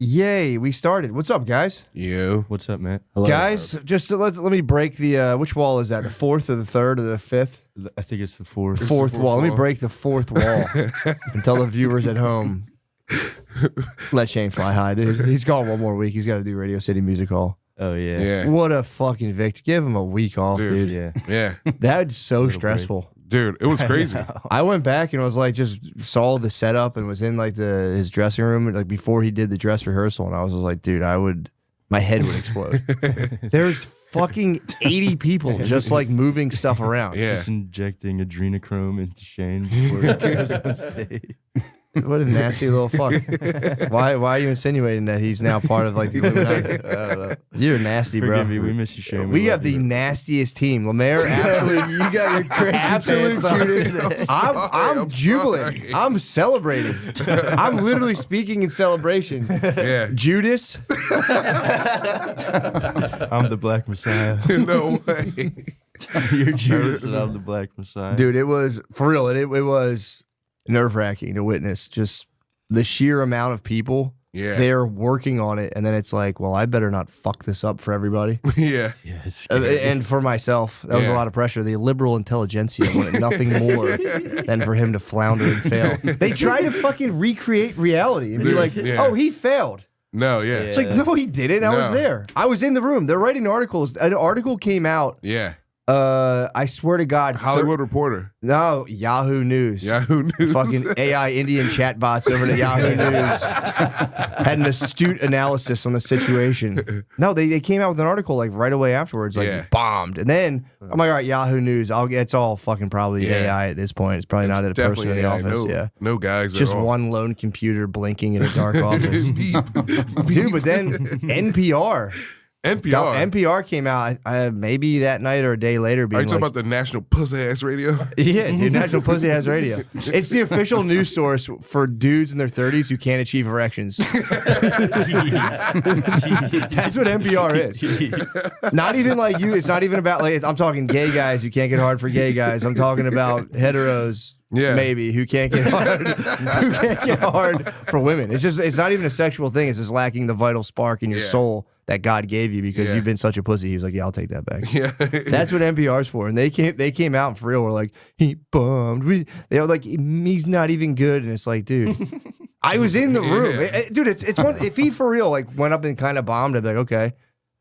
Yay, we started. What's up, guys? You. What's up, man? Hello. Guys, just let me break the, which wall is that? The fourth or the third or the fifth? I think it's the fourth. Fourth wall. Let me break the fourth wall and tell the viewers at home. Let Shane fly high, dude. He's gone one more week. He's got to do Radio City Music Hall. Oh, yeah. Yeah. What a fucking victory. Give him a week off, dude. Yeah. Yeah. That's so stressful. Dude, it was crazy. I went back and was like, just saw the setup and was in like his dressing room like before he did the dress rehearsal, and I was just like, dude, my head would explode. There's fucking 80 people just like moving stuff around. Yeah. Just injecting adrenochrome into Shane before he goes on stage. What a nasty little fuck. Why are you insinuating that he's now part of like the Illuminati? I don't know. You're nasty, bro. Forgive me, we miss you, Shane. We love have the you. nastiest team. Lemaire, absolute. You got your crazy absolute Judas. I'm jubilant. sorry. I'm celebrating. I'm literally speaking in celebration. Yeah. Judas. I'm the Black Messiah. No way. You're Judas and I'm the Black Messiah. Dude, it was, for real, it was nerve-wracking to witness just the sheer amount of people. Yeah. They're working on it, and then it's like, well, I better not fuck this up for everybody. Yeah. Yeah, it's scary. And for myself, that was a Yeah. lot of pressure. The liberal intelligentsia wanted nothing more than for him to flounder and fail. They try to fucking recreate reality and be Dude, like, yeah. oh, he failed. No, yeah. It's like, no, he didn't. I was No. there. I was in the room. They're writing articles. An article came out. Yeah. I swear to God. Hollywood Reporter. No, Yahoo News. Yahoo News. Fucking AI Indian chatbots over at Yahoo News had an astute analysis on the situation. No, they came out with an article like right away afterwards, like Yeah. bombed. And then I'm like, all right, Yahoo News. It's all fucking probably Yeah. AI at this point. It's probably not a person in the AI. office. No, Yeah, no guys just at all. one lone computer blinking in a dark office. Dude, but then NPR. NPR came out maybe that night or a day later. Are Being you talking like, about the National Pussy Ass Radio? yeah, dude, National Pussy Has Radio. It's the official news source for dudes in their 30s who can't achieve erections. That's what NPR is. Not even like you. It's not even about like, I'm talking gay guys who can't get hard for gay guys. I'm talking about heteros. Yeah. Maybe who can't get hard for women. It's not even a sexual thing. It's just lacking the vital spark in your Yeah. soul that God gave you because Yeah. you've been such a pussy. He was like, yeah, I'll take that back. Yeah. That's what NPR's for. And they came out and for real were like, he bummed. They were like, he's not even good. And it's like, dude, I was in the room. Yeah. Dude, it's one, if he for real like went up and kind of bombed, I'd be like, okay.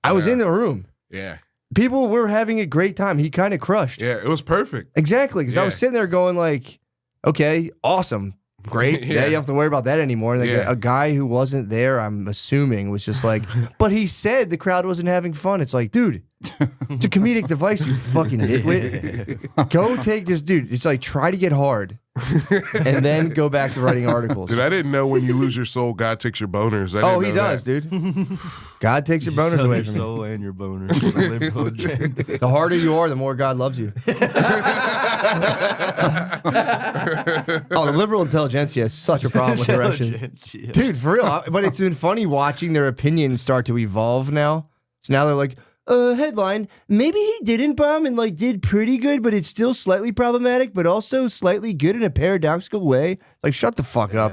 I was Yeah. in the room. Yeah. People were having a great time. He kind of crushed. Yeah. It was perfect. Exactly. Because I was Yeah. sitting there going like, okay, awesome. Great. Yeah. Now you have to worry about that anymore. Like Yeah. a guy who wasn't there, I'm assuming, was just like, but he said the crowd wasn't having fun. It's like, dude, it's a comedic device, you fucking nitwit. Go take this, dude. It's like, try to get hard and then go back to writing articles. Dude, I didn't know when you lose your soul, God takes your boners. I Oh, didn't he know does, that. dude. God takes your You boners sell away your from you. soul and your boner. Liberal agenda. The harder you are, the more God loves you. Oh, the liberal intelligentsia has such a problem with erections. Dude, for real. But it's been funny watching their opinions start to evolve now. So now they're like, headline, maybe he didn't bomb and like did pretty good, but it's still slightly problematic, but also slightly good in a paradoxical way. Like, shut the fuck up.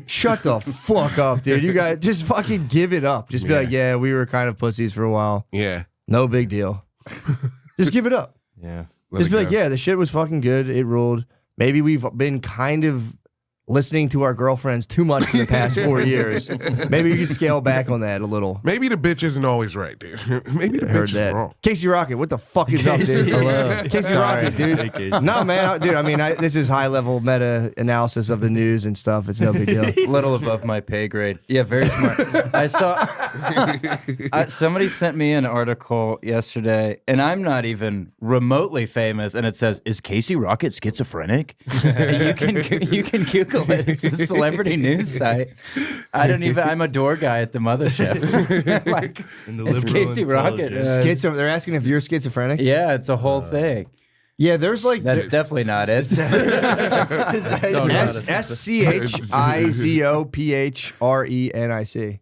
Shut the fuck up, dude. You guys just fucking give it up. Just be like, yeah, we were kind of pussies for a while. Yeah. No big deal. Just give it up. Yeah. Just be like, yeah, the shit was fucking good. It ruled. Maybe we've been kind of listening to our girlfriends too much for the past 4 years. Maybe we can scale back on that a little. Maybe the bitch isn't always right, dude. Maybe the I heard bitch is that. wrong. Casey Rocket, what the fuck is up, dude? Hello. Casey Rocket, dude. Hey, Casey. No, man, dude. I mean, this is high level meta analysis of the news and stuff. It's no big deal. Little above my pay grade. Yeah, very smart. I saw somebody sent me an article yesterday, and I'm not even remotely famous. And it says, "Is Casey Rocket schizophrenic?" And you can Google it. It's a celebrity news site. I'm a door guy at the mothership. Like, And the it's liberal Casey Rocket. intelligence. They're asking if you're schizophrenic. Yeah, it's a whole thing. Yeah, there's like That's definitely not it. SCHIZOPHRENIC.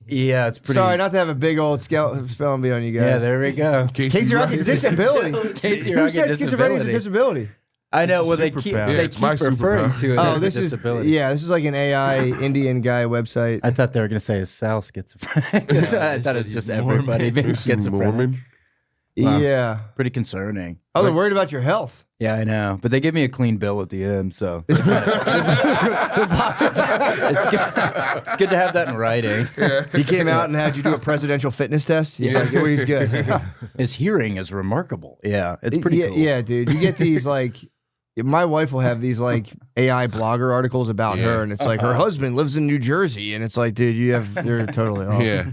Yeah, it's pretty. Sorry, not to have a big old spelling bee on you guys. Yeah, there we go. Casey Rocket disability. Casey Who Rocket said schizophrenia is a disability? I know. Well, they superpower. keep Yeah, they it's keep my referring superpower. to it Oh, as this a is disability. this is like an AI Indian guy website. I thought they were going to say is Sal schizophrenic. I thought said it was he's just Mormon. everybody being Is he schizophrenic. Mormon? Wow. Yeah. Pretty concerning. Oh, they're worried about your health. Yeah, I know. But they gave me a clean bill at the end, so it's good to have that in writing. He came out and had you do a presidential fitness test. He's like, he's good. His hearing is remarkable. Yeah, it's pretty yeah, cool. yeah, dude. You get these like, my wife will have these like AI blogger articles about her, and it's like her husband lives in New Jersey, and it's like, dude, you're totally off. Yeah.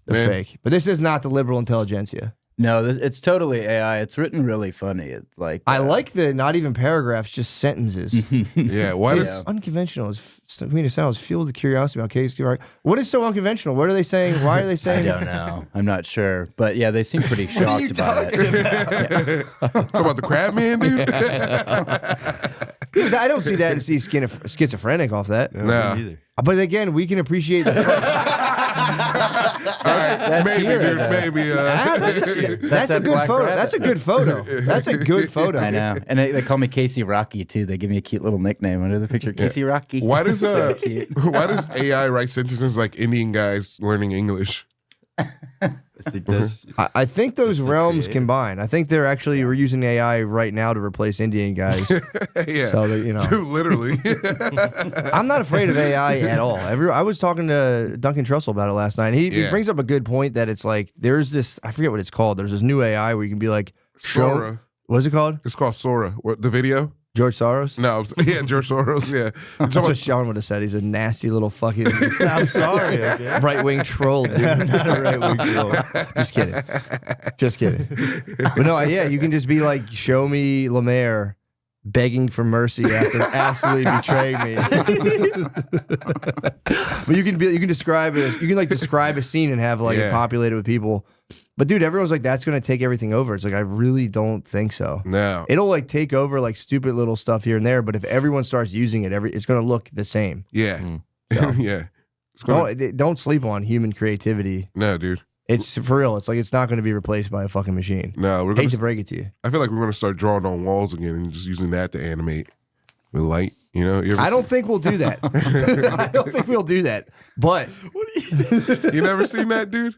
They're Man. fake. But this is not the liberal intelligentsia. No, it's totally AI. It's written really funny. It's like I like the not even paragraphs, just sentences. Yeah. Why It's does unconventional. I mean, it sounds fueled with curiosity about case. What is so unconventional? What are they saying? Why are they I saying? don't know. I'm not sure, but yeah, they seem pretty shocked about it. talk about the crab man, dude? Dude, I don't see that and see schizophrenic off that. Nah. Either. But again, we can appreciate the. Maybe, here, dude. though. Maybe. That's a that good black photo. rabbit. That's a good photo. That's a good photo. I know, and they call me Casey Rocky too. They give me a cute little nickname under the picture, Casey Rocky. Why does So cute. why does AI write sentences like Indian guys learning English? I think that's I think those That's the realms creative. combine. I think we're using AI right now to replace Indian guys. Yeah. So that, you know, Dude, literally. I'm not afraid of AI at all. I was talking to Duncan Trussell about it last night. He Yeah. brings up a good point that it's like there's this, I forget what it's called. There's this new AI where you can be like, Sora. what is it called? It's called Sora. What, the video? George Soros? No, yeah, George Soros. Yeah. That's what Sean would have said. He's a nasty little fucking I'm sorry. Okay? right wing troll, dude. Not a right wing troll. Just kidding. Just kidding. But no, yeah, you can just be like, show me Lemaire begging for mercy after absolutely betraying me. But you can describe it. You can like describe a scene and have like it Yeah. populated with people. But dude, everyone's like, that's gonna take everything over. It's like, I really don't think so. No. It'll like take over like stupid little stuff here and there. But if everyone starts using it, it's gonna look the same. Yeah. Mm. Yeah. It's gonna- Don't sleep on human creativity. no, dude. It's for real. It's like it's not going to be replaced by a fucking machine. No, we're Hate gonna. to break it to you. I feel like we're gonna start drawing on walls again and just using that to animate with light. You know, you ever I don't think we'll do that. I don't think we'll do that. But You never seen that, dude?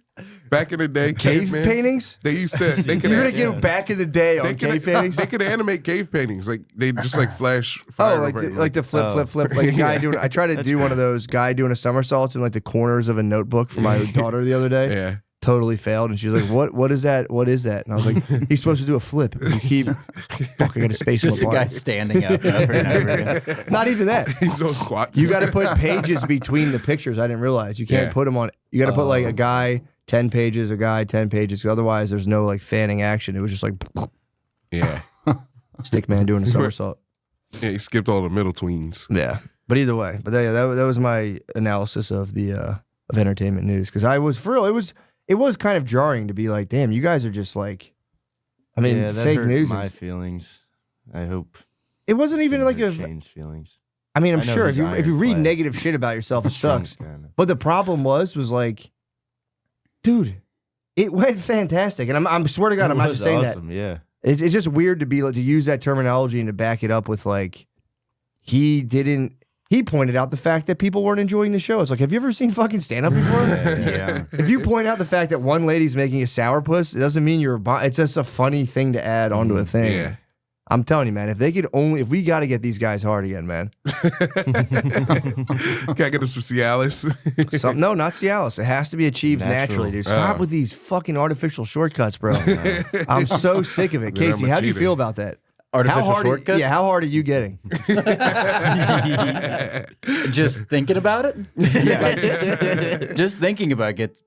Back in the day, cave caveman, paintings? They used to. They could. You're going to get back in the day They on cave paintings? they could animate cave paintings. Like they just like flash fire. Oh, like over it. the flip. Like a guy doing. I tried to do one of those guy doing a somersaults in like the corners of a notebook for my daughter the other day. yeah. Totally failed, and she was like, "What is that? What is that?" And I was like, "He's supposed to do a flip. You keep fucking got to space him Just a guy apart. standing up over and over again. Not even that. He's on squats. You got to put pages between the pictures. I didn't realize you can't Yeah. put them on. You got to put like a guy 10 pages, a guy 10 pages. 'Cause otherwise, there's no like fanning action. It was just like Yeah. stick man doing a somersault. Yeah. He skipped all the middle tweens. Yeah, but either way, but yeah, that was my analysis of the of entertainment news because I was for real. It was kind of jarring to be like, damn, you guys are just like, I mean, Yeah, that fake hurt news. my feelings. I hope. It wasn't even like a. Shane's feelings. I mean, I'm I know sure he's if you read ironclad. negative shit about yourself, it sucks. Kinda. But the problem was like, dude, it went fantastic, and I'm swear to God, I'm It not was just saying awesome, Yeah. that. It's just weird to be like to use that terminology and to back it up with like, he didn't. He pointed out the fact that people weren't enjoying the show. It's like, have you ever seen fucking stand up before? Yeah. If you point out the fact that one lady's making a sourpuss, it doesn't mean you're. It's just a funny thing to add onto a thing. Yeah. I'm telling you, man. If we got to get these guys hard again, man. Gotta get him some Cialis. No, not Cialis. It has to be achieved Natural. naturally, dude. Stop Oh. with these fucking artificial shortcuts, bro. I'm so sick of it. Then I'm Casey, a how do you cheater. feel about that? Artificial how hard? shortcuts? Yeah, how hard are you getting? Just thinking about it? Yeah. Just thinking about it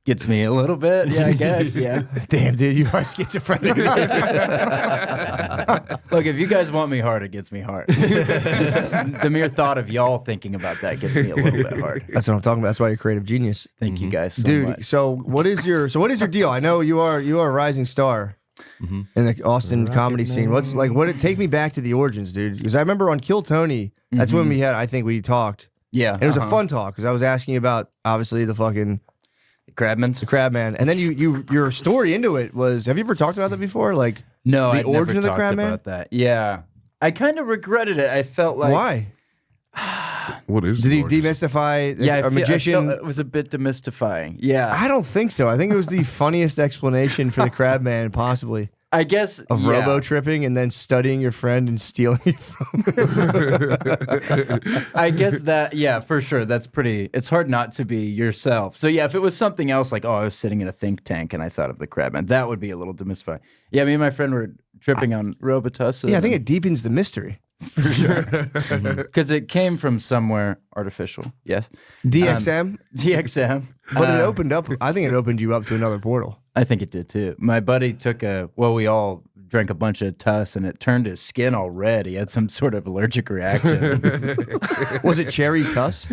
gets me a little bit. Yeah, I guess. Yeah. Damn, dude, you are schizophrenic. Look, if you guys want me hard, it gets me hard. Just the mere thought of y'all thinking about that gets me a little bit hard. That's what I'm talking about. That's why you're a creative genius, Thank you guys so dude. much. So what is your deal? I know you are a rising star in the Austin comedy scene. Take me back to the origins, dude. Because I remember on Kill Tony, that's when I think we talked. Yeah. And it was a fun talk because I was asking about obviously the fucking Crabman's? the crab man, and then your story into it was. Have you ever talked about that before? Like No, the I'd origin never of the talked crab man? about that. Yeah. I kind of regretted it. I felt like Why? What is? Did he gorgeous? demystify Yeah, a magician? I felt it was a bit demystifying. Yeah, I don't think so. I think it was the funniest explanation for the crab man possibly I guess of robo tripping and then studying your friend and stealing it from him. I guess that, yeah, for sure. That's pretty, it's hard not to be yourself. So yeah, if it was something else like, oh, I was sitting in a think tank and I thought of the crab man, that would be a little demystifying. Yeah, me and my friend were tripping on Robitussin. Yeah, I think it deepens the mystery. Because it came from somewhere artificial. Yes. DXM, DXM. but it opened up. I think it opened you up to another portal. I think it did too. My buddy took we all drank a bunch of Tuss and it turned his skin all red. He had some sort of allergic reaction. Was it cherry tuss?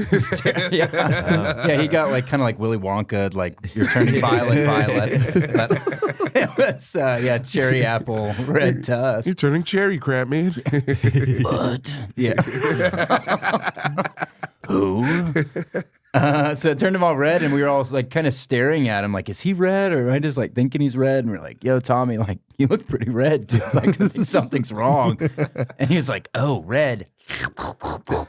Yeah, he got like kind of like Willy Wonka, like you're turning violet. But it was, cherry apple red Tuss. You're turning cherry, crab man. What? Yeah. Who? So it turned him all red, and we were all like kind of staring at him, like, is he red, or am I just like thinking he's red? And we're like, yo, Tommy, like, you look pretty red, dude. Like, I think something's wrong. And he was like, oh, red.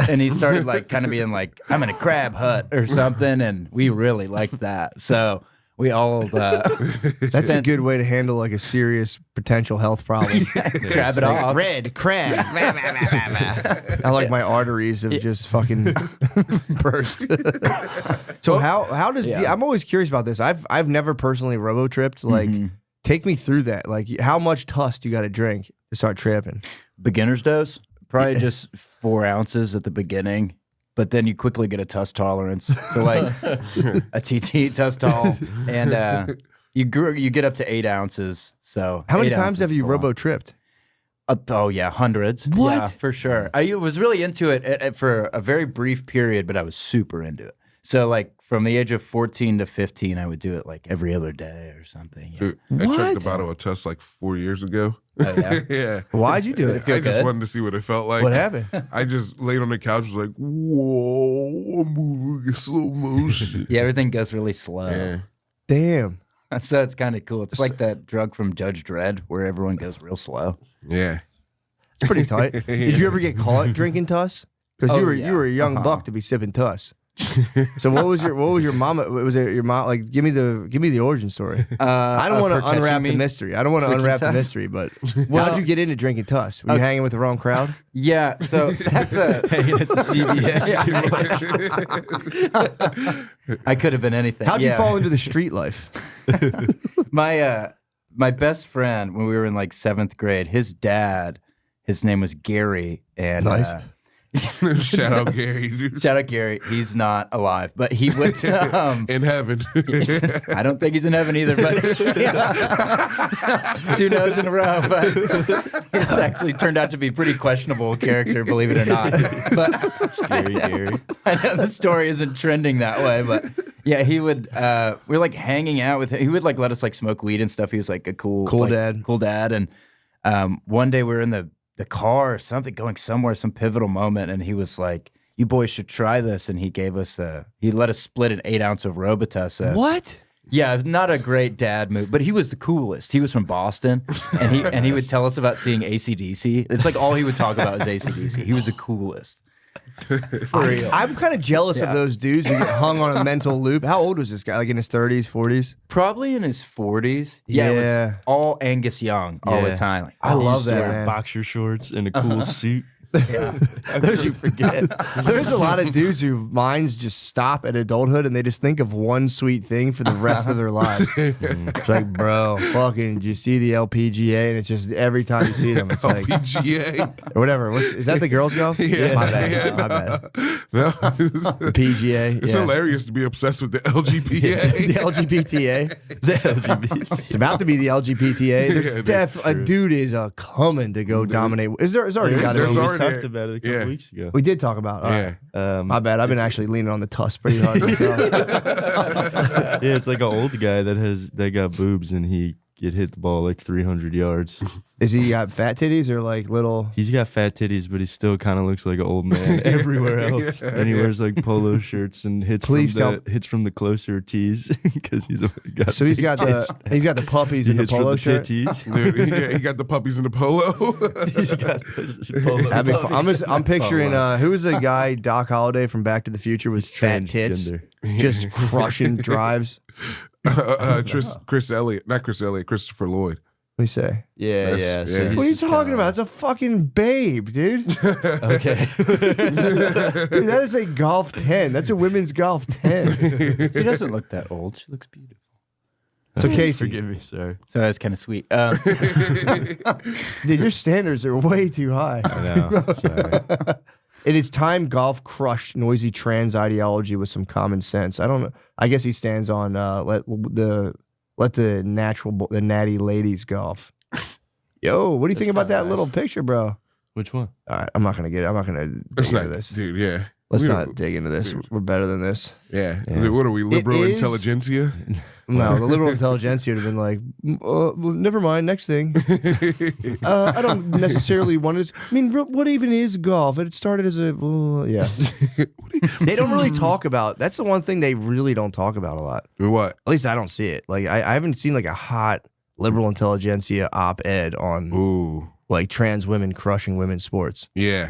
And he started like kind of being like, I'm in a crab hut or something, and we really liked that. So we all That's a good way to handle like a serious potential health problem. crab it off. Red crab. I like my arteries have just fucking burst. So how does I'm always curious about this. I've never personally robo tripped. Like, take me through that. Like, how much tuss do you got to drink to start tripping? Beginner's dose, probably just 4 ounces at the beginning. But then you quickly get a Tuss tolerance. So like a TT Tuss tol, and you get up to 8 ounces. So how many times have you robo tripped? Oh yeah, hundreds. What? Yeah, for sure. I was really into it for a very brief period, but I was super into it. So like from the age of 14 to 15, I would do it like every other day or something. Yeah. Dude, I tried the bottle of Tuss like 4 years ago. Oh, yeah? Yeah. Why'd you do it? I just wanted to see what it felt like. What happened? I just laid on the couch, was like, whoa, I'm moving in slow motion. Yeah, everything goes really slow. Yeah. Damn. So it's kind of cool. It's like that drug from Judge Dredd where everyone goes real slow. Yeah. It's pretty tight. Did you ever get caught drinking tuss? Because Oh, you were a young buck to be sipping tuss. So what was your mama? Was it your mom? Like, give me the origin story. I don't want to unwrap the mystery. I don't want to unwrap the mystery. But how'd you get into drinking tuss? Were you hanging with the wrong crowd? Yeah, so that's hanging at the CVS. I could have been anything. How'd you fall into the street life? My best friend when we were in like 7th grade, his dad, his name was Gary, and Nice. Shout out Gary, dude. Shout out Gary. He's not alive, but he went In heaven. I don't think he's in heaven either, but 2 no's in a row. But it's actually turned out to be a pretty questionable character, believe it or not. But Scary Gary. I know the story isn't trending that way, but yeah, he would. We were like hanging out with him. He would like let us like smoke weed and stuff. He was like a cool dad. Cool dad. And one day we were in the car or something, going somewhere, some pivotal moment, and he was like, you boys should try this. And he gave us he let us split an 8 ounce of Robitussin. What? Yeah, not a great dad move, but he was the coolest. He was from Boston, and he would tell us about seeing AC/DC. It's like all he would talk about was AC/DC. He was the coolest. For real. I'm kind of jealous of those dudes who get hung on a mental loop. How old was this guy? Like in his 30s, 40s? Probably in his 40s. Yeah, it was all Angus Young all the time. Like, I love Used to that, wear man. boxer shorts and a cool suit. yeah. Those you forget. There's a lot of dudes whose minds just stop at adulthood and they just think of one sweet thing for the rest of their lives. It's like, bro, fucking, did you see the LPGA? And it's just every time you see them, it's like, PGA. or whatever. Is that the girls go? Yeah. My bad. Yeah. My bad. No, The PGA. it's yeah. hilarious to be obsessed with the LGPA. The LGBTA. It's about to be the LGBTA. A dude is coming to go dominate. It's already got There's it. already- We talked about it a couple weeks ago. We did talk about it. Yeah. My bad. I've been actually leaning on the tuss pretty hard. Yeah, it's like an old guy that got boobs and he get hit the ball like 300 yards. Is he got fat titties or like little? He's got fat titties, but he still kind of looks like an old man everywhere else. And he wears like polo shirts and hits from the closer tees because he's got. So he's got the puppies in the polo shirt. Titties. Dude, he got the puppies in the polo. He's got polo That'd be fun. puppies. I'm picturing who was the guy Doc Holliday from Back to the Future with fat tits, just crushing drives. Chris Elliott, not Chris Elliott, Christopher Lloyd. What do you say? Yeah. So yeah. What are you talking about? It's a fucking babe, dude. Okay. Dude, that is a golf 10. That's a women's golf 10. She doesn't look that old. She looks beautiful. So Casey, Forgive me, sir. So that's kind of sweet. dude, your standards are way too high. I know. Sorry. It is time golf crushed noisy trans ideology with some common sense. I don't know. I guess he stands on let the natty ladies golf. Yo, what do you think about that little picture, bro? Which one? All right, I'm not gonna dig into this. Dude, yeah. Let's not dig into this. We're better than this. Yeah. What are we, liberal intelligentsia? No, the liberal intelligentsia would have been like, well, never mind, next thing. I don't necessarily want to. I mean, what even is golf? It started as a, yeah. They don't really talk about, that's the one thing they really don't talk about a lot. What? At least I don't see it. Like, I haven't seen like a hot liberal intelligentsia op-ed on like trans women crushing women's sports. Yeah.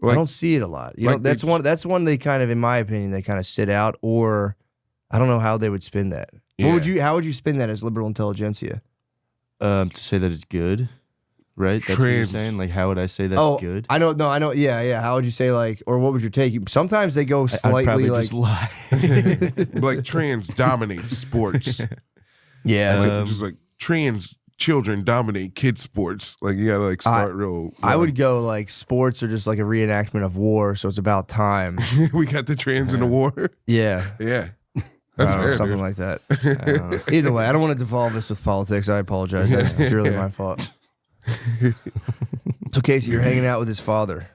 I don't see it a lot. You know, that's one they kind of, in my opinion, they kind of sit out, or I don't know how they would spin that. Yeah. How would you spin that as liberal intelligentsia? To say that it's good, right? That's what you're saying. Like, how would I say that's good? I know. Yeah. How would you say, like, or what would your take? Sometimes they go slightly I'd probably like just lie. Like trans dominates sports. Yeah, just like trans children dominate kids sports. Like you gotta like start real. I would go like sports are just like a reenactment of war, so it's about time. We got the trans in the war. Yeah. Yeah. That's fair, something like that. Either way, I don't want to devolve this with politics. I apologize. That's purely my fault. So Casey, you're hanging out with his father.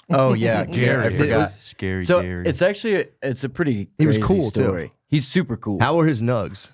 Oh yeah, Gary. I forgot. Scary So Gary. it's actually a pretty. He was crazy cool, too. story. He's super cool. How were his nugs?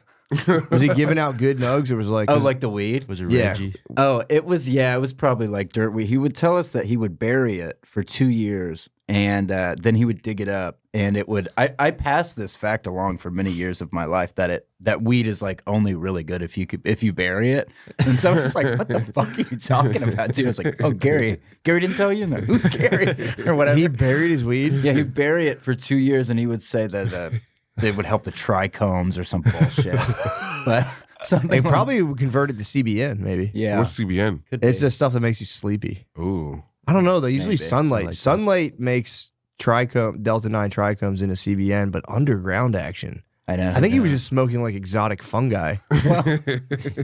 Was he giving out good nugs, or was it like? Oh, like the weed? Was it Yeah. Reggie? Oh, it was probably like dirt weed. He would tell us that he would bury it for 2 years, and then he would dig it up, and it would. I passed this fact along for many years of my life that weed is like only really good if you bury it. And someone's like, "What the fuck are you talking about, dude?" I was like, "Oh, Gary didn't tell you? No, who's Gary or whatever?" He buried his weed. Yeah, he'd bury it for 2 years, and he would say that they would help the trichomes or some bullshit. But They probably would convert it to CBN, maybe. yeah, What's CBN? It's just stuff that makes you sleepy. Ooh. I don't know. They usually Maybe. sunlight. like that. Sunlight makes Delta 9 trichomes into CBN, but underground action. I know. I think he was just smoking like exotic fungi.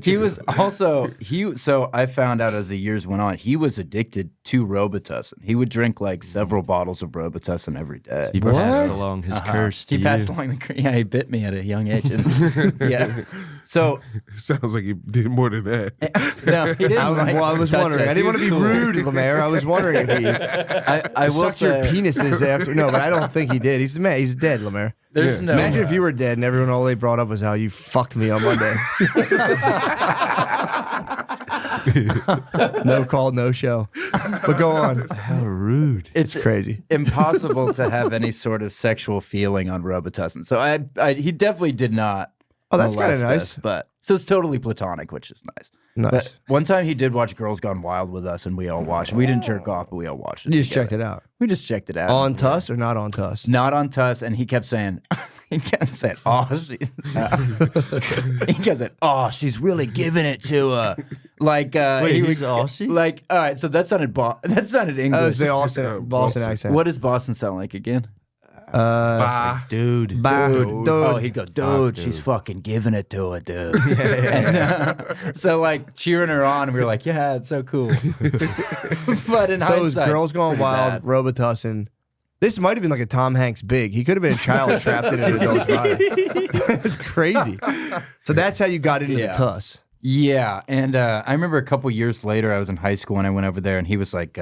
He was also so I found out as the years went on, he was addicted to Robitussin. He would drink like several bottles of Robitussin every day. He What? passed along his curse to He you. passed along the he bit me at a young age. And, yeah. So Sounds like he did more than that. no, he didn't. I was touch wondering. us. I didn't want to be He was cool. rude, Lemaire. I was wondering if he I will sucked your say penises after. No, but I don't think he did. He's dead, Lemaire. there's no Imagine if you were dead and all they brought up was how you fucked me on Monday. No call, no show. But go on. How rude. it's Crazy. impossible to have any sort of sexual feeling on Robitussin. So he definitely did not. Oh, that's kinda molest nice. us, but so it's totally platonic, which is nice. Nice. But one time he did watch Girls Gone Wild with us, and we all watched. We didn't jerk off, but we all watched it. You just checked it out. We just checked it out. On Tuss or not on Tuss? Not on Tuss, and he kept saying, "Oh, she's really giving it to her." Like, Wait, he he's would- Aussie? Like, all right, so that sounded English. They all said Boston accent. What does Boston sound like again? Dude. Dude. Oh, he'd go, dude, she's fucking giving it to her, dude. And, so, like, cheering her on, we were like, yeah, it's so cool. But in So it was hindsight, Girls Gone pretty Wild, bad. Robitussin. This might have been like a Tom Hanks big. He could have been a child trapped in an adult's body. It's crazy. So that's how you got into the Yeah. Tuss. Yeah, and I remember a couple years later, I was in high school and I went over there, and he was like,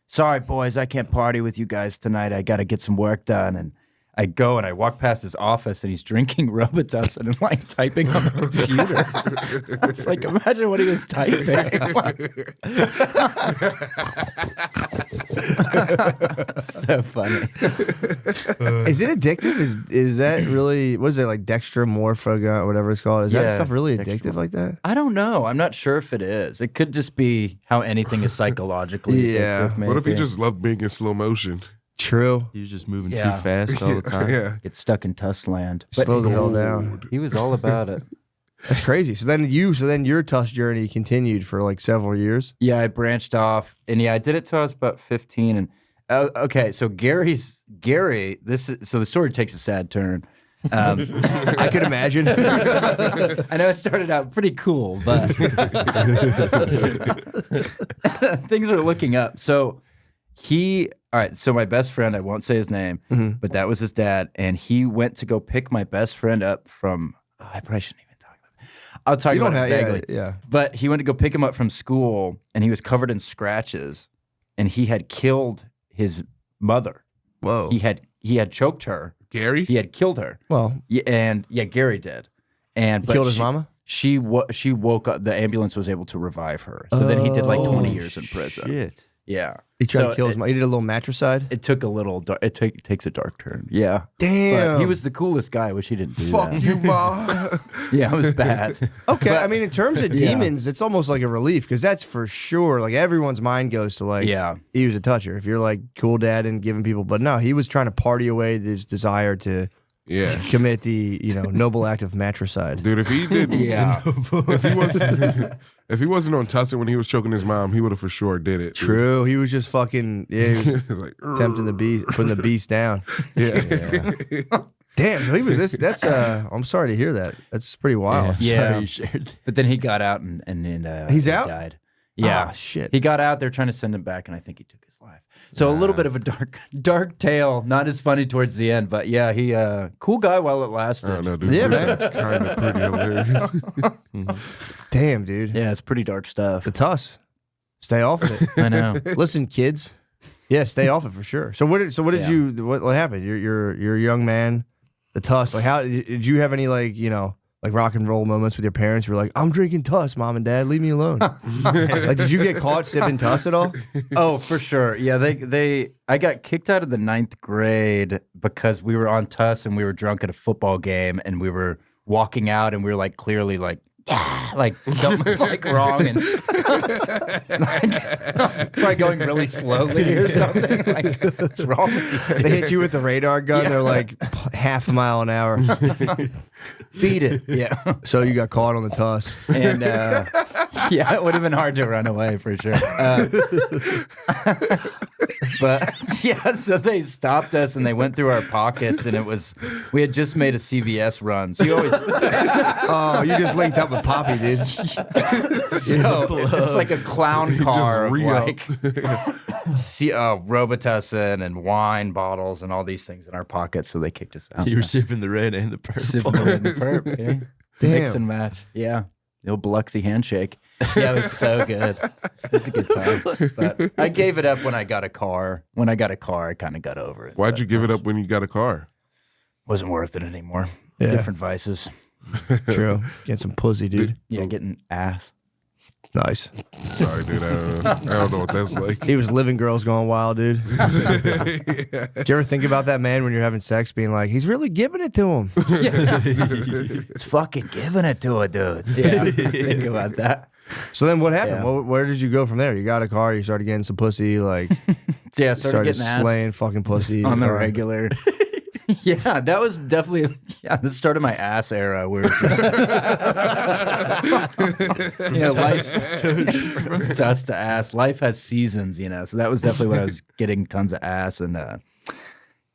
"Sorry, boys, I can't party with you guys tonight. I got to get some work done." And I go and I walk past his office and he's drinking Robitussin and like typing on the computer. I was like, imagine what he was typing. So funny. Is it addictive? Is that really, what is it, like dextromorphagon or whatever it's called? Is that stuff really addictive like that? I don't know. I'm not sure if it is. It could just be how anything is psychologically addictive. Maybe. What if he just loved being in slow motion? True. He was just moving too fast all the time. Yeah. Get stuck in Tuss land. Slow the hell down. He was all about it. That's crazy. So then your Tuss journey continued for like several years. Yeah, I branched off, and I did it till I was about 15. And okay, so Gary. So the story takes a sad turn. I could imagine. I know it started out pretty cool, but things are looking up. So all right, so my best friend, I won't say his name, but that was his dad, and he went to go pick my best friend up from, I probably shouldn't even talk about it. I'll talk about it vaguely. Yeah. But he went to go pick him up from school, and he was covered in scratches, and he had killed his mother. Whoa. He had choked her. Gary? He had killed her. Well. Gary did. But killed his mama? She woke up, the ambulance was able to revive her. So then he did like 20 years in prison. Shit. Yeah. He tried to kill his mom. He did a little matricide? It took a little, it takes a dark turn. Yeah. Damn. But he was the coolest guy. I wish he didn't do Fuck that. you, Ma. Yeah, it was bad. Okay, I mean, in terms of demons, it's almost like a relief because that's for sure. Like everyone's mind goes to like, he was a toucher. If you're like cool dad and giving people, but no, he was trying to party away his desire to commit the noble act of matricide. Dude, if he didn't, if he wasn't on Tussin when he was choking his mom, he would have for sure did it. True, he was just fucking he was like tempting the beast, putting the beast down. Yeah. Damn, so he was this. That's I'm sorry to hear that. That's pretty wild. Yeah. Sorry you shared. But then he got out and he's he out. died. Yeah. Ah, shit. He got out. They're trying to send him back, and I think he took his life. So a little bit of a dark tale. Not as funny towards the end, but yeah, he cool guy while it lasted. I don't know, dude. Yeah, man. That's kind of pretty hilarious. Damn, dude. Yeah, it's pretty dark stuff. The Tuss. Stay off of it. I know. Listen, kids. Yeah, stay off it for sure. So what what happened? You're a young man. The Tuss. Like how did you have any like rock and roll moments with your parents? You were like, I'm drinking Tuss, Mom and Dad, leave me alone. Like, did you get caught sipping Tuss at all? Oh, for sure. Yeah, I got kicked out of the 9th grade because we were on Tuss and we were drunk at a football game and we were walking out and we were like clearly like something was like wrong and probably going really slowly or something. Like, what's wrong with these dudes? They hit you with the radar gun. They're like half a mile an hour. Beat it. Yeah. So you got caught on the Tuss. And yeah, it would have been hard to run away for sure. But yeah, so they stopped us and they went through our pockets and we had just made a CVS run. So you always, Oh, you just linked up with Poppy, dude. so it's like a clown car of like Robitussin and wine bottles and all these things in our pockets. So they kicked us out. You were sipping the red and the purple. Sipping the red and the purple. Okay? Mix and match. Yeah. The old Biloxi handshake. Yeah, it was so good. It was a good time. But I gave it up when I got a car. When I got a car, I kind of got over it. Why'd you give it up when you got a car? Wasn't worth it anymore. Yeah. Different vices. True. Get some pussy, dude. Yeah, getting ass. Nice. Sorry, dude. I don't know what that's like. He was living girls going wild, dude. Did you ever think about that man when you're having sex being like, he's really giving it to him? It's fucking giving it to a dude. Yeah, think about that. So then what happened? Yeah. Where did you go from there? You got a car, you started getting some pussy, like Yeah, started getting ass slaying fucking pussy on the car. regular. Yeah, that was definitely the start of my ass era. Where life's from dust to ass. Life has seasons, so that was definitely when I was getting tons of ass and I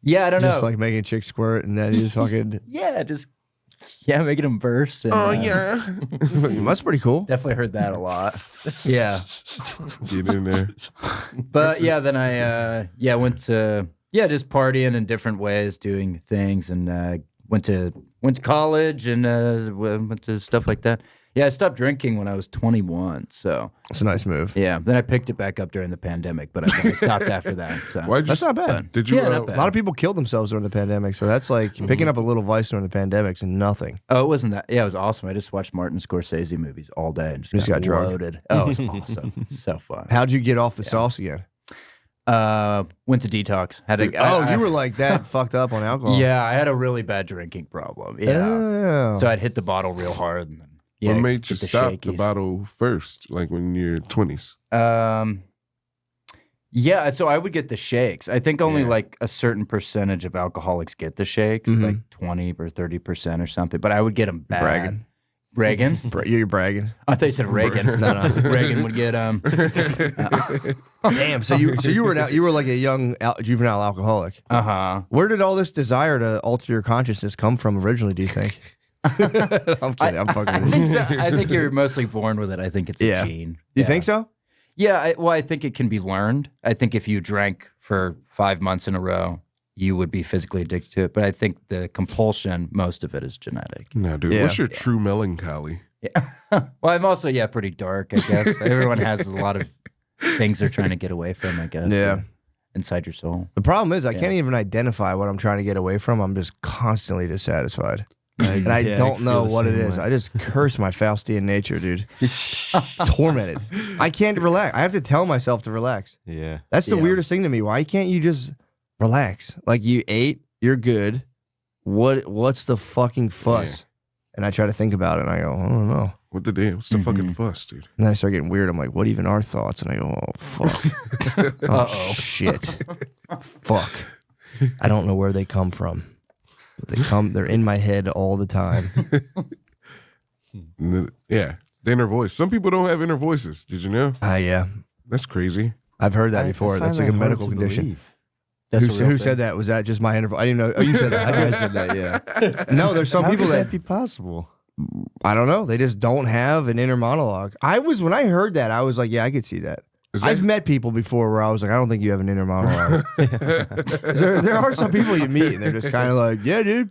don't know. Just like making chicks squirt and then you just fucking making them burst. And, that's pretty cool. Definitely heard that a lot. Yeah, Get in there. but then I went to. Yeah, just partying in different ways, doing things, and went to college and went to stuff like that. Yeah, I stopped drinking when I was 21. So It's a nice move. yeah, then I picked it back up during the pandemic, but I stopped after that. So That's not bad. Did you? Yeah, not A bad. lot of people killed themselves during the pandemic, so that's like picking up a little vice during the pandemic's nothing. Oh, it wasn't that. Yeah, it was awesome. I just watched Martin Scorsese movies all day and just got drunk. loaded. Oh, it was awesome. So fun. How'd you get off the sauce again? Went to detox. Had a, You were like that fucked up on alcohol. Yeah, I had a really bad drinking problem. Yeah. Oh. So I'd hit the bottle real hard. And then, yeah, what made you get the stop the shakies. bottle first, like when you're 20s? Yeah, so I would get the shakes. I think only like a certain percentage of alcoholics get the shakes, like 20 or 30% or something. But I would get them bad. Bragging. Reagan? You're bragging. I thought you said Reagan. No. Reagan would get Damn. So you were like a young juvenile alcoholic. Where did all this desire to alter your consciousness come from originally? Do you think? I'm kidding. I'm fucking with you. I think you're mostly born with it. I think it's a gene. You think so? Yeah. I think it can be learned. I think if you drank for 5 months in a row, you would be physically addicted to it. But I think the compulsion, most of it is genetic. No, dude. What's your true melancholy? Yeah. Well, I'm also, pretty dark, I guess. Everyone has a lot of things they're trying to get away from, I guess. Yeah. Inside your soul. The problem is I can't even identify what I'm trying to get away from. I'm just constantly dissatisfied. And I don't know what it is. I just curse my Faustian nature, dude. Tormented. I can't relax. I have to tell myself to relax. Yeah. That's the weirdest thing to me. Why can't you just relax? Like you ate, you're good. What's the fucking fuss? And I try to think about it and I go, I don't know. What the damn? What's the fucking fuss, dude? And then I start getting weird. I'm like, what even are thoughts? And I go, oh fuck. Oh shit. Fuck. I don't know where they come from. But they're in my head all the time. Yeah. The inner voice. Some people don't have inner voices. Did you know? Yeah. That's crazy. I've heard that before. That's like a medical condition. Who said that? Was that just my inner voice? I didn't know. Oh, you said that. I said that, yeah. No, there's some people could that that be possible? I don't know. They just don't have an inner monologue. When I heard that, I was like, yeah, I could see that. I've met people before where I was like, I don't think you have an inner monologue. there are some people you meet and they're just kind of like, yeah, dude.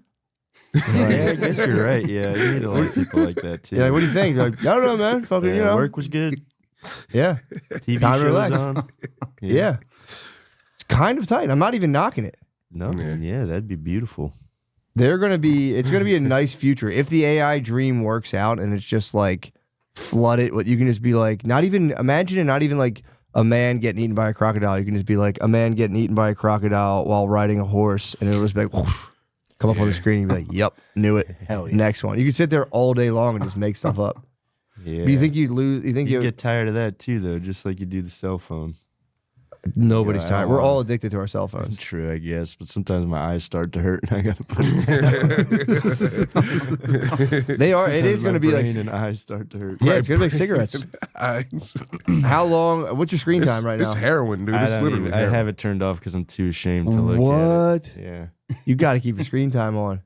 Yeah, I guess you're right. Yeah, you need a lot of people like that too. Yeah, what do you think? They're like, I don't know, man. Fucking, work was good. Yeah. TV Time to show was relax. on. Yeah. It's kind of tight. I'm not even knocking it. No, yeah, that'd be beautiful. It's going to be a nice future. If the AI dream works out and it's just like flooded, what you can just be like, imagine it, not even like a man getting eaten by a crocodile. You can just be like a man getting eaten by a crocodile while riding a horse, and it'll just be like, whoosh, come up on the screen and be like, yep, knew it. Hell yeah. Next one. You can sit there all day long and just make stuff up. Yeah. But you think you'd lose? You think you you get tired of that too, though, just like you do the cell phone. Nobody's Yeah, I tired. don't We're wanna- all addicted to our cell phones. True, I guess, but sometimes my eyes start to hurt, and I gotta put it. They are. It is going to be like. brain and eyes start to hurt. Yeah, it's going to be like cigarettes. Eyes. How long? What's your screen time right It's now? heroin, dude. I, It's don't literally even- I heroin. have it turned off because I'm too ashamed to look What? at it. Yeah. You got to keep your screen time on.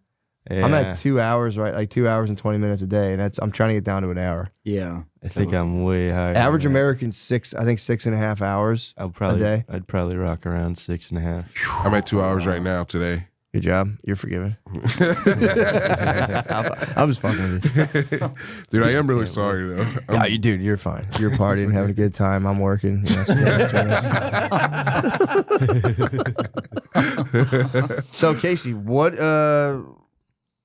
I'm at 2 hours, right? Like 2 hours and 20 minutes a day, and I'm trying to get down to an hour. Yeah. I think I'm way higher. Average than that. American 6.5 hours I'll probably, a day. I'd probably rock around 6.5. I'm at 2 hours right now today. Good job. You're forgiven. I'm just fucking with you. Dude, I am really sorry, though. No, dude, you're fine. You're partying, having a good time. I'm working. You know, so, Casey, what?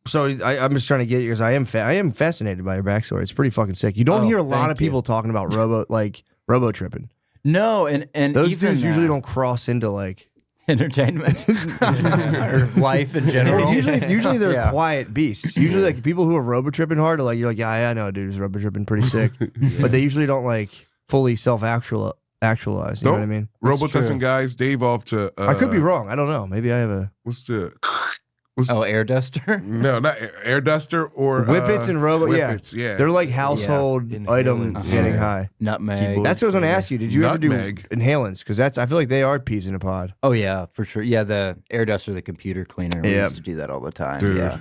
So I'm just trying to get you because I am fascinated by your backstory. It's pretty fucking sick. You don't hear a lot of people talking about robo tripping. No, and Those even, dudes usually don't cross into like entertainment or life in general. Usually they're Yeah. quiet beasts. Usually like people who are robo tripping hard are like, you're like, yeah, I know a dude who's robo tripping pretty sick, but they usually don't like fully self-actualize. You know what I mean? Robo-testing guys, Dave off to... I could be wrong. I don't know. Maybe I have a Air duster? No, not air duster or... Whippets and robo. Whippets, yeah. They're like household items Inhalants. getting Yeah. high. Nutmeg. That's what I was going to ask you. Did you ever do Nutmeg. inhalants? Because I feel like they are peas in a pod. Oh, yeah, for sure. Yeah, the air duster, the computer cleaner. We Yeah. used to do that all the time. Dude. Yeah.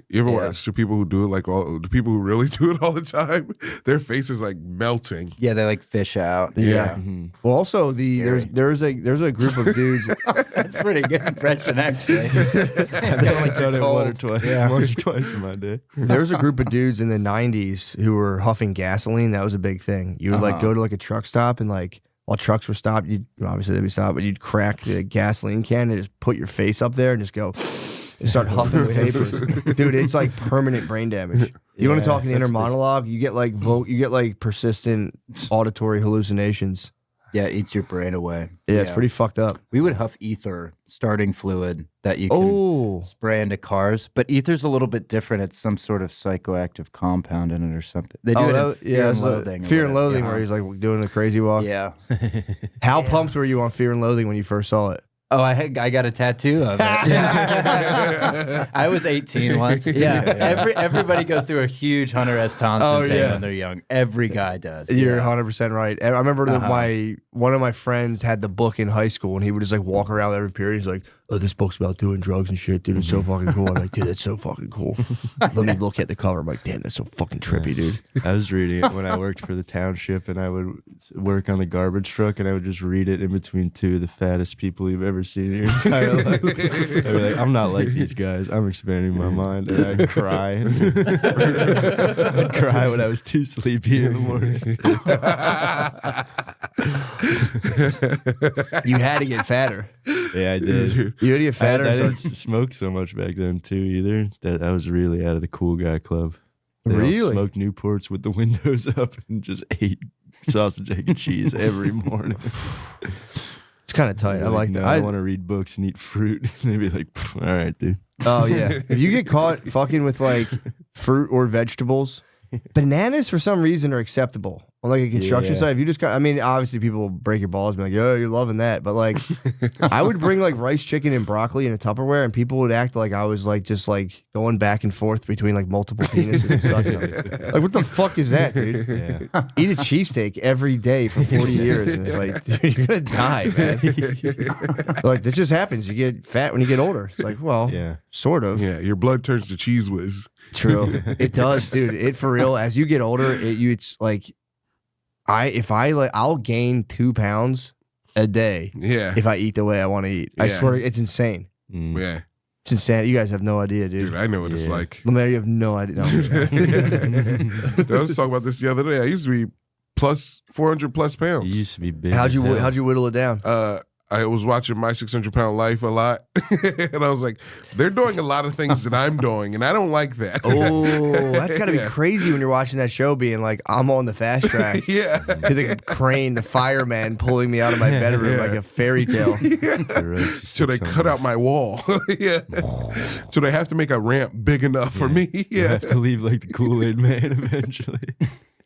You ever watch the people who do it the people who really do it all the time? Their face is like melting. Yeah, they like fish out. Yeah. Mm-hmm. Well, also there's a group of dudes. That's pretty good impression, actually. I've only done it once or twice in my day. There was a group of dudes in the 90s who were huffing gasoline. That was a big thing. You would like go to like a truck stop and like while trucks were stopped, obviously they'd be stopped, but you'd crack the gasoline can and just put your face up there and just go and start huffing vapors. Dude, it's like permanent brain damage. You want to talk an inner monologue? You get like persistent auditory hallucinations. Yeah, it eats your brain away. Yeah, it's pretty fucked up. We would huff ether, starting fluid that you can spray into cars. But ether's a little bit different. It's some sort of psychoactive compound in it or something. They do it in Fear and Loathing. Fear and Loathing, where he's like doing the crazy walk. Yeah. How pumped were you on Fear and Loathing when you first saw it? Oh, I got a tattoo of it. I was 18 once. Yeah. Everybody goes through a huge Hunter S. Thompson thing when they're young. Every guy does. You're 100% right. I remember that one of my friends had the book in high school, and he would just like walk around every period. He's like, "Oh, this book's about doing drugs and shit, dude. It's so fucking cool." I'm like, "Dude, that's so fucking cool." Let me look at the cover. I'm like, "Damn, that's so fucking trippy, dude." I was reading it when I worked for the township, and I would work on the garbage truck, and I would just read it in between two of the fattest people you've ever seen in your entire life. I'd be like, "I'm not like these guys. I'm expanding my mind," and I'd cry. I'd cry when I was too sleepy in the morning. You had to get fatter. Yeah, I did. You had to get fatter. I didn't smoke so much back then too either. That I was really out of the cool guy club. They all smoked Newports with the windows up and just ate sausage, egg, and cheese every morning. It's kind of tight. I like that. I want to read books and eat fruit. And they'd be like, "All right, dude." Oh yeah. If you get caught fucking with like fruit or vegetables, bananas for some reason are acceptable on like a construction site. If you just got, I mean, obviously people will break your balls and be like, "Oh, you're loving that," but like, I would bring like rice, chicken, and broccoli in a Tupperware, and people would act like I was like just like going back and forth between like multiple penises and sucking them. Like, what the fuck is that, dude? Yeah. Eat a cheesesteak every day for 40 years, and it's like, dude, you're gonna die, man. Like, this just happens. You get fat when you get older. It's like, well, sort of. Yeah, your blood turns to cheese whiz. True. It does, dude. It for real. As you get older, it's like I'll gain 2 pounds a day. Yeah. If I eat the way I want to eat. I swear it's insane. Yeah. It's insane. You guys have no idea, dude. Dude, I know what it's like. Lemaire, you have no idea. No, I was talking about this the other day. I used to be 400 plus pounds. You used to be big. How'd you whittle it down? I was watching My 600-Pound Life a lot, and I was like, they're doing a lot of things that I'm doing, and I don't like that. Oh, that's got to be crazy when you're watching that show being like, I'm on the fast track. Yeah. To the crane, the fireman pulling me out of my bedroom like a fairy tale. So they cut out my wall. Yeah. So they have to make a ramp big enough for me. Yeah. You have to leave like the Kool-Aid Man eventually.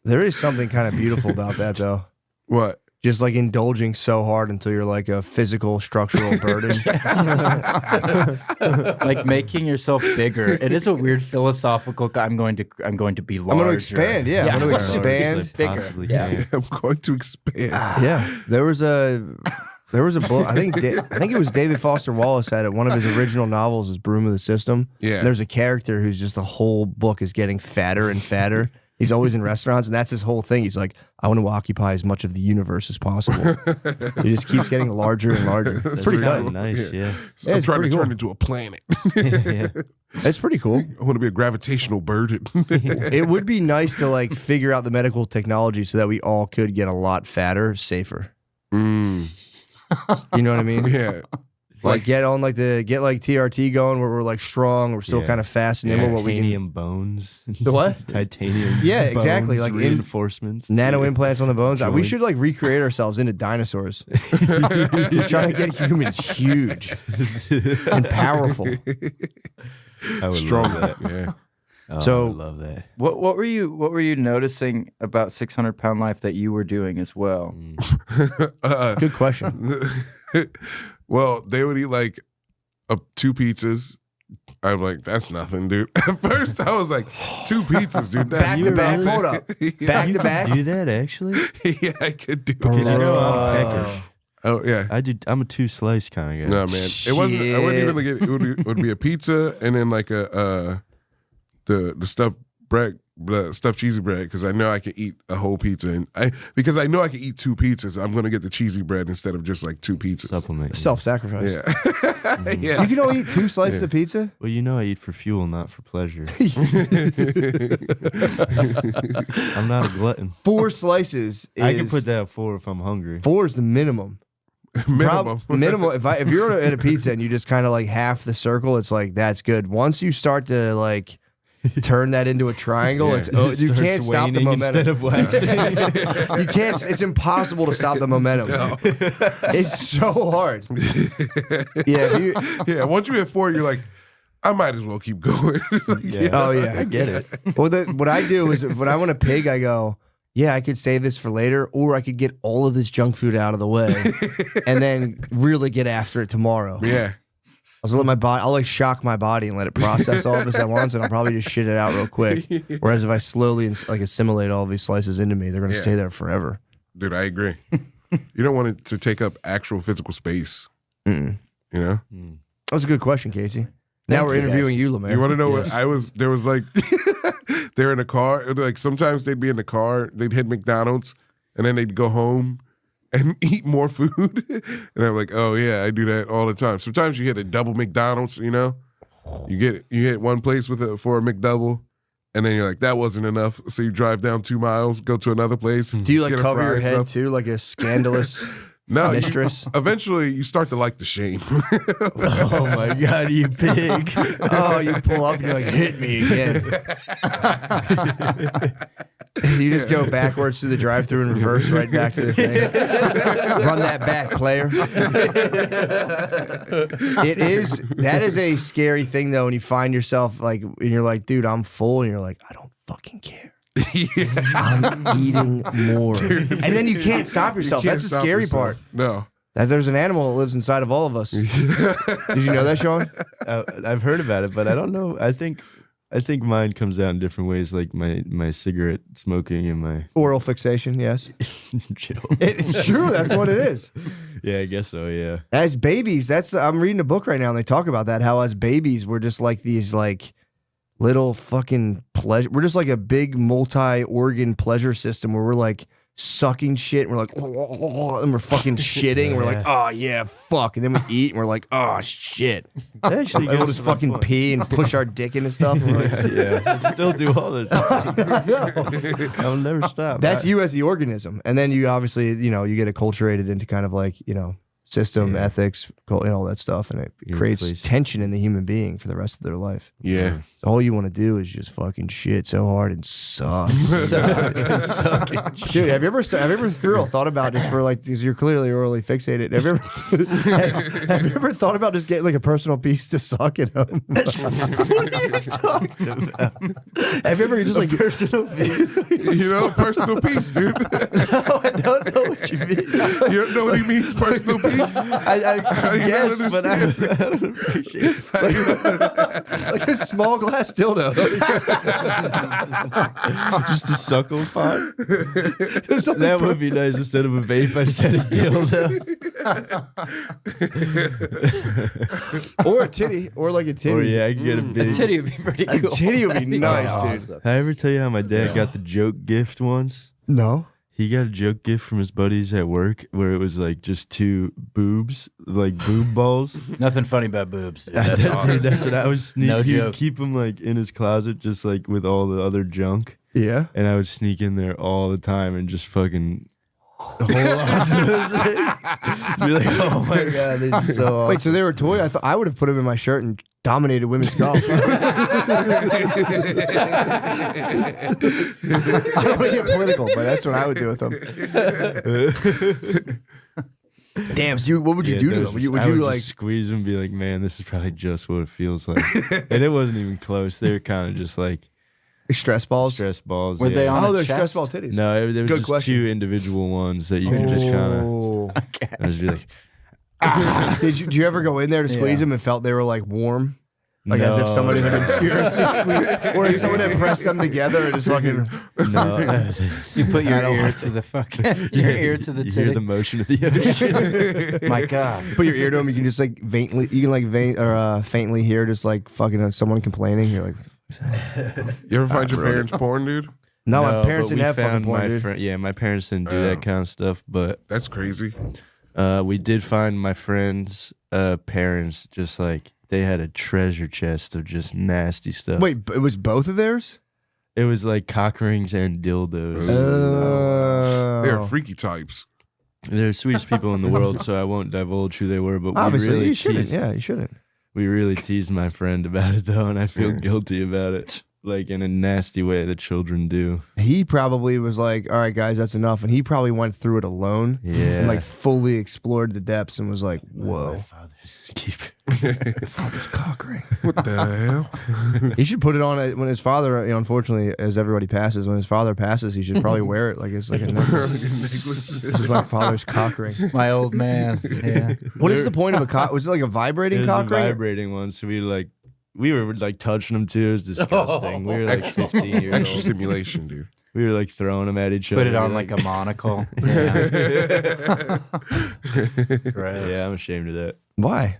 There is something kind of beautiful about that, though. What? Just like indulging so hard until you're like a physical structural burden. Like making yourself bigger. It is a weird philosophical. I'm going to be larger. I'm going to expand. Yeah, I'm going to expand bigger. Yeah. I'm going to expand. Yeah, there was a book. I think it was David Foster Wallace had it. One of his original novels is Broom of the System. Yeah, and there's a character who's just the whole book is getting fatter and fatter. He's always in restaurants, and that's his whole thing. He's like, I want to occupy as much of the universe as possible. He just keeps getting larger and larger. It's pretty tight. Nice, yeah. So I'm trying to turn into a planet. It's pretty cool. I want to be a gravitational burden. It would be nice to like figure out the medical technology so that we all could get a lot fatter, safer. You know what I mean? Yeah. Like get TRT going where we're like strong, we're still kind of fast and nimble. Titanium bones. The what? Titanium. Yeah, bones, exactly. Like reinforcements. Nano implants on the bones. We should like recreate ourselves into dinosaurs. Just trying to get humans huge and powerful. I would strong. Love that. Yeah. Oh, So I would love that. What were you noticing about 600-Pound Life that you were doing as well? Good question. Well, they would eat like 2 pizzas. I'm like, that's nothing, dude. At first, I was like, 2 pizzas, dude. That's Back to back. Hold up. Back to back. Do that actually? Yeah, I could do Because it. you know I'm a pecker. Oh yeah, I'm a 2-slice kind of guy. no man, it wasn't. I wouldn't even like it. It would be a pizza and then like a the stuffed bread, the stuffed cheesy bread, because I know I can eat a whole pizza, and because I know I can eat 2 pizzas, I'm gonna get the cheesy bread instead of just like 2 pizzas. Supplement. Self-sacrifice. Yeah. Yeah. You can only eat 2 slices of pizza? Well, you know I eat for fuel, not for pleasure. I'm not a glutton. 4 slices is... I can put that at 4 if I'm hungry. 4 is the minimum. Minimum. Minimum. If you're at a pizza and you just kind of like half the circle, it's like, that's good. Once you start to like turn that into a triangle, it's you can't stop the momentum. Instead of waxing. You can't. It's impossible to stop the momentum. No. It's so hard. Yeah. Yeah. Once you hit 4, you're like, I might as well keep going. Yeah. Oh yeah. I get it. Well, what I do is when I want a pig, I go, yeah, I could save this for later, or I could get all of this junk food out of the way, and then really get after it tomorrow. Yeah. I'll let my body. I'll like shock my body and let it process all of this at once, and I'll probably just shit it out real quick. Whereas if I slowly like assimilate all these slices into me, they're gonna stay there forever. Dude, I agree. You don't want it to take up actual physical space. You know? That was a good question, Casey. Now we're interviewing you, Lemaire. You want to know what I was? There was like, they're in a car. Like sometimes they'd be in the car, they'd hit McDonald's, and then they'd go home and eat more food. And I'm like, oh yeah, I do that all the time. Sometimes you hit a double McDonald's, you know? You hit one place for a McDouble, and then you're like, that wasn't enough. So you drive down 2 miles, go to another place. Do you like get a cover fry your and head stuff. too, like a scandalous No, mistress? Eventually you start to like the shame. Oh my God, you pig. Oh, you pull up and you're like, hit me again. You just go backwards through the drive-thru and reverse right back to the thing. Run that back, player. That is a scary thing though, when you find yourself like, and you're like, dude, I'm full, and you're like, I don't fucking care. I'm eating more. And then you can't stop yourself. You can't That's the stop scary yourself. part. No. That there's an animal that lives inside of all of us. Did you know that, Shawn? I've heard about it, but I don't know. I think mine comes out in different ways, like my cigarette smoking and my Oral fixation, yes. chill. It's true. That's what it is. Yeah, I guess so. Yeah. As babies, I'm reading a book right now, and they talk about that, how as babies, we're just like these like little fucking pleasure. We're just like a big multi-organ pleasure system where we're like sucking shit, and we're like, and we're fucking shitting. We're like, oh yeah, fuck. And then we eat, and we're like, oh shit. That actually We'll goes just to my fucking point. pee and push our dick into stuff. And we're like, Yeah, I still do all this. I'll never stop. that's you as the organism. And then you obviously, you get acculturated into kind of like, system, ethics, all that stuff. And it You're creates replaced. tension in the human being for the rest of their life. Yeah. So all you want to do is just fucking shit so hard and suck. Dude, have you ever for real thought about just for like, because you're clearly orally fixated. Have you ever thought about just getting like a personal piece to suck at home? What are you talking about? Have you ever just like personal piece? Personal peace, dude. I don't know what you mean. You don't know what he means, personal peace? I guess, but I don't appreciate it. like a small glass dildo. Just a suckle pot. That would be nice. Instead of a vape, I just had a dildo. Or a titty, or like a titty. Or yeah, I could get a big. A titty would be pretty A cool. titty would be nice, dude. Awesome. Did I ever tell you how my dad got the joke gift once? No. He got a joke gift from his buddies at work where it was like just 2 boobs, like boob balls. Nothing funny about boobs. Dude. That's awesome. Dude, that's what I was sneaking. No He'd joke. keep them like in his closet, just like with all the other junk. Yeah. And I would sneak in there all the time and just fucking hold on to those things. Be like, oh my God, this is so awesome. Wait, so they were a toy? I thought I would have put them in my shirt and dominated women's golf. I don't want to get political, but that's what I would do with them. Damn, so what would you do to them? Would you I would like? just squeeze them and be like, man, this is probably just what it feels like. And it wasn't even close. They were kind of just like Stress balls? stress balls. Were they yeah. on Oh, a they're chest? stress ball titties. No, there was Good just question. 2 individual ones that you could just kind of. Oh. I was be like, Did you ever go in there to squeeze Yeah. them and felt they were like warm? Like as if somebody had been furiously squeezed, or if someone had pressed them together and just fucking. no. You put I your don't ear like to the fucking your ear to the You hear the titty. motion of the ocean. My God. Put your ear to them. You can just like faintly hear just like fucking someone complaining. You're like, what the fuck You ever find your parents porn, dude? No, my but parents didn't we have fucking found porn, my dude. friend. Yeah, my parents didn't do that kind of stuff, but That's crazy. we did find my friends' parents. Just like they had a treasure chest of just nasty stuff. Wait, it was both of theirs? It was like cock rings and dildos. They're freaky types. They're the sweetest people in the world, so I won't divulge who they were. But Obviously, we really you shouldn't. teased. Yeah, you shouldn't. We really teased my friend about it though, and I feel guilty about it, like in a nasty way that children do. He probably was like, all right, guys, that's enough. And he probably went through it alone Yeah. and like fully explored the depths and was like, whoa. Father's cock ring. What the hell? He should put it on when his father, unfortunately, as everybody passes, when his father passes, he should probably wear it like it's like a necklace. This is my father's cock ring. My old man. Yeah. What is the point of a cock? Was it like a vibrating cock ring? Vibrating one, so we were like touching them too. It was disgusting. We were like 15 years Extra old. stimulation, dude. We were like throwing them at each other. Put it on like a monocle. Yeah. Gross. Yeah, I'm ashamed of that. Why?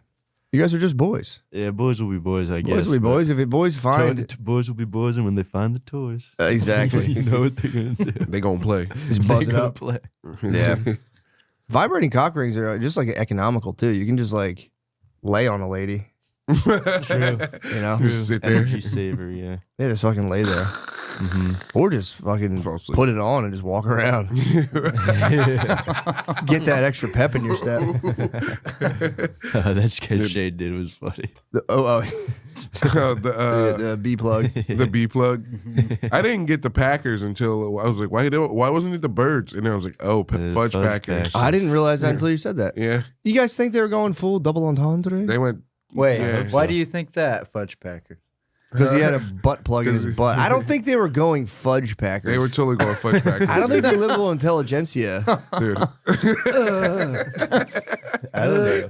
You guys are just boys. Yeah, boys will be boys, I guess. Boys will be boys. If it boys find Boys will be boys, and when they find the toys, exactly, you know what they're gonna do. They gonna play. just buzz They it gonna up. play. Yeah. Vibrating cock rings are just like economical too. You can just like lay on a lady. True. You know, Just sit there. Energy saver, yeah. they just fucking lay there, or just fucking Fall asleep. put it on and just walk around. Get that extra pep in your step. That sketch Shane did was funny. The B plug. The B plug. I didn't get the Packers until I was like, why wasn't it the Birds? And then I was like, oh, fudge Fudge Packers. Packers. I didn't realize that until you said that. Yeah, You guys think they were going full double entendre? they went. Wait, Yeah. why do you think that, Fudge Packer? Because he had a butt plug in his butt. I don't think they were going fudge packers. They were totally going fudge Packers. I don't think they're liberal intelligentsia. dude. I don't know.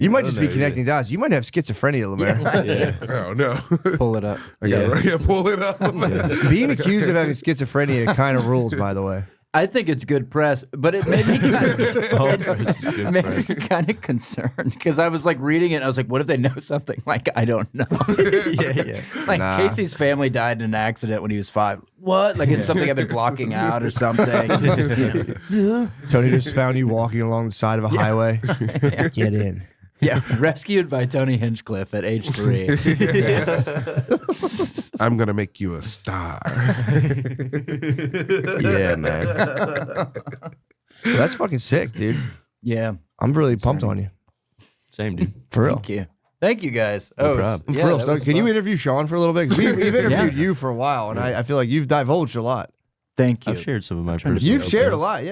You might just be know, connecting dots. You might have schizophrenia, Lemaire. Yeah. Oh no. Pull it up. I got it right. Yeah, pull it up. Being accused of having schizophrenia kind of rules, by the way. I think it's good press, but it made me Good made price. me kind of concerned because I was like reading it. And I was like, what if they know something? Like, I don't know. Yeah. Like Nah. Casey's family died in an accident when he was 5. What? Like it's something I've been blocking out or something. Tony just found you walking along the side of a highway. Get in. Yeah, rescued by Tony Hinchcliffe at age 3. I'm gonna make you a star. Yeah, man. That's fucking sick, dude. Yeah, I'm really pumped on you. Same, dude. For real. thank you guys. No problem. I'm yeah, for real. that So was can you fun. interview Shawn for a little bit? 'Cause we've interviewed Yeah. you for a while, and I feel like you've divulged a lot. Thank you. I've shared some of my trying to- personal You've shared a details. lot,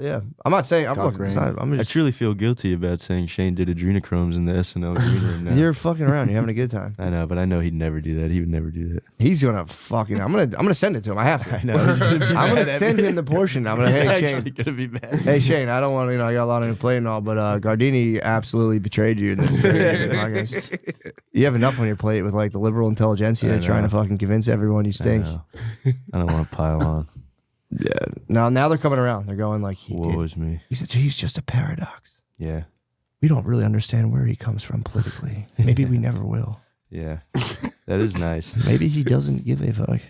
yeah. I'm not saying. I'm, Cock look, ring. it's not- I'm I just. truly feel guilty about saying Shane did adrenochromes in the SNL green room now. You're fucking around. You're having a good time. I know, but I know he'd never do that. He would never do that. He's gonna fucking. I'm gonna send it to him. I have to. I know. I'm gonna send him the portion. I'm gonna. Hey Shane. gonna be mad. Hey Shane. I don't want to. I got a lot on your plate and all, but Gardini absolutely betrayed you in this podcast. You have enough on your plate with like the liberal intelligentsia I trying to know. fucking convince everyone you stink. I don't want to pile on. Yeah. Now they're coming around. They're going like he Woe did. is me. He said he's just a paradox. Yeah. We don't really understand where he comes from politically. Maybe we never will. Yeah. That is nice. Maybe he doesn't give a fuck.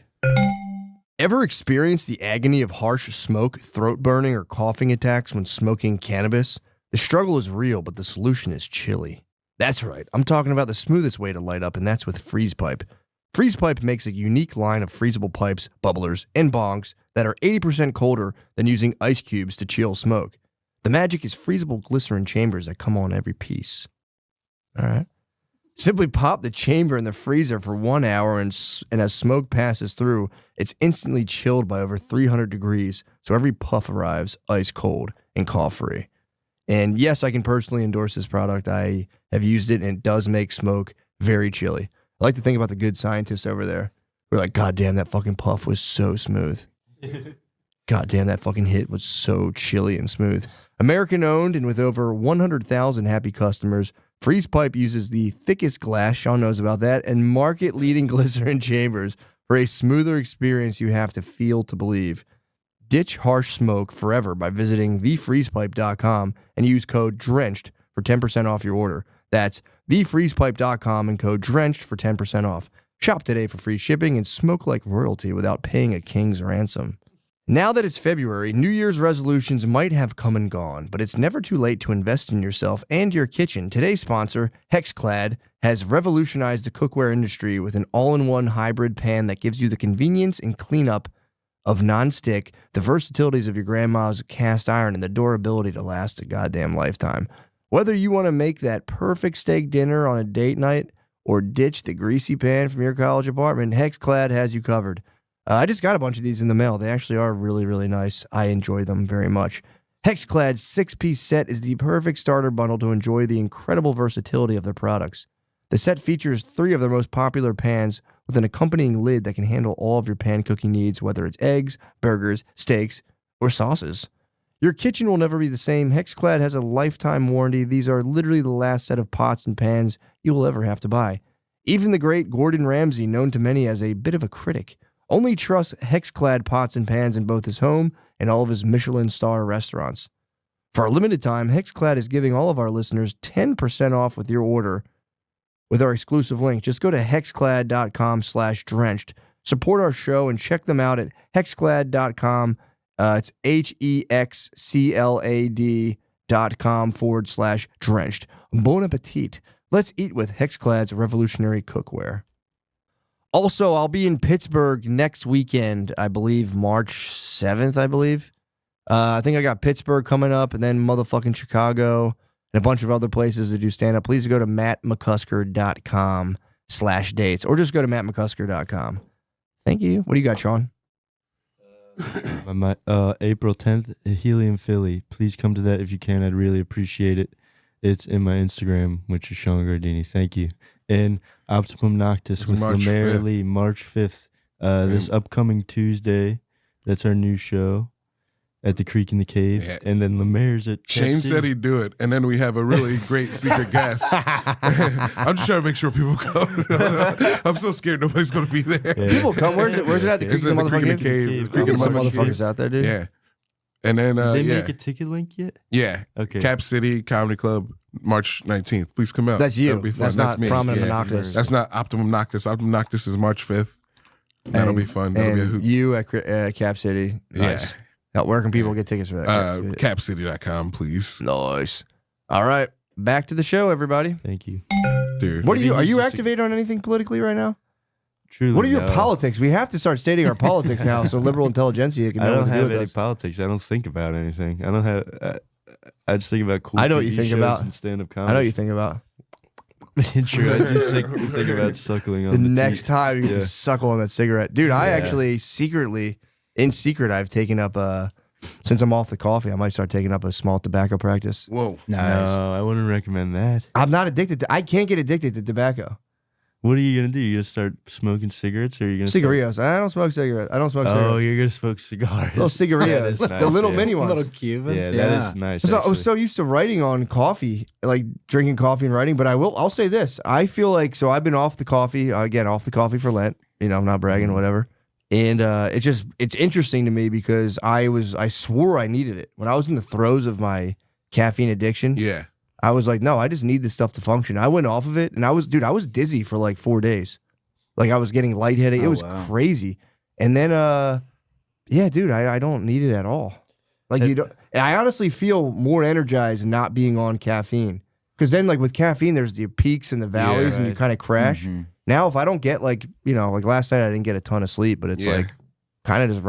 Ever experienced the agony of harsh smoke, throat burning, or coughing attacks when smoking cannabis? The struggle is real, but the solution is chili. That's right. I'm talking about the smoothest way to light up, and that's with Freeze Pipe. Freeze Pipe makes a unique line of freezable pipes, bubblers, and bongs that are 80% colder than using ice cubes to chill smoke. The magic is freezable glycerin chambers that come on every piece. All right. Simply pop the chamber in the freezer for 1 hour, and as smoke passes through, it's instantly chilled by over 300 degrees, so every puff arrives ice cold and cough-free. And yes, I can personally endorse this product. I have used it, and it does make smoke very chilly. I like to think about the good scientists over there. We're like, God damn, that fucking puff was so smooth. God damn, that fucking hit was so chilly and smooth. American owned and with over 100,000 happy customers, Freeze Pipe uses the thickest glass, Shawn knows about that, and market-leading glycerin chambers for a smoother experience you have to feel to believe. Ditch harsh smoke forever by visiting thefreezepipe.com and use code DRENCHED for 10% off your order. That's thefreezepipe.com and code DRENCHED for 10% off. Shop today for free shipping and smoke like royalty without paying a king's ransom. Now that it's February, New Year's resolutions might have come and gone, but it's never too late to invest in yourself and your kitchen. Today's sponsor, Hexclad, has revolutionized the cookware industry with an all-in-one hybrid pan that gives you the convenience and cleanup of non-stick, the versatilities of your grandma's cast iron, and the durability to last a goddamn lifetime. Whether you want to make that perfect steak dinner on a date night or ditch the greasy pan from your college apartment, Hexclad has you covered. I just got a bunch of these in the mail. They actually are really, really nice. I enjoy them very much. Hexclad's 6-piece set is the perfect starter bundle to enjoy the incredible versatility of their products. The set features 3 of their most popular pans with an accompanying lid that can handle all of your pan cooking needs, whether it's eggs, burgers, steaks, or sauces. Your kitchen will never be the same. Hexclad has a lifetime warranty. These are literally the last set of pots and pans you will ever have to buy. Even the great Gordon Ramsay, known to many as a bit of a critic, only trusts Hexclad pots and pans in both his home and all of his Michelin star restaurants. For a limited time, Hexclad is giving all of our listeners 10% off with your order with our exclusive link. Just go to hexclad.com/drenched. Support our show and check them out at hexclad.com. It's HEXCLAD.com/drenched. Bon appetit. Let's eat with Hexclad's revolutionary cookware. Also, I'll be in Pittsburgh next weekend, I believe, March 7th, I believe. I think I got Pittsburgh coming up and then motherfucking Chicago and a bunch of other places to do stand-up. Please go to mattmccusker.com/dates or just go to mattmccusker.com. Thank you. What do you got, Sean? April 10th, Helium Philly. Please come to that if you can. I'd really appreciate it. It's in my Instagram, which is Shawn Gardini. Thank you. And Optimum Noctis with Lemaire Lee, March 5th. This upcoming Tuesday. That's our new show at the Creek in the Cave. Yeah. And then Lemaire's at Shane said he'd do it. And then we have a really great secret guest. I'm just trying to make sure people come. I'm so scared nobody's going to be there. Yeah. People come. Where's it at? The Creek in the motherfucking Cave. Some motherfuckers out there, dude. Yeah. And then, Did they make a ticket link yet? Yeah. Okay. Cap City Comedy Club, March 19th. Please come out. That's you. That'll be fun. That's me. Prominent Noctis. That's not Optimum Noctis. Optimum Noctis is March 5th. That'll be fun. That'll be a hoot. You at Cap City. Nice. Yeah. Now, where can people get tickets for that? Capcity.com, please. Nice. All right. Back to the show, everybody. Thank you. Dude. What are you activated on anything politically right now? Truly, what are your politics? We have to start stating our politics now, so liberal intelligentsia can know I don't what to do have with any us. politics. I don't think about anything. I don't have. I just think about cool. I know what you TV think shows about. and stand-up comedy. I know what you think about. True. I just think about suckling on The the next teeth. time you get to suckle on that cigarette. Dude, I Yeah. actually in secret, I've taken up, since I'm off the coffee, I might start taking up a small tobacco practice. Whoa. Nice. No, I wouldn't recommend that. I'm not addicted I can't get addicted to tobacco. What are you gonna do? You gonna start smoking cigarettes, or are you gonna Cigarillos. I don't smoke cigarettes. I don't smoke cigarettes. Oh, you're gonna smoke cigars. Little cigarillos. That is The nice, little yeah. mini ones. Little Cubans. Yeah, that is nice. So I was actually. so used to writing on coffee, like drinking coffee and writing, but I'll say this. I feel like, so I've been off the coffee, off the coffee for Lent, I'm not bragging, whatever. And it's interesting to me because I swore I needed it. When I was in the throes of my caffeine addiction, Yeah. I was like, no, I just need this stuff to function. I went off of it and I was dizzy for like 4 days. Like I was getting lightheaded. It was crazy. And then, dude, I don't need it at all. Like I honestly feel more energized not being on caffeine. Because then like with caffeine, there's the peaks and the valleys and you kind of crash. Mm-hmm. Now, if I don't get like last night I didn't get a ton of sleep, but it's like kind of just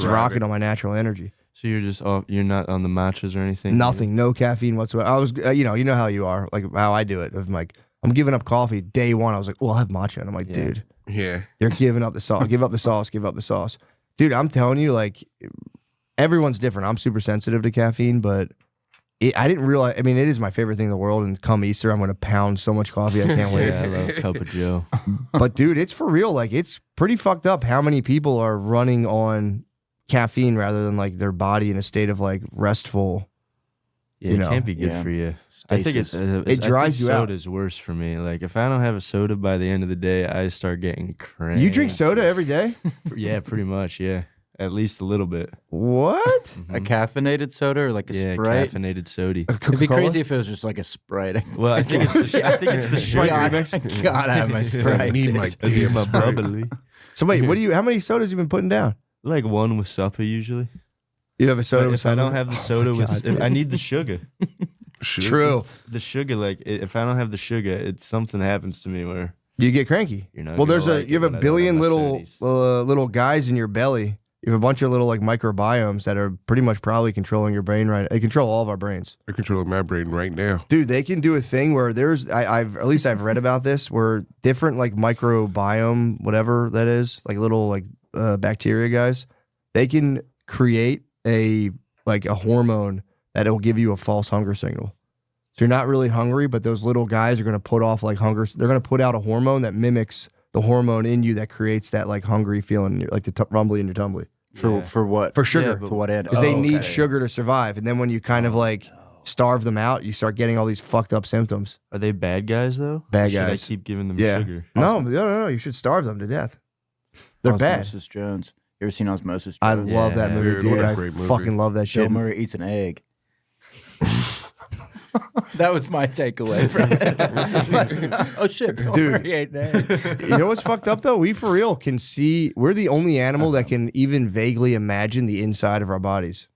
rocking on my natural energy. So you're just off. You're not on the matches or anything. Nothing, no caffeine whatsoever. I was, you know how you are, like how I do it. I'm like, I'm giving up coffee day one. I was like, well, I'll have matcha, and I'm like, dude, Yeah. you're giving up the sauce. Give up the sauce. Give up the sauce, dude. I'm telling you, like, everyone's different. I'm super sensitive to caffeine, but I didn't realize. I mean, it is my favorite thing in the world. And come Easter, I'm going to pound so much coffee. I can't wait. Yeah, I love Cup of Joe. But dude, it's for real. Like, it's pretty fucked up how many people are running on caffeine rather than like their body in a state of like restful. Yeah, it can't be good for you. I think It drives you out. Soda's worse for me. Like if I don't have a soda by the end of the day, I start getting crazy. You drink soda every day? Yeah, pretty much. Yeah, At least a little bit. What? A caffeinated soda or like a Yeah, Sprite? caffeinated soda. It'd be crazy if it was just like a Sprite. Well, I think it's the Sprite remix. I gotta have my I Sprite. need my I need damn my Sprite. bubbly. So wait, how many sodas you been putting down? Like one with supper usually. You have a soda But with if I don't something? have the soda with, I need the sugar. True. The sugar, like if I don't have the sugar, it's something happens to me where You get cranky. You're not Well, gonna there's like you have it a when I don't billion have my little sodies. little guys in your belly. You have a bunch of little like microbiomes that are pretty much probably controlling your brain right. They control all of our brains. They're controlling my brain right now. Dude, they can do a thing where I've at least I've read about this where different like microbiome, whatever that is, like little like bacteria guys, they can create a hormone that'll give you a false hunger signal. So you're not really hungry, but those little guys are going to put off like hunger. They're going to put out a hormone that mimics the hormone in you that creates that like hungry feeling, like the rumbly in your tumbly. For what? For sugar. To what end? Because they need okay. sugar to survive. And then when you kind of like starve them out, you start getting all these fucked up symptoms. Are they bad guys though? Bad Or should guys. I keep giving them Yeah. sugar? No. You should starve them to death. They're bad. Osmosis Jones. You ever seen Osmosis I Jones? love that Yeah. movie, Dude, dude. what a I great movie. fucking love that Bill shit. Murray eats an egg. That was my takeaway from it. Oh shit, Bill Dude. Murray ate an egg. You know what's fucked up though? We for real can see. We're the only animal that can even vaguely imagine the inside of our bodies.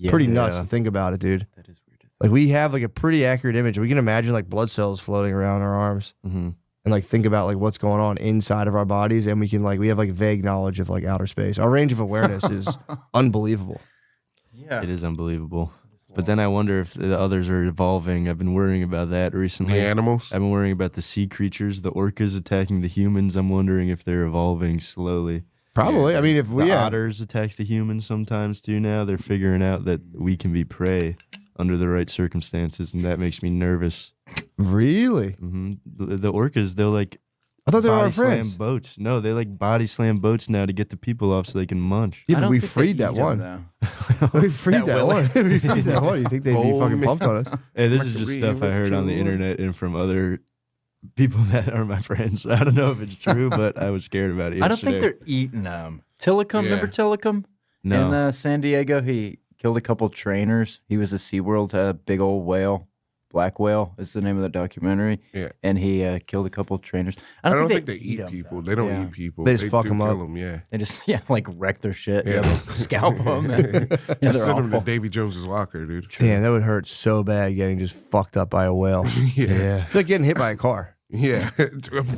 Pretty nuts to think about it, dude. That is weird. Like we have like a pretty accurate image. We can imagine like blood cells floating around our arms Mm-hmm. and like think about like what's going on inside of our bodies, and we can like we have like vague knowledge of like outer space. Our range of awareness is unbelievable. Yeah. It is unbelievable. But then I wonder if the others are evolving. I've been worrying about that recently. The animals. I've been worrying about the sea creatures, the orcas attacking the humans. I'm wondering if they're evolving slowly. Probably. I mean, if The we otters attack the humans sometimes too now. They're figuring out that we can be prey under the right circumstances, and that makes me nervous. really, The orcas, they'll like I thought they were our body slam friends. boats. No, they like body slam boats now to get the people off so they can munch. Yeah, I but don't we think they freed eat that 'em, one. though. We freed That that Willie. one. We freed that one. You think they'd be Oh, fucking man. pumped on us? Hey, this is just stuff I heard on the internet and from other people that are my friends. I don't know if it's true, but I was scared about it. I don't think yesterday. they're eating them. Tillicum, Yeah. remember Tillicum? No. In San Diego, he killed a couple trainers. He was a SeaWorld big old whale. Black Whale is the name of the documentary. Yeah. And he killed a couple trainers. I don't think they eat 'em, people. though. They don't Yeah. eat people. They just fuck do 'em kill up. 'em, yeah. They just like wreck their shit. Yeah. Yeah, they'll scalp them. Yeah, I they're sent them to awful. Davy Jones's locker, dude. Damn, that would hurt so bad getting just fucked up by a whale. Yeah. It's like getting hit by a car. Yeah.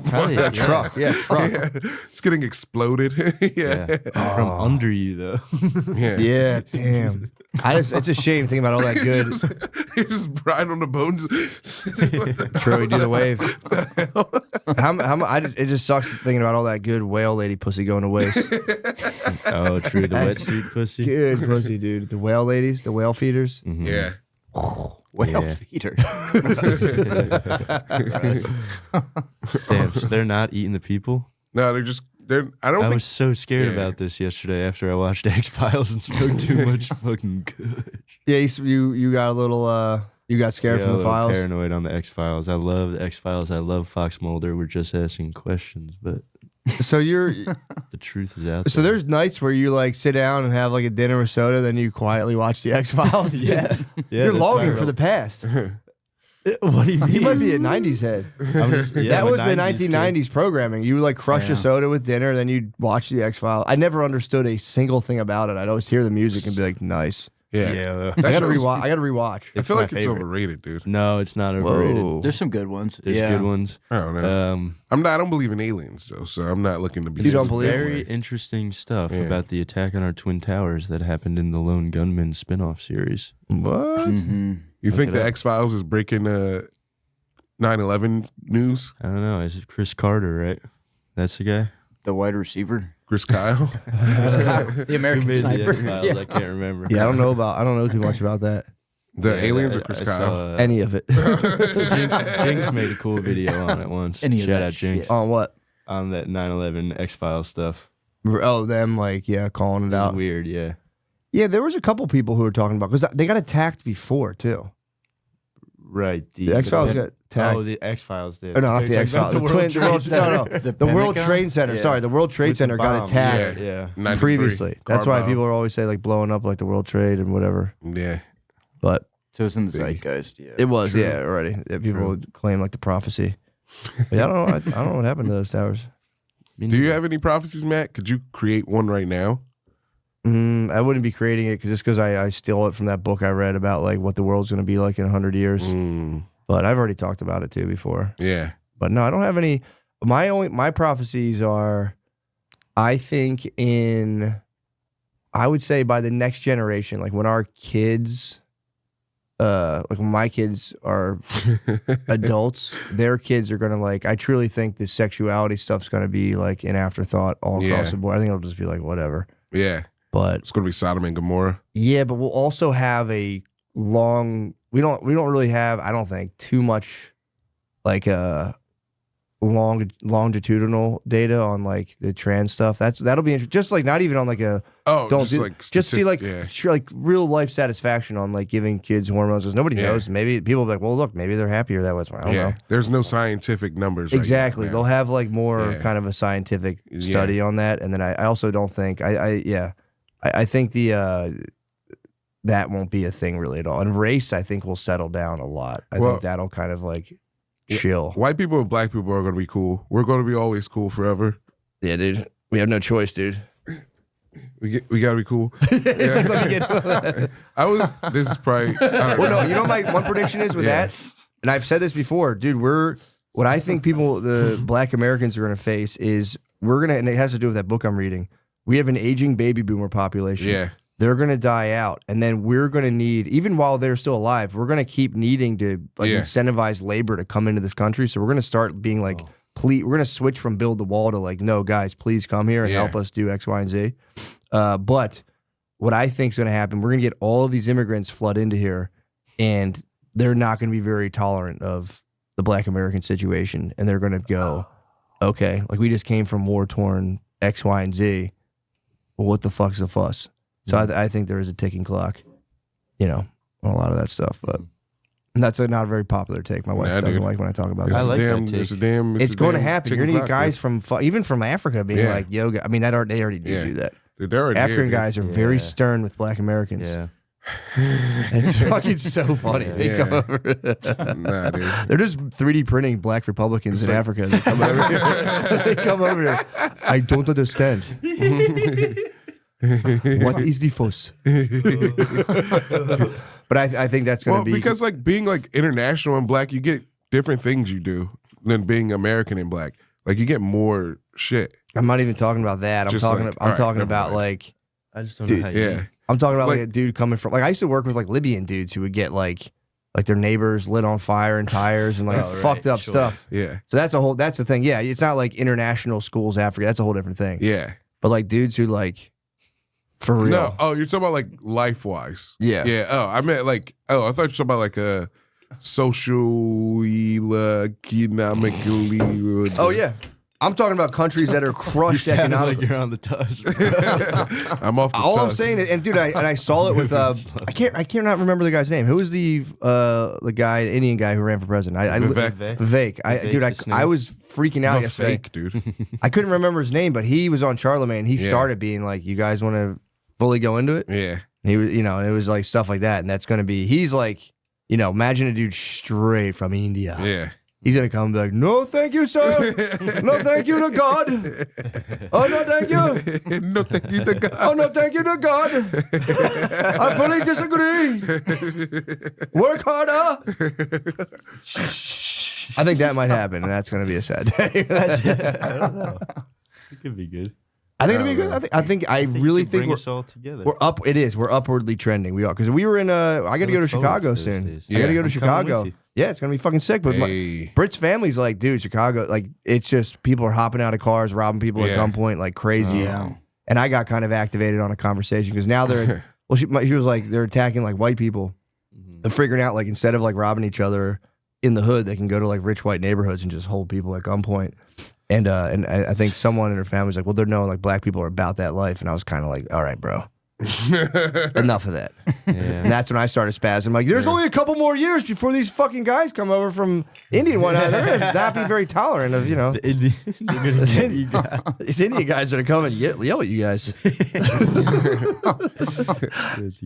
Probably A truck. Yeah, truck. Yeah. It's getting exploded. Yeah. yeah. From under you, though. Yeah. Yeah, damn. It's a shame thinking about all that good. You're just riding on the bones. True, you do the wave. It just sucks thinking about all that good whale lady pussy going to waste. Oh, true. The wetsuit pussy. Good pussy, dude. The whale ladies, the whale feeders. Yeah. Whale Yeah. feeder. Damn, so they're not eating the people? No, I don't I think was so scared Yeah. about this yesterday after I watched X-Files and smoked too much fucking good. Yeah, you got a little you got scared Yeah, from a the little files. paranoid on the X-Files. I love the X-Files. I love Fox Mulder. We're just asking questions, but So you're the truth is out so there. there's nights where you like sit down and have like a dinner with soda, then you quietly watch the X Files. Yeah. You're that's longing my for the past. What do you mean? You might be a '90s head. I'm just- yeah, That I'm a was the 90s kid. 1990s programming. You would like crush a soda with dinner, then you'd watch the X Files. I never understood a single thing about it. I'd always hear the music and be like, "Nice." Yeah. Yeah. I gotta show's- rewatch. I gotta rewatch. I feel my like it's favorite. overrated, dude. No, it's not overrated. Whoa. There's some good ones. There's yeah. good ones. I don't know. I don't believe in aliens though, so I'm not looking to be. You don't some believe- that Very way. interesting stuff Yeah. about the attack on our Twin Towers that happened in the Lone Gunman spin-off series. What? Mm-hmm. You think it the up. X Files is breaking 9/11 news? I don't know. Is it Chris Carter, right? That's the guy? The wide receiver. Chris Kyle. The American Sniper. X-Files? I can't remember. Yeah, I don't know too much about that. The Yeah, aliens I- or Chris I Kyle? saw, Any of it. Jinx made a cool video on it once. Any of Shout that out Jinx. shit. On what? On that 9/11 X-Files stuff. Oh, them like calling it It was out. weird, yeah. Yeah, there was a couple people who were talking about because they got attacked before too. Right. The X-Files got attacked. Oh, the X-Files did. Or no, not the X-Files. The World Trade Center. Yeah. Sorry, the World Trade With the Center got bomb. attacked Yeah. 93, previously. That's car why bomb. people are always say like blowing up like the World Trade and whatever. Yeah. But So it's in the zeitgeist. Yeah. it was, yeah, already. Yeah, people would claim like the prophecy. But yeah, I don't know. I don't know what happened to those towers. Do you have any prophecies, Matt? Could you create one right now? I wouldn't be creating it just because I steal it from that book I read about like what the world's going to be like in 100 years. But I've already talked about it too before. Yeah. But no, I don't have any. My prophecies are, I think I would say by the next generation, like when our kids, like when my kids are adults, their kids are gonna like. I truly think the sexuality stuff's gonna be like an afterthought all across the board. I think it'll just be like whatever. Yeah. But It's going to be Sodom and Gomorrah. yeah, but we'll also have a long. We don't really have. I don't think too much like longitudinal data on like the trans stuff. That'll be interesting. Just like not even on like a just see like like real life satisfaction on like giving kids hormones because nobody knows. Maybe people will be like, well, look, maybe they're happier that way. I don't know. There's no scientific numbers. Exactly. Right They'll have like more kind of a scientific study on that. And then I also don't think I think the that won't be a thing really at all. And race, I think, will settle down a lot. I think that'll kind of like chill. White people and black people are going to be cool. We're going to be always cool forever. Yeah, dude. We have no choice, dude. We got to be cool. It's like, let me get. This is probably. Well, no, you know what my one prediction is with that? And I've said this before, dude, what I think the black Americans are going to face is and it has to do with that book I'm reading. We have an aging baby boomer population. Yeah. They're going to die out. And then we're going to need, even while they're still alive, we're going to keep needing to like incentivize labor to come into this country. So we're going to start being like, please, we're going to switch from build the wall to like, no, guys, please come here and help us do X, Y, and Z. But what I think is going to happen, we're going to get all of these immigrants flood into here and they're not going to be very tolerant of the black American situation. And they're going to go, okay, like we just came from war-torn X, Y, and Z. Well, what the fuck's the fuss? So I think there is a ticking clock, on a lot of that stuff. But that's not a very popular take. My wife doesn't like when I talk about that. I like that take. It's going to happen. You're going to get guys from even from Africa being like, yoga. I mean, they already do that. Dude, African guys are very stern with black Americans. Yeah. It's fucking so funny. They come over. Nah, dude. They're just 3D printing black Republicans in Africa. They come over here. They come over here. I don't understand. What is the fuss? But I think that's going to be because like being like international and black, you get different things you do than being American and black. Like you get more shit. I'm not even talking about that. I'm talking about like I just don't know how you. I'm talking about like a dude coming from like I used to work with like Libyan dudes who would get like their neighbors lit on fire and tires and like fucked up stuff. Yeah. So that's the thing. Yeah, it's not like international schools Africa. That's a whole different thing. Yeah. But like dudes who like for real. No. Oh, you're talking about like life wise. Yeah. Yeah. Oh, I meant like I thought you were talking about like a socially, economically. Oh yeah. I'm talking about countries that are crushed economically. Like you're on the tusk. I'm off the All I'm tusk. saying, and dude, I saw it with I cannot remember the guy's name. Who was the guy, the Indian guy who ran for president? Vivek. I was freaking out yesterday. Fake, dude. I couldn't remember his name, but he was on Charlemagne. He started being like, "You guys want to fully go into it?" Yeah. He was, it was like stuff like that, and that's going to be. He's like, imagine a dude straight from India. Yeah. He's going to come and be like, no, thank you, sir. No, thank you to God. Oh, no, thank you. No, thank you to God. Oh, no, thank you to God. I fully disagree. Work harder. I think that might happen, and that's going to be a sad day. I don't know. It could be good. I think it'll be good. I really think bring we're us all together. We're up. It is. We're upwardly trending. We are because we were in. I got to go to Chicago soon. I got to go to Chicago. Yeah, it's gonna be fucking sick. But Britt's family's like, dude, Chicago. Like, it's just people are hopping out of cars, robbing people at gunpoint, like crazy. And I got kind of activated on a conversation because now they're. Well, she was like, they're attacking like white people, and figuring out like instead of like robbing each other in the hood, they can go to like rich white neighborhoods and just hold people at gunpoint. And I think someone in her family's like, well, they're knowing like black people are about that life. And I was kind of like, all right, bro, Enough of that. And that's when I started spazzing. I'm like, there's only a couple more years before these fucking guys come over from India and whatnot. They're not be very tolerant of, they're gonna get you guys. These Indian guys that are coming to yell at you guys.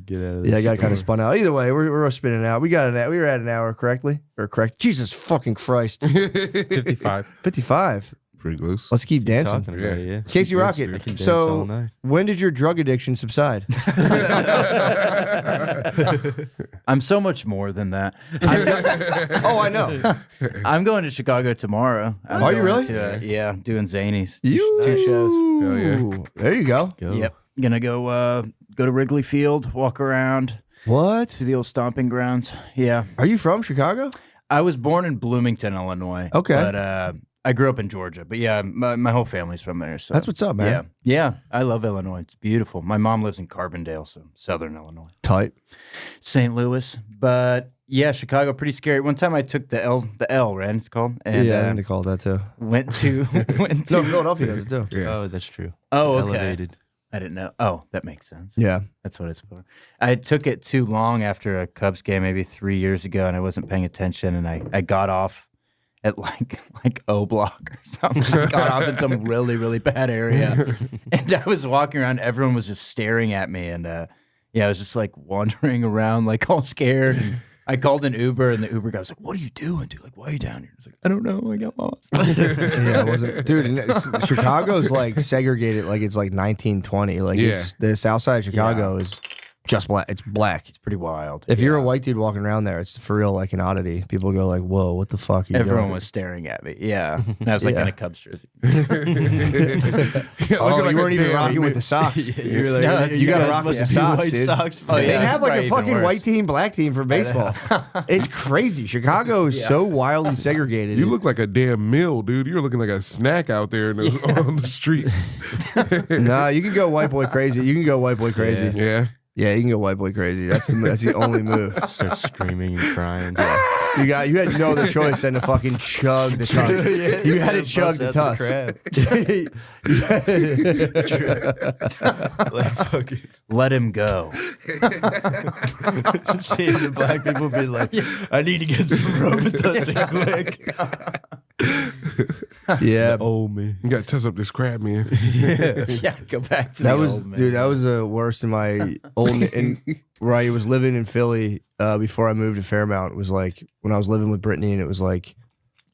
Yeah, I got kind of spun out. Either way, we're spinning out. We were at an hour correctly? Or correct? Jesus fucking Christ. 55. 55. Pretty close. Let's keep dancing. Talking about it, yeah. Casey I Rocket, can dance all so night. when did your drug addiction subside? I'm so much more than that. Oh, I know. I'm going to Chicago tomorrow. Are you really? Yeah, doing Zanies. You. 2 shows. Hell yeah. There you go. Yep. Gonna go to Wrigley Field, walk around What? to the old stomping grounds. Yeah. Are you from Chicago? I was born in Bloomington, Illinois. Okay. But I grew up in Georgia. But yeah, my whole family's from there. So That's what's up, man. Yeah. I love Illinois. It's beautiful. My mom lives in Carbondale, so southern Illinois. Tight. St. Louis. But yeah, Chicago, pretty scary. One time I took the L, right? It's called. And, Yeah, I think they call it that too. went to No, Philadelphia does it too. Yeah. Oh, that's true. Oh, okay. Elevated. I didn't know. Oh, that makes sense. Yeah. That's what it's for. I took it too long after a Cubs game maybe 3 years ago, and I wasn't paying attention, and I got off at like O Block or something. I got off in some really, really bad area. And I was walking around, everyone was just staring at me, and I was just like wandering around like all scared. And I called an Uber, and the Uber guy was like, "What are you doing, dude? Like, why are you down here?" I was like, "I don't know. I got lost." Yeah, it wasn't, dude. Chicago's like segregated, like it's like 1920. Like it's the South Side of Chicago is just black. It's black. It's pretty wild. If you're a white dude walking around there, it's for real like an oddity. People go like, "Whoa, what the fuck?" Are you Everyone doing? was staring at me. Yeah, and I was like in a Cubs jersey. Oh, you weren't even rocking with the socks. You were like, No, You gotta rock with the socks, white dude. socks. Oh, yeah. They have like Probably a even fucking worse. white team, black team for baseball. It's crazy. Chicago is so wildly segregated. You look like a damn meal, dude. You're looking like a snack out there on the streets. Nah, you can go white boy crazy. You can go white boy crazy. Yeah. Yeah, you can go white boy crazy. That's the only move. Start screaming and crying. You had no other choice than to fucking chug the tusk. You had to chug the tusk. Like fucking Let him go. seeing the black people be like, I need to get some Robitussin quick. Yeah. Oh man. You got to tuss up this crab, man. Yeah, go back to That the was, old man. dude. That was the worst in my where I was living in Philly before I moved to Fairmount. It was like when I was living with Brittany, and it was like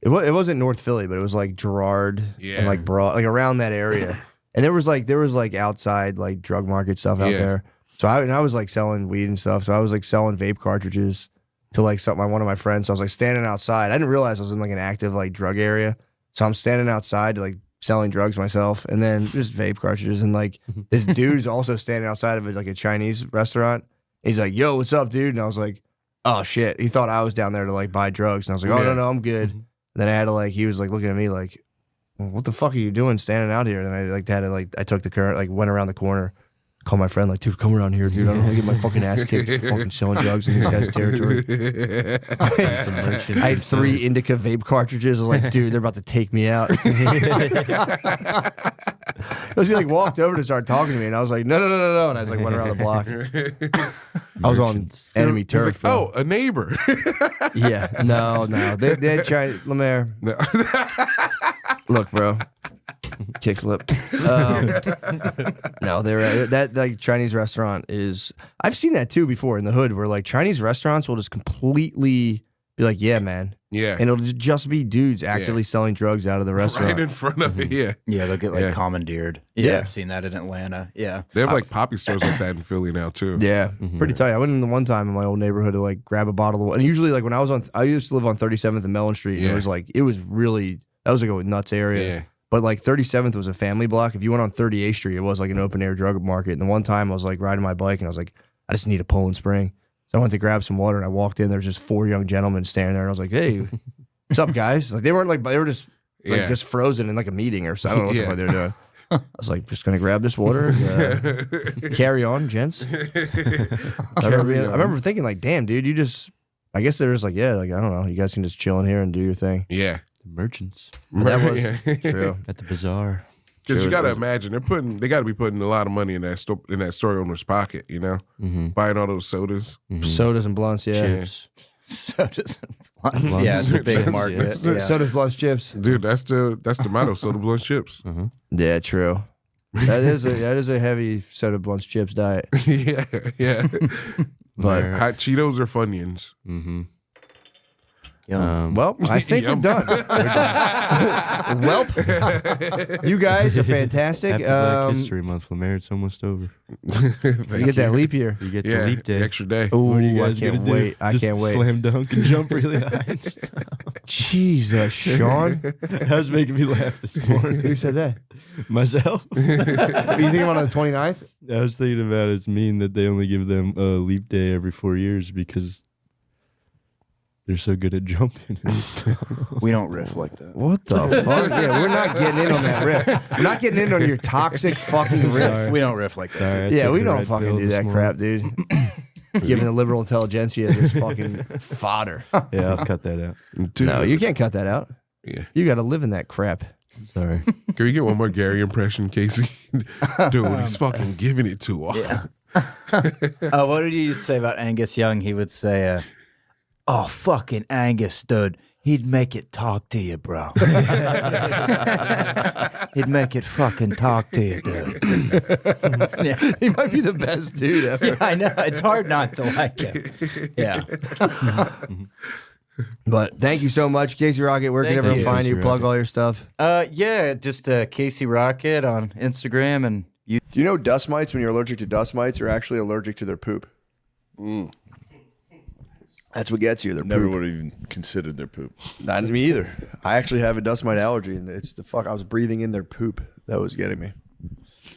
it wasn't North Philly, but it was like Girard and like Broad, like around that area. And there was like outside like drug market stuff out there. So I was like selling weed and stuff. So I was like selling vape cartridges to like one of my friends. So I was like standing outside. I didn't realize I was in like an active like drug area. So I'm standing outside like selling drugs myself, and then just vape cartridges, and like this dude's also standing outside of it, like a Chinese restaurant. He's like, "Yo, what's up, dude?" And I was like, "Oh shit." He thought I was down there to like buy drugs, and I was like, "Oh no, I'm good." And then I had to like, he was like looking at me like, well, "What the fuck are you doing standing out here?" And I like had to like, I took the current, like went around the corner, called my friend like, "Dude, come around here, dude. I don't want to get my fucking ass kicked for fucking selling drugs in this guy's territory." I had 3 indica vape cartridges. I was like, "Dude, they're about to take me out." Because he like walked over to start talking to me, and I was like, no, and I was like went around the block. I was on enemy He's turf. like, bro. oh, a neighbor. Yeah, no, they had Chinese Lemaire. No. Look, bro, kickflip. No, they're that like Chinese restaurant is. I've seen that too before in the hood, where like Chinese restaurants will just completely be like, "Yeah, man." Yeah. And it'll just be dudes actively selling drugs out of the restaurant. Right in front of it, yeah. Yeah, they'll get like Yeah. commandeered. Yeah. Yeah, I've seen that in Atlanta. Yeah. They have like poppy stores like that in Philly now, too. Yeah, pretty tight. I went in the one time in my old neighborhood to like grab a bottle of, and usually like when I used to live on 37th and Mellon Street, and it was really, that was like a nuts area. Yeah. But like 37th was a family block. If you went on 38th Street, it was like an open air drug market. And the one time I was like riding my bike, and I was like, I just need a Poland Spring. So I went to grab some water, and I walked in. There was just 4 young gentlemen standing there, and I was like, "Hey, what's up, guys?" Like they weren't like, they were just like just frozen in like a meeting or something. I don't know what the fuck they were doing. I was like, just gonna grab this water, and, carry on, gents. I remember thinking like, damn, dude, you just. I guess they're just like, yeah, like I don't know, you guys can just chill in here and do your thing. Yeah. The merchants That was Yeah. true. at the bazaar. Because you got to imagine they got to be putting a lot of money in that store owner's pocket, you know, buying all those sodas, sodas and blunts, chips. Sodas and blunts. Yeah, it's a big market. Yeah. Sodas, blunts, chips. Dude, that's the motto: soda, blunts, chips. Yeah, true. That is a heavy soda, blunts, chips diet. yeah. But Hot Cheetos or Funyuns. Well, I think we're done. Well, you guys are fantastic. Happy Black History Month, Lemaire. It's almost over. You get that leap year. You get the leap day. Extra day. Ooh, What are you I guys can't gonna wait. do? I Just can't wait. slam dunk and jump really high and stuff. Jesus, Sean. That was making me laugh this morning. Who said that? Myself. Are you thinking on the 29th? I was thinking about it's mean that they only give them a leap day every 4 years because they're so good at jumping and stuff. We don't riff like that. What the fuck? Yeah, we're not getting in on that riff. We're not getting in on your toxic fucking riff. Sorry. We don't riff like that. Sorry, I Yeah, took we the don't red fucking pill do this that morning. crap, dude. Giving the liberal intelligentsia this fucking fodder. Yeah, I'll cut that out. Dude, No, you can't cut that out. Yeah. You got to live in that crap. Sorry. Can we get one more Gary impression, Casey? Dude, he's fucking giving it to us. Yeah. What did he say about Angus Young? He would say, "Oh, fucking Angus, dude. He'd make it talk to you, bro. He'd make it fucking talk to you, dude." Yeah. He might be the best dude ever. Yeah, I know. It's hard not to like him. Yeah. But thank you so much, Casey Rocket. Where can Thank everyone you. find you? Casey Plug Rocket. all your stuff. Yeah, just Casey Rocket on Instagram and you. Do you know dust mites, when you're allergic to dust mites, are actually allergic to their poop? That's what gets you. Their Never poop. would have even considered their poop. Not me either. I actually have a dust mite allergy, and it's the fuck. I was breathing in their poop that was getting me.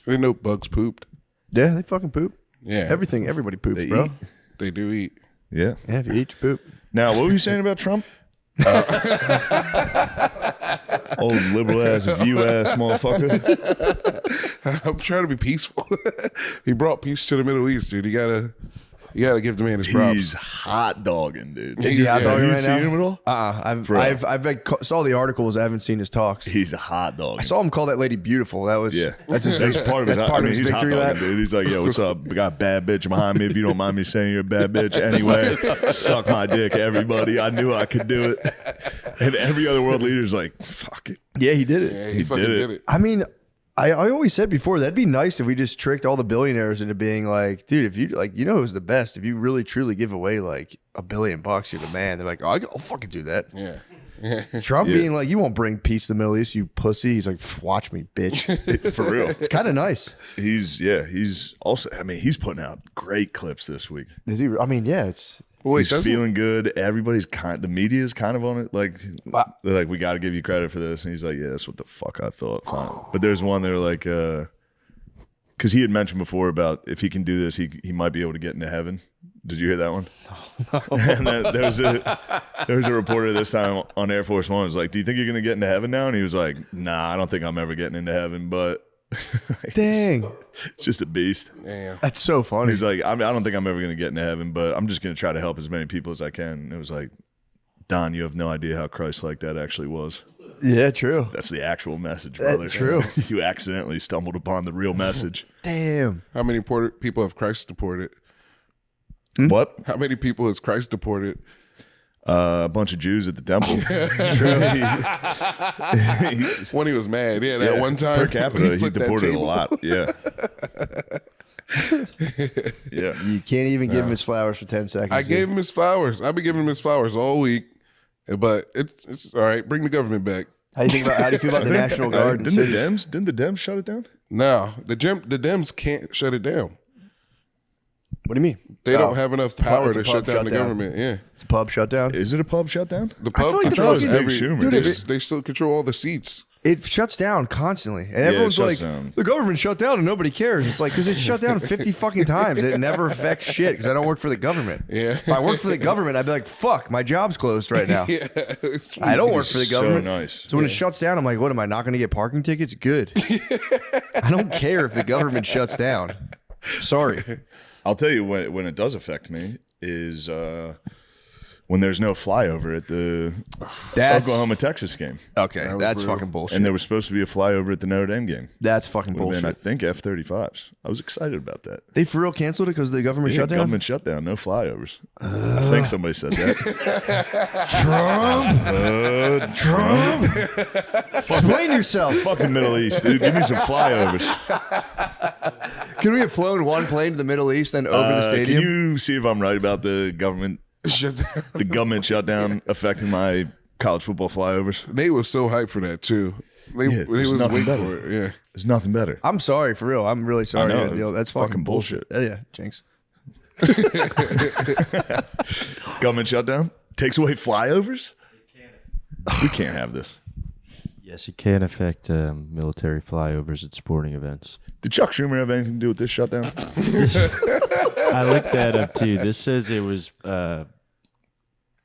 We know bugs pooped. Yeah, they fucking poop. Yeah. Everything, everybody poops, They bro. eat. They do eat. Yeah. Yeah, if you eat, you poop. Now, what were you saying about Trump? Old liberal ass, view ass motherfucker. I'm trying to be peaceful. He brought peace to the Middle East, dude. You gotta give the man his props. He's hot dogging, dude. Is he hot dogging you right seen now? him at all? Bro. I've saw the articles. I haven't seen his talks. He's a hot dog. I saw him call that lady beautiful. That was Yeah, That's his. that's part of his. That's part of his he's hot victory lap. dogging, dude. He's like, "Yo, what's up? We got a bad bitch behind me. If you don't mind me saying you're a bad bitch, anyway, suck my dick, everybody. I knew I could do it." And every other world leader's like, "Fuck it." Yeah, he did it. Yeah, He fucking did it. did it. I mean, I always said before that'd be nice if we just tricked all the billionaires into being like, dude, if you like, you know who's the best? If you really truly give away like $1 billion, you're the man. They're like, oh, I'll fucking do that. Yeah. Trump being like, you won't bring peace to the Middle East, you pussy. He's like, watch me, bitch. For real. It's kind of nice. He's also. I mean, he's putting out great clips this week. Is he? I mean, yeah, it's. Well, He's feeling good. Everybody's the media is kind of on it. Like they're like, we got to give you credit for this, and he's like, yeah, that's what the fuck I thought. Fine. But there's one they're like, because he had mentioned before about if he can do this, he might be able to get into heaven. Did you hear that one? No. And then there was a reporter this time on Air Force One. Was like, do you think you're gonna get into heaven now? And he was like, nah, I don't think I'm ever getting into heaven. But Dang. it's just a beast. Damn. That's so funny. He's like, I don't think I'm ever going to get into heaven, but I'm just going to try to help as many people as I can. And it was like, Don, you have no idea how Christ-like that actually was. Yeah, true. That's the actual message, brother. That's true. You accidentally stumbled upon the real message. Damn. How many people have Christ deported? What? How many people has Christ deported? A bunch of Jews at the temple. When he was mad, yeah, that one time Per capita, he flipped that deported a table. lot. Yeah. Yeah. You can't even give him his flowers for 10 seconds. I gave him his flowers. I've been giving him his flowers all week, but it's all right. Bring the government back. How do you feel about the National Guard? in cities? Didn't the Dems shut it down? No, the Dems can't shut it down. What do you mean? They don't have enough power it's a to pub shut down the shutdown. government. Yeah, It's a pub shutdown. Is it a pub shutdown? the feel pub like the controls fucking- every. Schumer, Dude, dude. they still control all the seats. It shuts down constantly, and it everyone's like, shuts down. "The government shut down and nobody cares." It's like because it's shut down 50 fucking times. It never affects shit because I don't work for the government. Yeah. If I worked for the government, I'd be like, "Fuck, my job's closed right now." Yeah, it's I don't work for the So government. nice. So when it shuts down, I'm like, "What am I not going to get parking tickets?" Good. I don't care if the government shuts down. Sorry. I'll tell you when it does affect me is when there's no flyover at the Oklahoma-Texas game. Okay, that's fucking bullshit. And there was supposed to be a flyover at the Notre Dame game. That's fucking bullshit. And I think F-35s. I was excited about that. They for real canceled it because of the government shutdown? Government shutdown, no flyovers. I think somebody said that. Trump. Explain yourself. Fucking Middle East, dude. Give me some flyovers. Could we have flown one plane to the Middle East and over the stadium? Can you see if I'm right about the government shutdown affecting my college football flyovers? Nate was so hyped for that too. He was waiting for it. Yeah, there's nothing better. I'm sorry, for real. I'm really sorry. I know. That's fucking bullshit. Yeah, Jinx. Government shutdown takes away flyovers? We can't have this. Yes, it can affect military flyovers at sporting events. Did Chuck Schumer have anything to do with this shutdown? I looked that up too. This says it was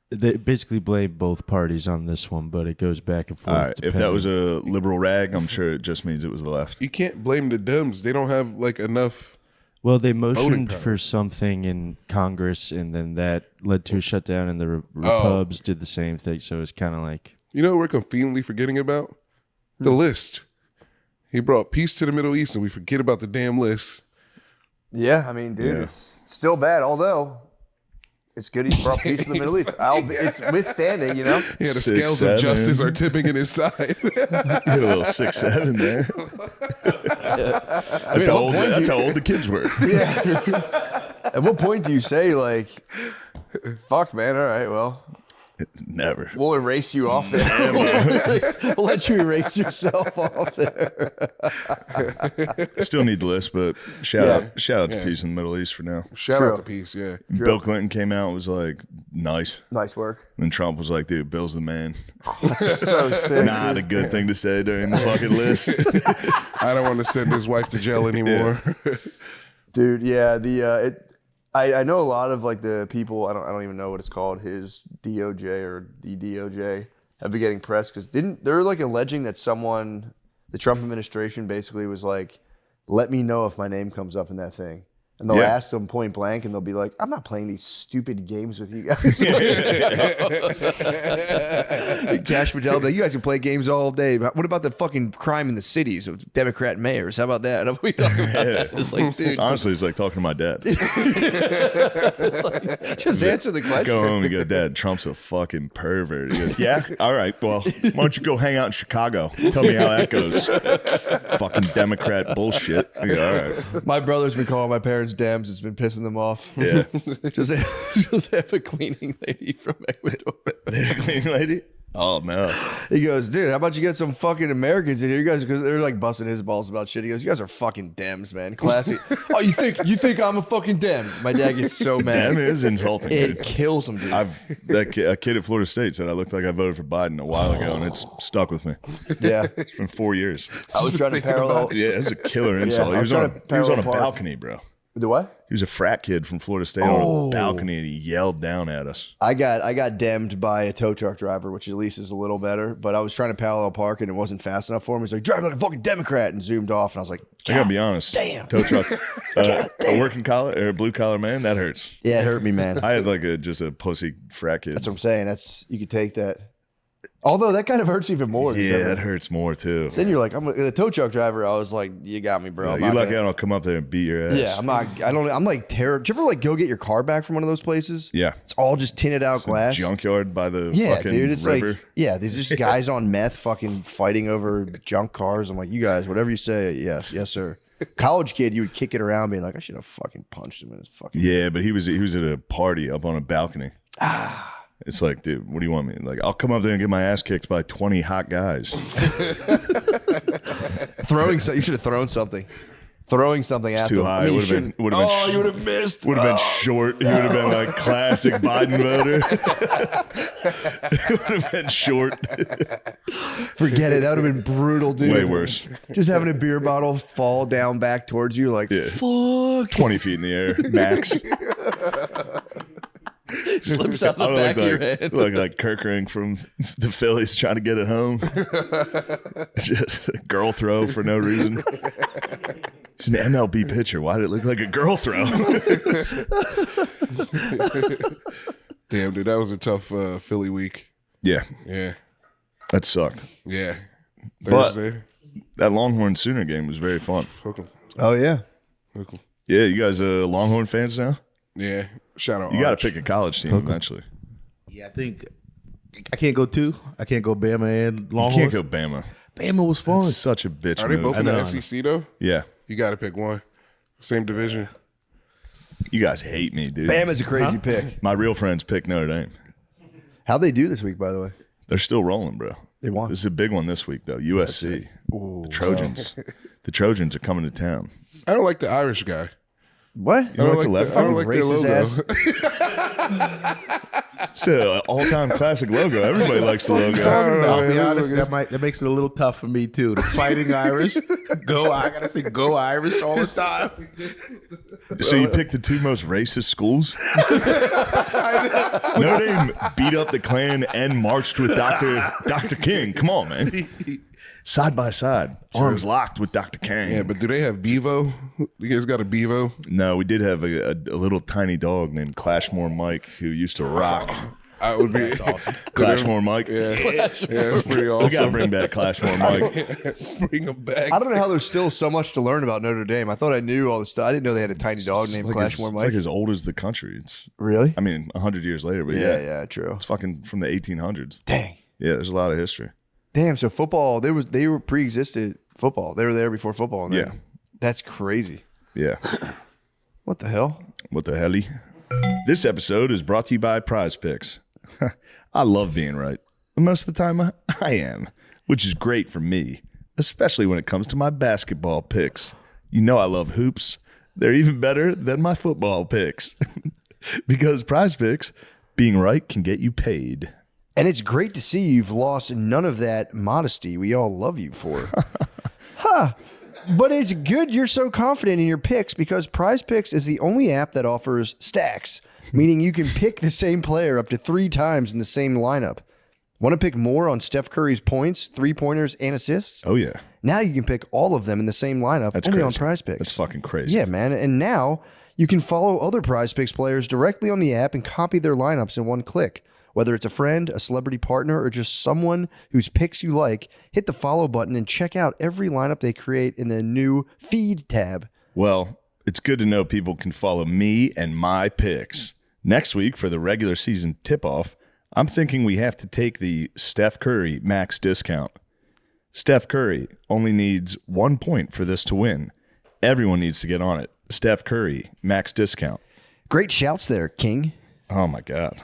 they basically blame both parties on this one, but it goes back and forth. All right, if that was a liberal rag, I'm sure it just means it was the left. You can't blame the Dems. They don't have like enough. Well, they motioned for something in Congress, and then that led to a shutdown, and the Repubs did the same thing. So it's kind of like, you know what we're conveniently forgetting about? The list. He brought peace to the Middle East, and we forget about the damn list. Yeah, I mean, dude, it's still bad, although it's good he brought peace to the Middle East. It's withstanding, you know? Yeah, the scales of justice are tipping in his side. You got a little 6'7" there. That's how old the kids were. Yeah. At what point do you say, like, fuck, man, all right, well. Never. We'll erase you off there. We'll let you erase yourself off there. Still need the list, but shout out to peace in the Middle East for now. Shout out to peace, yeah. Bill Clinton came out and was like, nice. Nice work. And Trump was like, dude, Bill's the man. That's so sick. Not a good thing to say during the fucking list. I don't want to send his wife to jail anymore. Dude, yeah, I know a lot of like the people, I don't even know what it's called, his DOJ or the DOJ have been getting pressed because they're like alleging that the Trump administration basically was like, let me know if my name comes up in that thing. And they'll ask them point blank, and they'll be like, I'm not playing these stupid games with you guys. Cash Patel will be like, you guys can play games all day. But what about the fucking crime in the cities of Democrat mayors? How about that? What are we talking about? It's like, dude. Honestly, it's like talking to my dad. It's like, just answer the question. Go home and go, Dad, Trump's a fucking pervert. He goes, yeah? All right, well, why don't you go hang out in Chicago? Tell me how that goes. Fucking Democrat bullshit. I go, all right. My brother's been calling my parents Dems. It's been pissing them off. Yeah. just have a cleaning lady from Ecuador. They're a cleaning lady? Oh, no. He goes, dude, how about you get some fucking Americans in here? You guys, because they're like busting his balls about shit. He goes, you guys are fucking Dems, man. Classy. Oh, you think I'm a fucking Dem? My dad gets so mad. Dem is insulting. It kills him, dude. A kid at Florida State said I looked like I voted for Biden a while ago, and it's stuck with me. Yeah. It's been 4 years. I was trying to parallel. Yeah, it's a killer insult. He was on a balcony, bro. The what? He was a frat kid from Florida State on a balcony, and he yelled down at us. I got demmed by a tow truck driver, which at least is a little better. But I was trying to parallel park, and it wasn't fast enough for him. He's like, driving like a fucking Democrat, and zoomed off. And I was like, I gotta be honest. Damn. Tow truck, a working collar or a blue collar man, that hurts. Yeah, it hurt me, man. I had like just a pussy frat kid. That's what I'm saying. You could take that. Although that kind of hurts even more. Yeah, that hurts more too. Then you're like, I'm the tow truck driver. I was like, you got me, bro. You lucky I don't come up there and beat your ass. Yeah, I'm like terrible. Do you ever like go get your car back from one of those places? Yeah. It's all just tinted out glass. Junkyard by the fucking dude, it's river. Like, yeah, there's just guys on meth fucking fighting over junk cars. I'm like, you guys, whatever you say, yes, sir. College kid, you would kick it around being like, I should have fucking punched him in his fucking Yeah, but he was at a party up on a balcony. It's like, dude, what do you want me? Like, I'll come up there and get my ass kicked by 20 hot guys. You should have thrown something. Throwing something at too them. high. You would have been. you would have missed. Would have been short. He would have been like classic Biden voter. It would have been short. Forget it. That would have been brutal, dude. Way worse. Just having a beer bottle fall down back towards you, like fuck. 20 feet in the air, max. Slips out the back of your head. Look like Kirkering from the Phillies trying to get it home. Just a girl throw for no reason. It's an MLB pitcher. Why did it look like a girl throw? Damn, dude, that was a tough Philly week. Yeah, Yeah, that sucked. yeah. But Thursday. that Longhorn Sooner game was very fun. Hook 'em. Oh yeah. Hook 'em. Yeah, you guys Longhorn fans now? Yeah. Shout out. You got Arch. to pick a college team eventually. Yeah, I think I can't go two. I can't go Bama and You Longhorns. can't go Bama. Bama was fun. It's such a bitch Are they move. both in the know. SEC though? Yeah. You got to pick one. Same division. You guys hate me, dude. Bama's a crazy pick. My real friends pick Notre Dame. How'd they do this week, by the way? They're still rolling, bro. They won. This is a big one this week, though. USC. The Trojans. The Trojans are coming to town. I don't like the Irish guy. What? I don't like their Racist logo. ass. It's an all-time classic logo. Everybody likes the logo. I'll be Yeah, honest, look that makes it a little tough for me too. The Fighting Irish, I gotta say go Irish all the time. So you picked the two most racist schools? Notre Dame beat up the Klan and marched with Dr. King. Come on, man. Side by side, arms locked with Dr. King. Yeah, but do they have Bevo? You guys got a Bevo? No, we did have a little tiny dog named Clashmore Mike who used to rock. I would be awesome. Clashmore Mike. Yeah, that's pretty awesome. We got to bring back Clashmore Mike. Bring him back. I don't know how there's still so much to learn about Notre Dame. I thought I knew all the stuff. I didn't know they had a tiny dog named Clashmore It's Mike. like as old as the country. It's, Really? I mean, 100 years later, but Yeah, true. it's fucking from the 1800s. Dang. Yeah, there's a lot of history. Damn, so football, they were pre-existed football. They were there before football. And then- Yeah. That's crazy. Yeah. What the hell? What the helly? This episode is brought to you by Prize Picks. I love being right. Most of the time, I am, which is great for me, especially when it comes to my basketball picks. You know I love hoops. They're even better than my football picks. Because Prize Picks, being right can get you paid. And it's great to see you've lost none of that modesty we all love you for. But it's good you're so confident in your picks because Prize Picks is the only app that offers stacks, meaning you can pick the same player up to 3 times in the same lineup. Want to pick more on Steph Curry's points, 3-pointers, and assists? Oh, yeah. Now you can pick all of them in the same lineup That's only crazy. on Prize Picks. That's fucking crazy. Yeah, man. And now you can follow other Prize Picks players directly on the app and copy their lineups in one click. Whether it's a friend, a celebrity partner, or just someone whose picks you like, hit the follow button and check out every lineup they create in the new Feed tab. Well, it's good to know people can follow me and my picks. Next week for the regular season tip-off, I'm thinking we have to take the Steph Curry max discount. Steph Curry only needs 1 point for this to win. Everyone needs to get on it. Steph Curry max discount. Great shouts there, King. Oh, my God.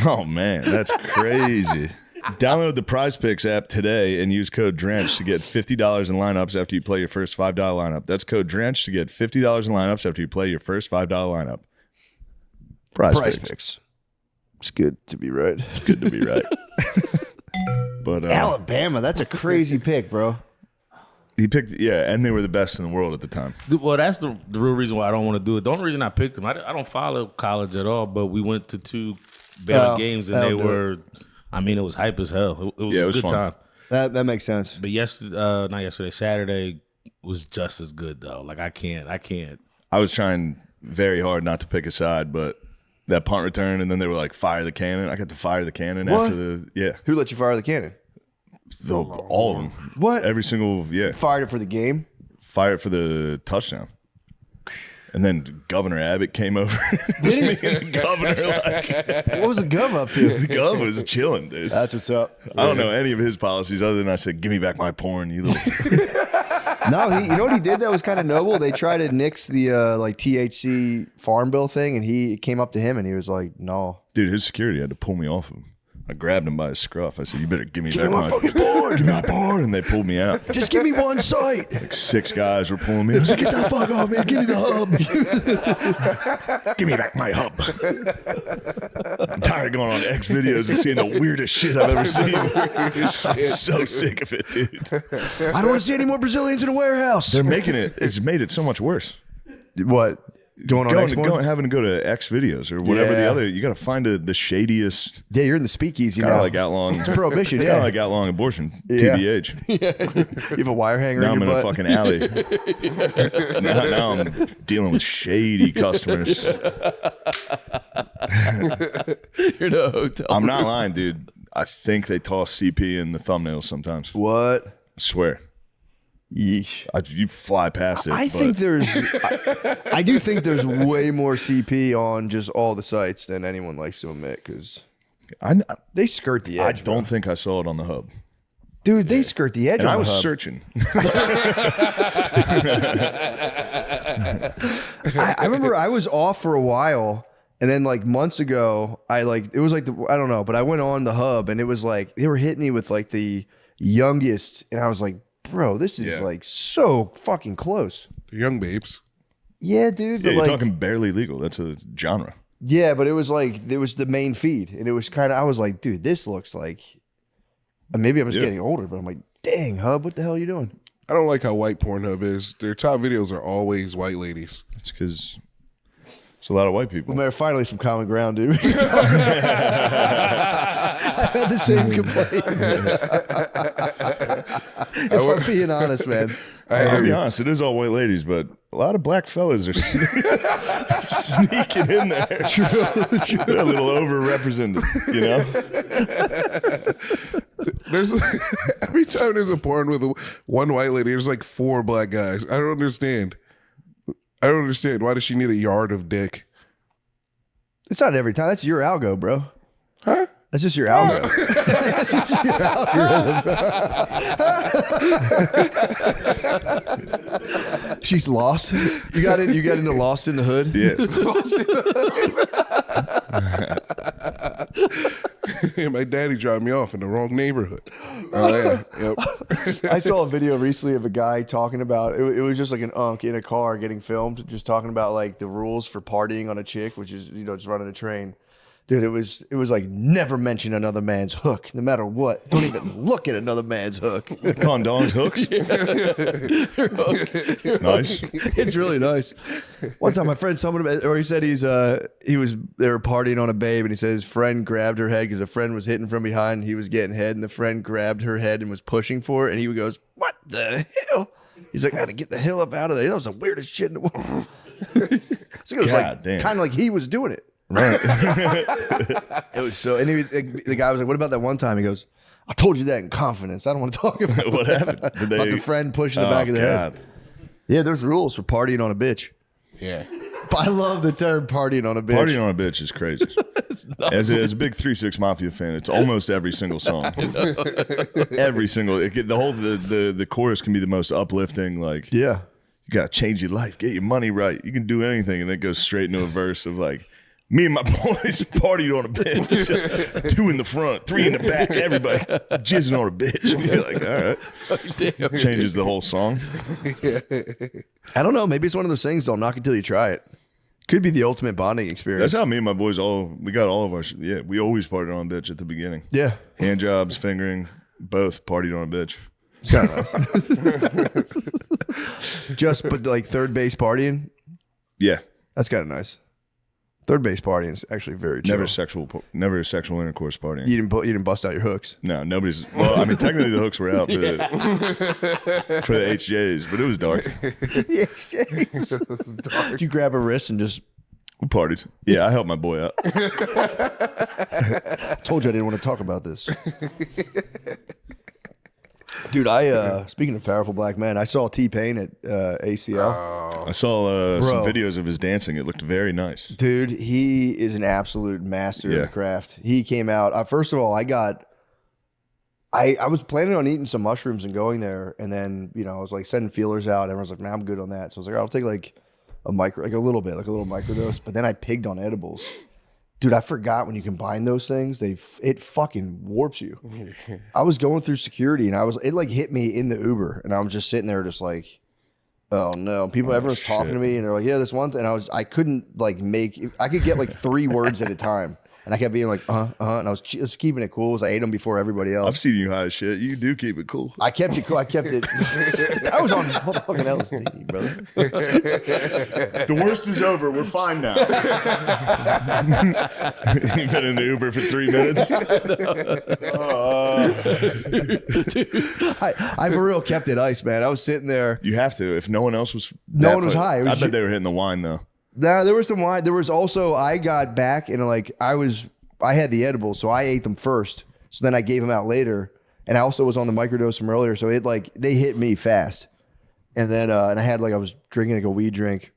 Oh, man, that's crazy. Download the Prize Picks app today and use code DRENCH to get $50 in lineups after you play your first $5 lineup. That's code DRENCH to get $50 in lineups after you play your first $5 lineup. Prize Picks. It's good to be right. It's good to be right. But Alabama, that's a crazy pick, bro. he picked, and they were the best in the world at the time. Well, that's the real reason why I don't want to do it. The only reason I picked them, I don't follow college at all, but we went to 2 Baylor games and they were, I mean, it was hype as hell. It was a good fun. time. That makes sense. But Saturday was just as good though. Like I can't. I was trying very hard not to pick a side, but that punt return, and then they were like, fire the cannon. I got to fire the cannon What? after the, Who let you fire the cannon? all of them. What? Every single, Fired it for the game? fire it for the touchdown. And then Governor Abbott came over. Did Me and the governor, like, What was the Gov up to? the governor was chilling, dude. That's what's up. I don't know any of his policies other than I said, give me back my porn, you little. No, you know what he did that was kind of noble? They tried to nix the THC farm bill thing, and it came up to him, and he was like, no. Dude, his security had to pull me off him. I grabbed him by his scruff. I said, you better give me back my porn. Give me my porn. And they pulled me out. Just give me one site. Like 6 guys were pulling me. I was like, get that fuck off, man. Give me the hub. Give me back my hub. I'm tired of going on X videos and seeing the weirdest shit I've ever seen. I'm so sick of it, dude. I don't want to see any more Brazilians in a warehouse. They're making it. It's made it so much worse. What? having to go to X videos or whatever the other. You got to find the shadiest. Yeah, you're in the speakeasy now. Kind of like outlawing. It's prohibition. It's kind of like outlawing abortion. TBH. You have a wire hanger. Now in I'm your in butt. a fucking alley. now I'm dealing with shady customers. You're in a hotel. I'm not lying, dude. I think they toss CP in the thumbnails sometimes. What? I swear. Yeesh. You fly past it. I think there's. I do think there's way more CP on just all the sites than anyone likes to admit because they skirt the edge. I don't think I saw it on the hub. Dude, they skirt the edge. And on I was the hub. searching. I remember I was off for a while, and then like months ago, I don't know, but I went on the hub, and it was like they were hitting me with like the youngest, and I was like, bro, this is like so fucking close. The young babes. Yeah, dude. Yeah, But you're like, talking barely legal. That's a genre. yeah, but it was like it was the main feed, and it was kind of. I was like, dude, this looks like. And maybe I'm just getting older, but I'm like, dang, hub, what the hell are you doing? I don't like how white Pornhub is. Their top videos are always white ladies. It's because it's a lot of white people. Well, man, finally some common ground, dude. I had the same complaint. If I'm being honest, man. I'll be honest, it is all white ladies, but a lot of black fellas are sneaking in there. True. They're a little overrepresented, you know? There's every time there's a porn with one white lady, there's like 4 black guys. I don't understand. Why does she need a yard of dick? It's not every time. That's your algo, bro. Huh? That's just your algo. That's just your algorithm. She's lost. You got into Lost in the Hood? Yeah. My daddy dropped me off in the wrong neighborhood. Oh yeah. Yep. I saw a video recently of a guy talking about it was just like an unk in a car getting filmed, just talking about like the rules for partying on a chick, which is just running a train. Dude, it was like never mention another man's hook, no matter what. Don't even look at another man's hook. Condoms, hooks. Nice. It's really nice. One time, my friend, he said they were partying on a babe, and he said his friend grabbed her head because a friend was hitting from behind. And he was getting head, and the friend grabbed her head and was pushing for it, and he goes, "What the hell?" He's like, "I got to get the hell up out of there." That was the weirdest shit in the world. So it was kind of like he was doing it. Right. It was so, and the guy was like, "What about that one time?" He goes, "I told you that in confidence. I don't want to talk about What happened? About the friend pushing the back of the head." Yeah, there's rules for partying on a bitch. Yeah. But I love the term partying on a bitch. Partying on a bitch is crazy. As a big 3-6 Mafia fan, it's almost every single song. Every single the chorus can be the most uplifting. Like, Yeah. you gotta change your life, get your money right. You can do anything, and then it goes straight into a verse of like, me and my boys partied on a bitch. 2 in the front, 3 in the back, everybody jizzing on a bitch. And you're like, all right. Changes the whole song. I don't know. Maybe it's one of those things, don't knock until you try it. Could be the ultimate bonding experience. That's how me and my boys we got all of our, we always partied on a bitch at the beginning. Yeah. Hand jobs, fingering, both partied on a bitch. It's kind of nice. But like third base partying, Yeah. that's kind of nice. Third base partying is actually very chill. Never sexual intercourse partying. You didn't bust out your hooks. No, nobody's. Well, I mean, technically the hooks were out for the HJs, but it was dark. Yes, James. Did you grab a wrist and just We partied. Yeah, I helped my boy out. told you I didn't want to talk about this? Dude, speaking of powerful black men, I saw T-Pain at ACL. I saw some videos of his dancing. It looked very nice. Dude, he is an absolute master of the craft. He came out. First of all, I was planning on eating some mushrooms and going there, and then I was like sending feelers out. Everyone's like, "Man, I'm good on that." So I was like, "I'll take like a little microdose." But then I pigged on edibles. Dude, I forgot when you combine those things, it fucking warps you. I was going through security and it like hit me in the Uber, and I'm just sitting there just like, oh no. Everyone's talking to me and they're like, yeah, this one thing. And I couldn't like I could get like 3 words at a time. And I kept being like, and I was just keeping it cool as I ate them before everybody else. I've seen you high as shit. You do keep it cool. I kept it cool. I kept it. I was on motherfucking LSD, brother. The worst is over. We're fine now. You've been in the Uber for 3 minutes. I for real kept it ice, man. I was sitting there. You have to. If no one else was, No one was high. It was I bet they were hitting the wine though. Nah, there was some wine. There was also, I got back and like I had the edibles, so I ate them first. So then I gave them out later, and I also was on the microdose from earlier, so it like they hit me fast. And then and I had like I was drinking like a weed drink,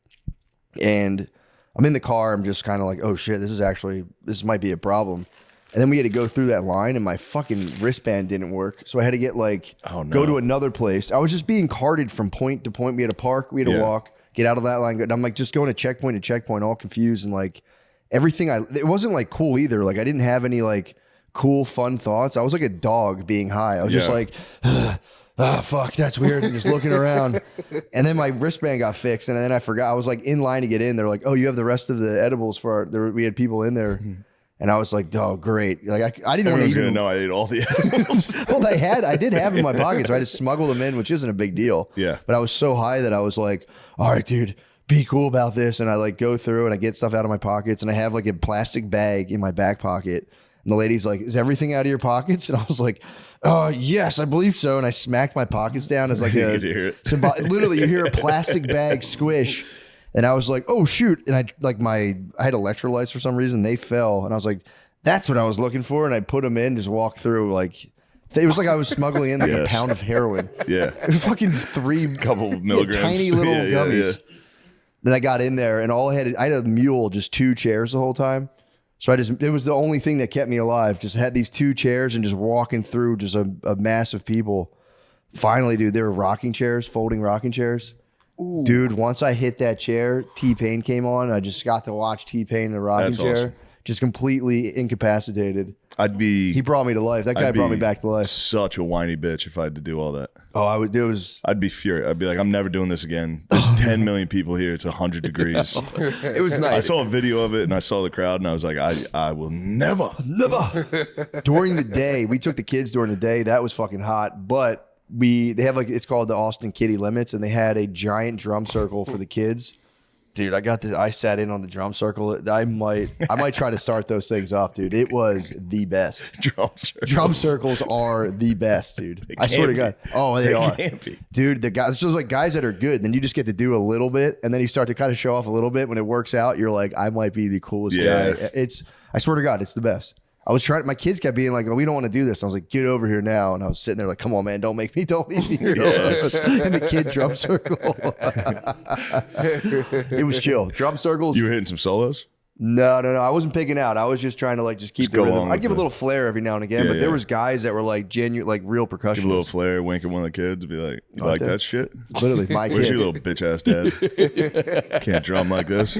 and I'm in the car. I'm just kind of like, oh shit, this might be a problem. And then we had to go through that line, and my fucking wristband didn't work, so I had to get like go to another place. I was just being carted from point to point. We had to park, we had to walk. Get out of that line. And I'm like just going to checkpoint, all confused. And like everything it wasn't like cool either. Like I didn't have any like cool, fun thoughts. I was like a dog being high. I was just like, fuck, that's weird. And just looking around. And then my wristband got fixed. And then I forgot. I was like in line to get in. They're like, oh, you have the rest of the edibles we had people in there. And I was like, oh, great. Like I didn't want to eat them. No, I ate all the edibles. Well, I did have them in my pocket, so I just smuggled them in, which isn't a big deal. Yeah. But I was so high that I was like, all right, dude, be cool about this. And I like go through and I get stuff out of my pockets, and I have like a plastic bag in my back pocket. And the lady's like, is everything out of your pockets? And I was like, yes, I believe so. And I smacked my pockets down as like literally you hear a plastic bag squish. And I was like, oh shoot. And I had electrolytes for some reason. They fell. And I was like, that's what I was looking for. And I put them in, just walked through. Like it was like I was smuggling in like a pound of heroin. Yeah. It was fucking couple milligrams. Tiny little gummies. Then I got in there, and I had a mule, just 2 chairs the whole time. So it was the only thing that kept me alive. Just had these 2 chairs and just walking through just a mass of people. Finally, dude, they were rocking chairs, folding rocking chairs. Ooh. Dude, once I hit that chair, T-Pain came on. I just got to watch T-Pain in a rocking chair. Awesome. Just completely incapacitated. He brought me to life. That guy brought me back to life. Such a whiny bitch if I had to do all that. Oh, I'd be furious. I'd be like, I'm never doing this again. There's 10 million people here. It's 100 degrees. It was nice. I saw a video of it and I saw the crowd and I was like, I will never. During the day, we took the kids during the day. That was fucking hot. But they have like, it's called the Austin Kitty Limits, and they had a giant drum circle for the kids. Dude, I sat in on the drum circle. I might try to start those things off, dude. It was the best. Drum circles are the best, dude. I swear to God. Oh, they are. Can't be. Dude, the guys, it's just like guys that are good. Then you just get to do a little bit, and then you start to kind of show off a little bit. When it works out, you're like, I might be the coolest guy. I swear to God, it's the best. I was trying. My kids kept being like, "Oh, we don't want to do this." I was like, "Get over here now!" And I was sitting there like, "Come on, man, don't leave me here." In the kid drum circle, it was chill. Drum circles. You were hitting some solos? No. I wasn't picking out. I was just trying to like keep the rhythm. I'd give a little flair every now and again, but there was guys that were like genuine, like real percussionists. Give a little flair, wink at one of the kids, and be like, "You like that shit?" Literally, my Where's kid. your little bitch ass dad? Can't drum like this.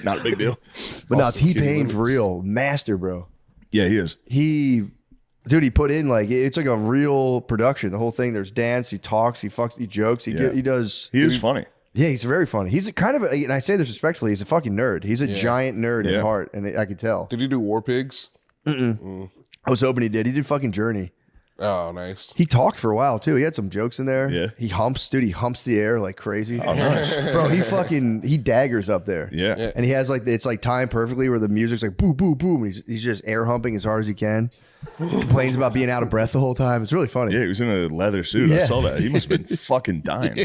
Not a big deal. But now T-Pain for real, master, bro. Yeah, he is. He put in like it's like a real production. The whole thing. There's dance. He talks. He fucks. He jokes. He does. He is funny. Yeah, he's very funny. He's kind of, and I say this respectfully, he's a fucking nerd. He's a giant nerd at heart, and I could tell. Did he do War Pigs? I was hoping he did. He did fucking Journey. Oh, nice. He talked for a while too. He had some jokes in there. Yeah. He humps the air like crazy. Oh, nice. Bro, he daggers up there. Yeah. And he has like, it's like timed perfectly where the music's like boom, boom, boom. He's just air humping as hard as he can. Complains about being out of breath the whole time. It's really funny. Yeah, he was in a leather suit. I saw that. He must have been fucking dying.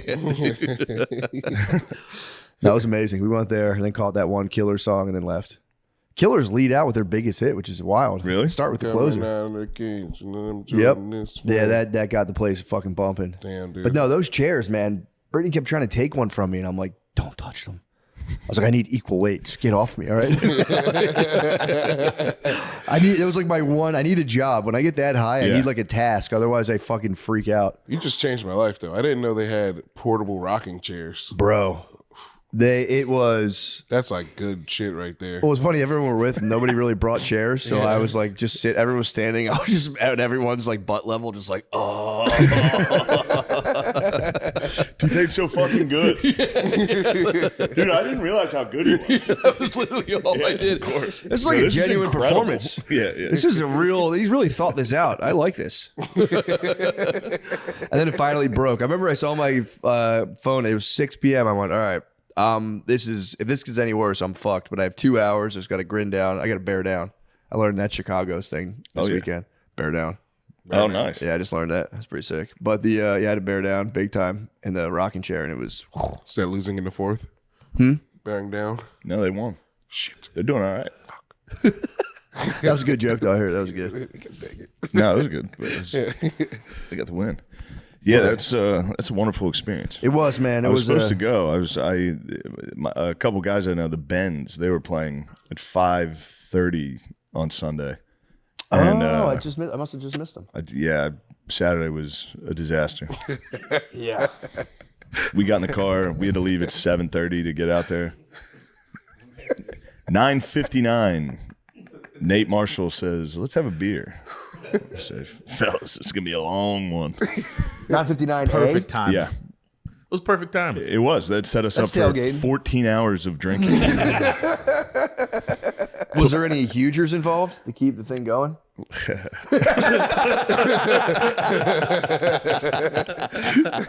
That was amazing. We went there and then caught that one Killer song and then left. Killers lead out with their biggest hit, which is wild. Really? Start with the closer. Yep. Yeah, that got the place fucking bumping. Damn, dude. But no, those chairs, man. Brittany kept trying to take one from me, and I'm like, don't touch them. I was like, I need equal weight. Just get off me, all right? It was like I need a job. When I get that high, I need like a task. Otherwise, I fucking freak out. You just changed my life, though. I didn't know they had portable rocking chairs. Bro. That's like good shit right there. Well, it was funny. Everyone we're with, nobody really brought chairs. So I was like, everyone was standing. I was just at everyone's like butt level, just like, oh. T-Pain's so fucking good. Dude, I didn't realize how good he was. That was literally all I did. Of course. This is like a This is genuine incredible. performance. Yeah. This is a real. He's really thought this out. I like this. And then it finally broke. I remember I saw my phone. It was 6 p.m. I went, all right. If this gets any worse, I'm fucked. But I have 2 hours. Just got to grin down. I got to bear down. I learned that Chicago's thing this weekend. Bear down. Oh, nice. Yeah, I just learned that. That's pretty sick. But I had to bear down big time in the rocking chair, and it was. Is that losing in the fourth? Bearing down? No, they won. Shit. They're doing all right. That was a good joke, though. I heard that was good. No, it was good. They got the win. Yeah, that's a wonderful experience. It was, man. I was supposed to go. A couple guys I know, the Bends, they were playing at 5:30 on Sunday. And, I must have just missed them. Saturday was a disaster. Yeah. We got in the car. We had to leave at 7:30 to get out there. 9:59. Nate Marshall says, "Let's have a beer." I said, "Fellas, it's gonna be a long one." 9:59. Perfect time. Yeah, It was perfect time. it was. That set us That's up for tailgating. 14 hours of drinking. Was there any hugers involved to keep the thing going? That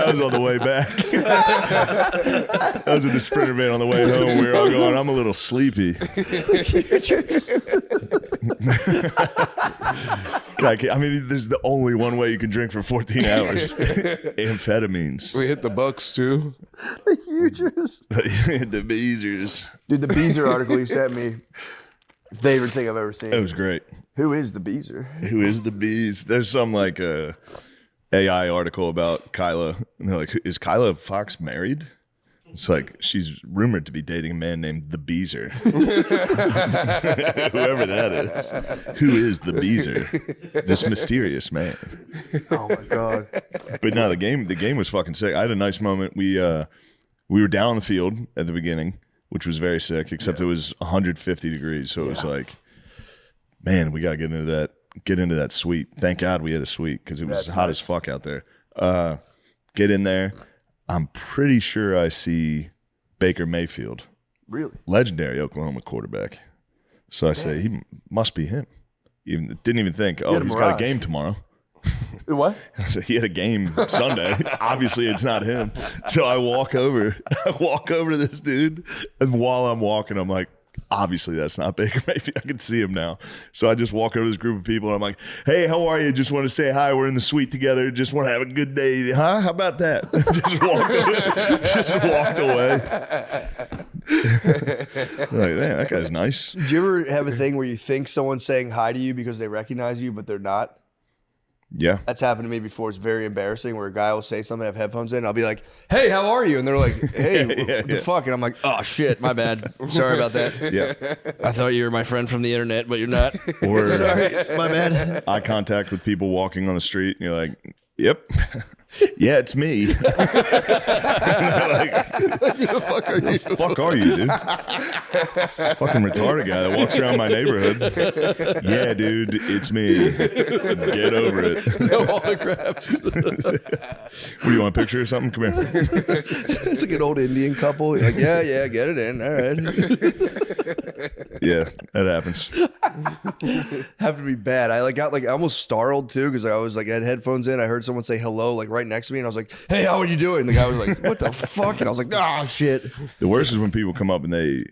was on the way back. That was in the Sprinter van on the way home. We were all going, I'm a little sleepy. I mean, there's the only one way you can drink for 14 hours. Amphetamines. We hit the Bucks too. Hugers. The Beezers. Dude, the Beezer article you sent me, favorite thing I've ever seen. It was great. Who is the Beezer? Who is the Bees? There's some like AI article about Kyla. And they're like, is Kyla Fox married? It's like, she's rumored to be dating a man named the Beezer. Whoever that is. Who is the Beezer? This mysterious man. Oh my god. But no, the game was fucking sick. I had a nice moment. We were down on the field at the beginning, which was very sick, except it was 150 degrees. So it was like, man, we got to get into that suite. Thank God we had a suite because it was hot as fuck out there. Get in there. I'm pretty sure I see Baker Mayfield. Really? Legendary Oklahoma quarterback. So I say, he must be him. Didn't even think, he's got a game tomorrow. What? So he had a game Sunday. Obviously, it's not him. So I walk over to this dude, and while I'm walking, I'm like, obviously that's not Baker Mayfield. I can see him now. So I just walk over to this group of people, and I'm like, hey, how are you? Just want to say hi. We're in the suite together. Just want to have a good day. Huh? How about that? Just walked away. Like, man, that guy's nice. Did you ever have a thing where you think someone's saying hi to you because they recognize you, but they're not? Yeah. That's happened to me before. It's very embarrassing where a guy will say something, I have headphones in, I'll be like, hey, how are you? And they're like, hey, what the fuck? And I'm like, oh, shit, my bad. Sorry about that. Yeah. I thought you were my friend from the internet, but you're not. Or Sorry, my bad. eye contact with people walking on the street, and you're like, yep. Yeah, it's me. Like, the fuck are you? the fuck are you, dude? Fucking retarded guy that walks around my neighborhood. Yeah, dude, it's me. Get over it. No autographs. What do you want, a picture or something? Come here. It's like an old Indian couple. You're like, yeah, get it in. All right. Yeah, that happens. Happened to be bad. I I almost startled too because I was like, I had headphones in. I heard someone say hello like right next to me, and I was like, hey, how are you doing? And the guy was like, what the fuck? And I was like, oh shit. The worst is when people come up and they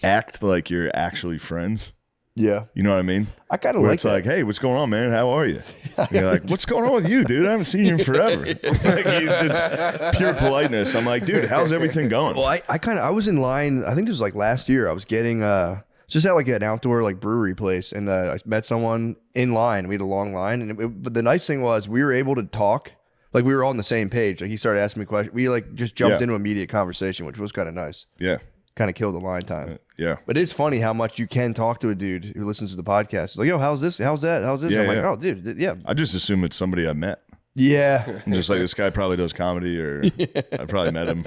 act like you're actually friends. Yeah. You know what I mean? I kind of Where like it's that. like, hey, what's going on, man? How are you? And you're like, what's going on with you, dude? I haven't seen you in forever. Like, it's pure politeness. I'm like, dude, how's everything going? Well, I was in line. I think this was like last year. I was getting just at like an outdoor like brewery place, and I met someone in line. We had a long line, and but the nice thing was we were able to talk. Like we were all on the same page. Like he started asking me questions. We like just jumped into immediate conversation, which was kind of nice. Yeah. Kind of killed the line time. Yeah. But it's funny how much you can talk to a dude who listens to the podcast. Like, yo, how's this? How's that? How's this? Yeah, I'm like, yeah. oh, dude, yeah. I just assume it's somebody I met. Yeah. I'm just like, this guy probably does comedy, or I probably met him.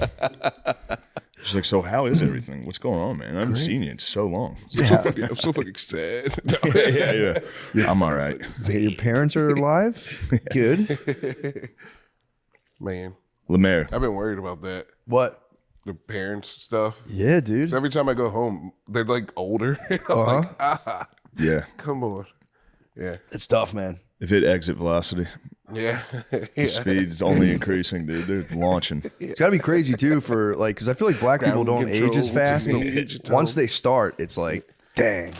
She's like, so how is everything? What's going on, man? I haven't seen you in so long. I'm so fucking sad. yeah. I'm all right. Your parents are alive? Good. Man, Lemaire. I've been worried about that. What? The parents stuff. Yeah, dude. So every time I go home, they're like older. I'm like, Yeah. come on. Yeah. It's tough, man. If it exit velocity, Yeah. the speed is only increasing, dude. They're launching. It's got to be crazy too for like, because I feel like black people Ground don't age as control, fast. teenage But once they start, it's like, dang.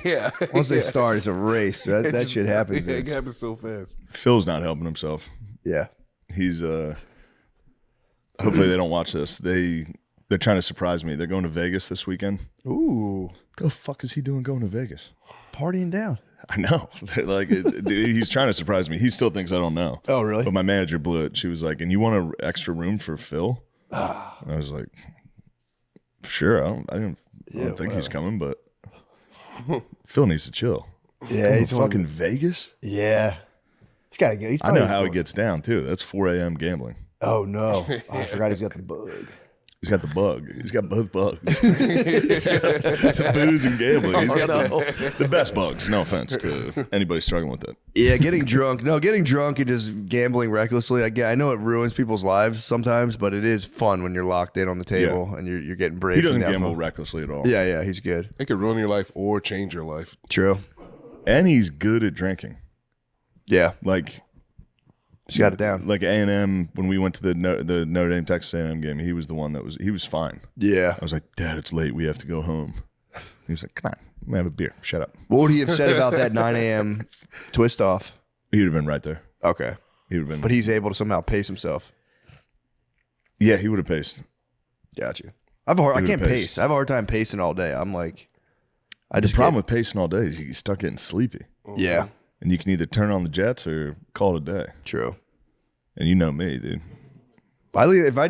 Yeah. Once they start, it's a race. That shit happens. Yeah, it happens so fast. Phil's not helping himself. Yeah. He's hopefully they don't watch this. They're trying to surprise me. They're going to Vegas this weekend. Ooh, The fuck is he doing going to Vegas? partying down. I know. Like he's trying to surprise me. He still thinks I don't know. Oh, really? But my manager blew it. She was like, "And you want an extra room for Phil?" And I was like, "Sure." I don't think he's coming, but Phil needs to chill. Yeah, He's fucking Vegas. Yeah. He's got to get. I know how he gets down too. That's 4 a.m. gambling. Oh, no. Oh, I forgot he's got the bug. He's got the bug. He's got both bugs. He's got the booze and gambling. He's got the best bugs. No offense to anybody struggling with it. Yeah, getting drunk. No, getting drunk and just gambling recklessly. I know it ruins people's lives sometimes, but it is fun when you're locked in on the table and you're getting brave. He doesn't gamble recklessly at all. Yeah, he's good. It could ruin your life or change your life. True. And he's good at drinking. Yeah, Like, he's got it down. like A&M, when we went to the Notre Dame Texas A&M game, he was the one he was fine. Yeah. I was like, Dad, it's late. We have to go home. He was like, come on, I'm gonna have a beer. Shut up. What would he have said about that 9 a.m. twist off? He would have been right there. Okay. He would have been. But he's able to somehow pace himself. Yeah, he would have paced. Got you. I can't pace. I have a hard time pacing all day. I'm like, The problem with pacing all day is you start getting sleepy. Yeah, And you can either turn on the jets or call it a day. true. And you know me, dude. If I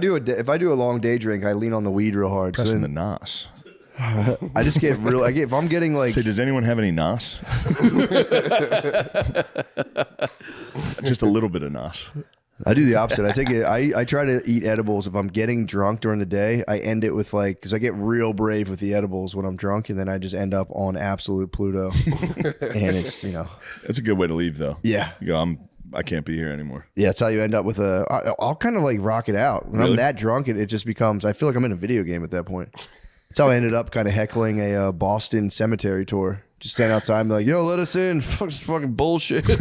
do a long day drink, I lean on the weed real hard. Pressing So the then NOS. I just get real. If I'm getting like, Say, does anyone have any NOS? Just a little bit of NOS. I do the opposite. I try to eat edibles. If I'm getting drunk during the day, I end it with because I get real brave with the edibles when I'm drunk, and then I just end up on absolute Pluto. And it's That's a good way to leave, though. yeah. You go, I can't be here anymore. Yeah, that's how you end up with I'll kind of like rock it out. When I'm that drunk, it just becomes, I feel like I'm in a video game at that point. That's how I ended up kind of heckling a Boston cemetery tour. Just stand outside and be like, yo, let us in. Fucking bullshit. Yeah,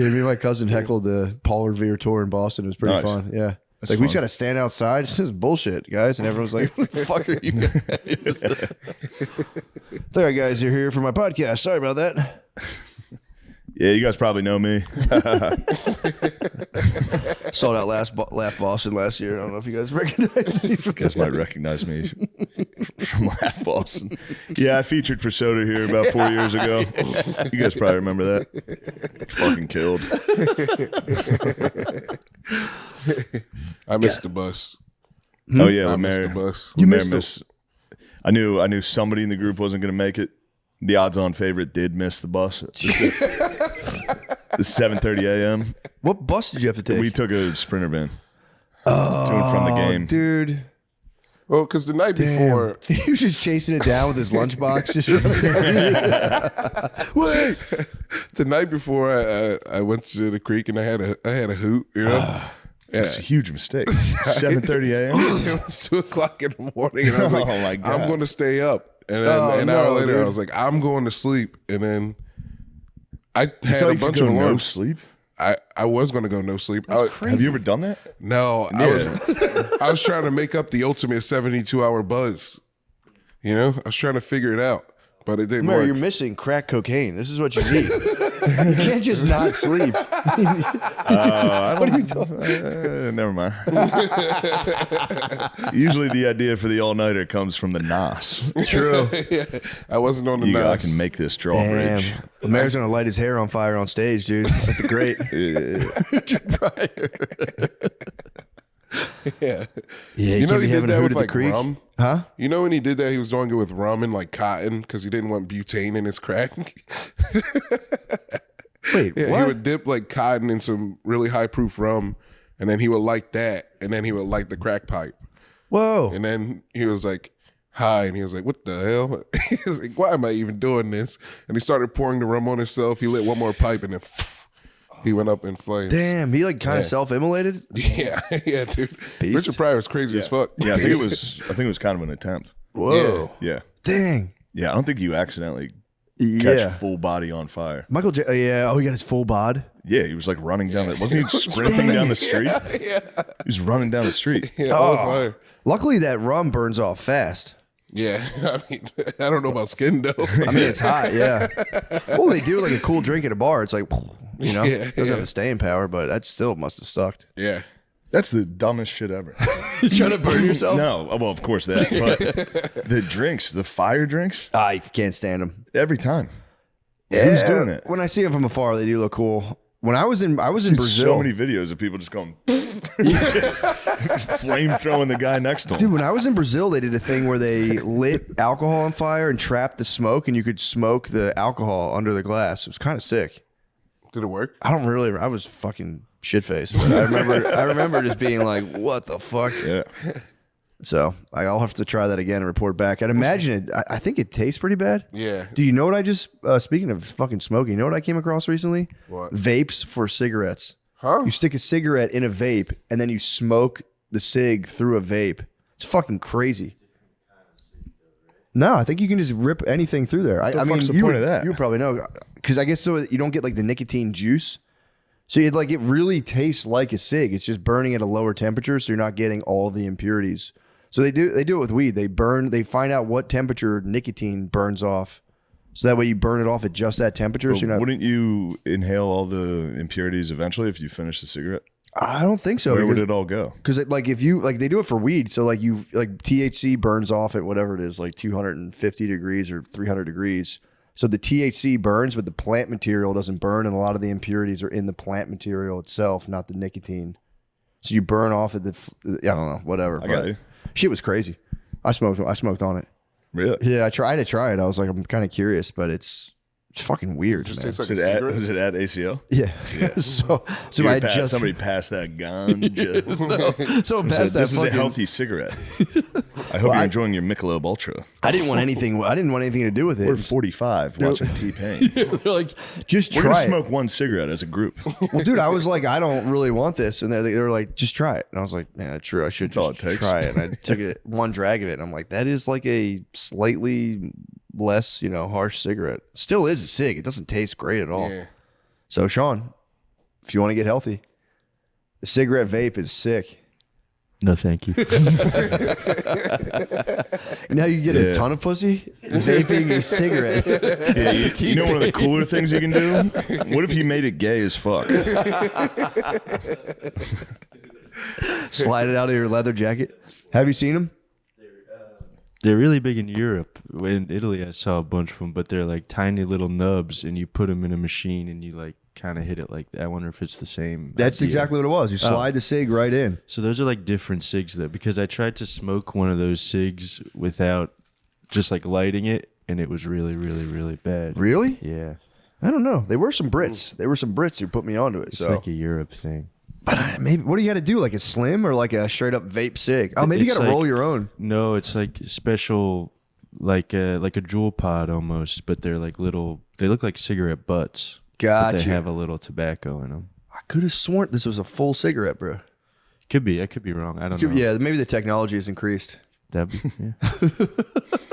me and my cousin heckled the Paul Revere tour in Boston. It was pretty fun. Yeah. That's we fun. just got to stand outside. This is bullshit, guys. And everyone's like, what the fuck are you guys? Sorry, guys, you're here for my podcast. Sorry about that. Yeah, you guys probably know me. Sold out Laugh Boston last year. I don't know if you guys recognize me from You guys might recognize me from Laugh Boston. Yeah, I featured for Soda here about 4 years ago. You guys probably remember that. Fucking killed. I missed the bus. Oh yeah, I missed the Lemaire. bus. You Lemaire missed I knew somebody in the group wasn't going to make it. The odds-on favorite did miss the bus. The 7:30 a.m. What bus did you have to take? We took a Sprinter van to and from the game. Dude. Well, because the night before, He was just chasing it down with his lunchbox. Wait. the night before I went to the creek and I had a hoot, That's a huge mistake. 7:30 a.m. It was 2:00 in the morning, and I was like, Oh, my God. I'm going to stay up. And then an hour later, dude. I was like, I'm going to sleep. And then I You had thought a you could bunch go of no alarms. sleep. I was going to go no sleep. Have you ever done that? No, I was trying to make up the ultimate 72-hour buzz. I was trying to figure it out, but it didn't Mary, work. you're missing crack cocaine. This is what you need. You can't just not sleep. What are you talking? Never mind. Usually, the idea for the all-nighter comes from the NOS. True. I wasn't on the You go, I NOS. can make this drawbridge. Damn. Mayor's going to light his hair on fire on stage, dude. Like the great. Yeah. Yeah, You know can't he be did having a that hoot with at the like creek. rum? Huh? You know when he did that, he was doing it with rum and like cotton because he didn't want butane in his crack. Wait, Yeah, what? he would dip like cotton in some really high proof rum, and then he would light that, and then he would light the crack pipe, Whoa. and then he was like high, and he was like, "What the hell?" He was like, "Why am I even doing this?" And he started pouring the rum on himself. He lit one more pipe, and then He went up in flames. Damn, he like kind of self-immolated. Yeah, yeah, dude. Beast. Richard Pryor was crazy as fuck. Yeah, I think it was kind of an attempt. Whoa. Yeah. Dang. Yeah, I don't think you accidentally Yeah. catch full body on fire. Michael J. Yeah. Oh, he got his full bod. Yeah, he was like running down wasn't he sprinting down the street? Yeah. He was running down the streat. Yeah, on fire. Luckily, that rum burns off fast. Yeah, I mean, I don't know about skin though. I mean, it's hot. Yeah. Well, they do like a cool drink at a bar. It's like, you know, it doesn't have the staying power, but that still must have sucked. Yeah. That's the dumbest shit ever. You trying to burn yourself? No, well, of course that. But the drinks, the fire drinks, I can't stand them. every time. Yeah. Who's doing it? When I see them from afar, they do look cool. When I was in There's Brazil. so many videos of people just going flame throwing the guy next to him. Dude, when I was in Brazil, they did a thing where they lit alcohol on fire and trapped the smoke, and you could smoke the alcohol under the glass. It was kind of sick. Did it work? I was fucking shit faced, but I remember just being like, what the fuck? Yeah. So I'll have to try that again and report back. I'd imagine it. I think it tastes pretty bad. Yeah. Do you know what I just speaking of fucking smoking? You know what I came across recently? What? Vapes for cigarettes. Huh? You stick a cigarette in a vape and then you smoke the cig through a vape. It's fucking crazy. No, I think you can just rip anything through there. I mean, fuck's the you point of that? You probably know because I guess so you don't get like the nicotine juice. So it really tastes like a cig. It's just burning at a lower temperature, so you're not getting all the impurities. So they do it with weed. They find out what temperature nicotine burns off. So that way you burn it off at just that temperature. But So you're not, wouldn't you inhale all the impurities eventually if you finish the cigarette? I don't think so. Where would it all go? Because if you they do it for weed, so THC burns off at whatever it is, like 250 degrees or 300 degrees. So the THC burns, but the plant material doesn't burn, and a lot of the impurities are in the plant material itself, not the nicotine. So you burn off at I don't know, whatever. I got you. Shit was crazy. I smoked on it. Really? Yeah, I tried to try it. I was like, I'm kind of curious, but it's fucking weird. Just Man. tastes like Was a it, at, cigarette. was it at ACL? Yeah. so You I passed- just somebody passed that ganja. so Said, past that this is a fucking- healthy cigarette. I hope you're enjoying your Michelob Ultra. I didn't want anything to do with it. We're 45 watching T-Pain. They're like, just We're going try to it. smoke one cigarette as a group. Well, dude, I was like, I don't really want this, and they were like, just try it, and I was like, yeah, true, I should That's all just it takes. try it. And I took one drag of it, and I'm like, that is like a slightly less, harsh cigarette. Still is a cig. It doesn't taste great at all. Yeah. So, Sean, if you want to get healthy, the cigarette vape is sick. No, thank you. And now you get a ton of pussy vaping a cigarette. Yeah, you know one of the cooler things you can do? What if you made it gay as fuck? Slide it out of your leather jacket. Have you seen them? They're really big in Europe. In Italy, I saw a bunch of them, but they're like tiny little nubs, and you put them in a machine, and you like kind of hit it like that. I wonder if it's the same. That's idea. exactly what it was. You slide the cig right in. So those are like different cigs though, because I tried to smoke one of those cigs without just like lighting it, and it was really, really, really bad. Really? Yeah, I don't know. They were some Brits. They were some Brits who put me onto it. it's So like a Europe thing. But maybe what do you got to do? Like a slim or like a straight up vape cig? Oh, maybe you It's got to roll like- your own. No, it's like special, like a jewel pod almost, but they're like little. They look like cigarette butts. But Gotcha. they have a little tobacco in them. I could have sworn this was a full cigarette, bro. Could be. I could be wrong. I don't know. Yeah, maybe the technology has increased. That'd be yeah.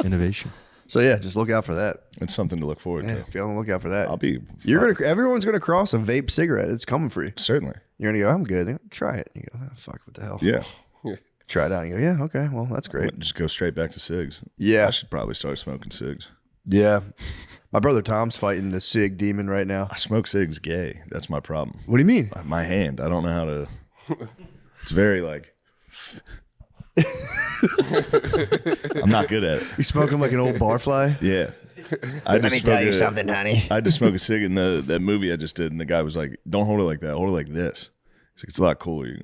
Innovation. So yeah, just look out for that. It's something to look forward Yeah, to. be on the lookout for that. Everyone's gonna cross a vape cigarette. It's coming for you. Certainly. You're gonna go, I'm good. They're gonna try it. And you go, oh, fuck, what the hell? Yeah. Try it out. And you go, yeah, okay, well, that's great. Just go straight back to cigs. Yeah. I should probably start smoking cigs. Yeah. My brother Tom's fighting the cig demon right now. I smoke cigs gay. That's my problem. What do you mean? My hand. I don't know how to. It's very like. I'm not good at it. You smoking like an old barfly? Yeah. Let me tell you something, honey. I just smoked a cig in that movie I just did, and the guy was like, "Don't hold it like that. Hold it like this." He's like, "It's a lot cooler."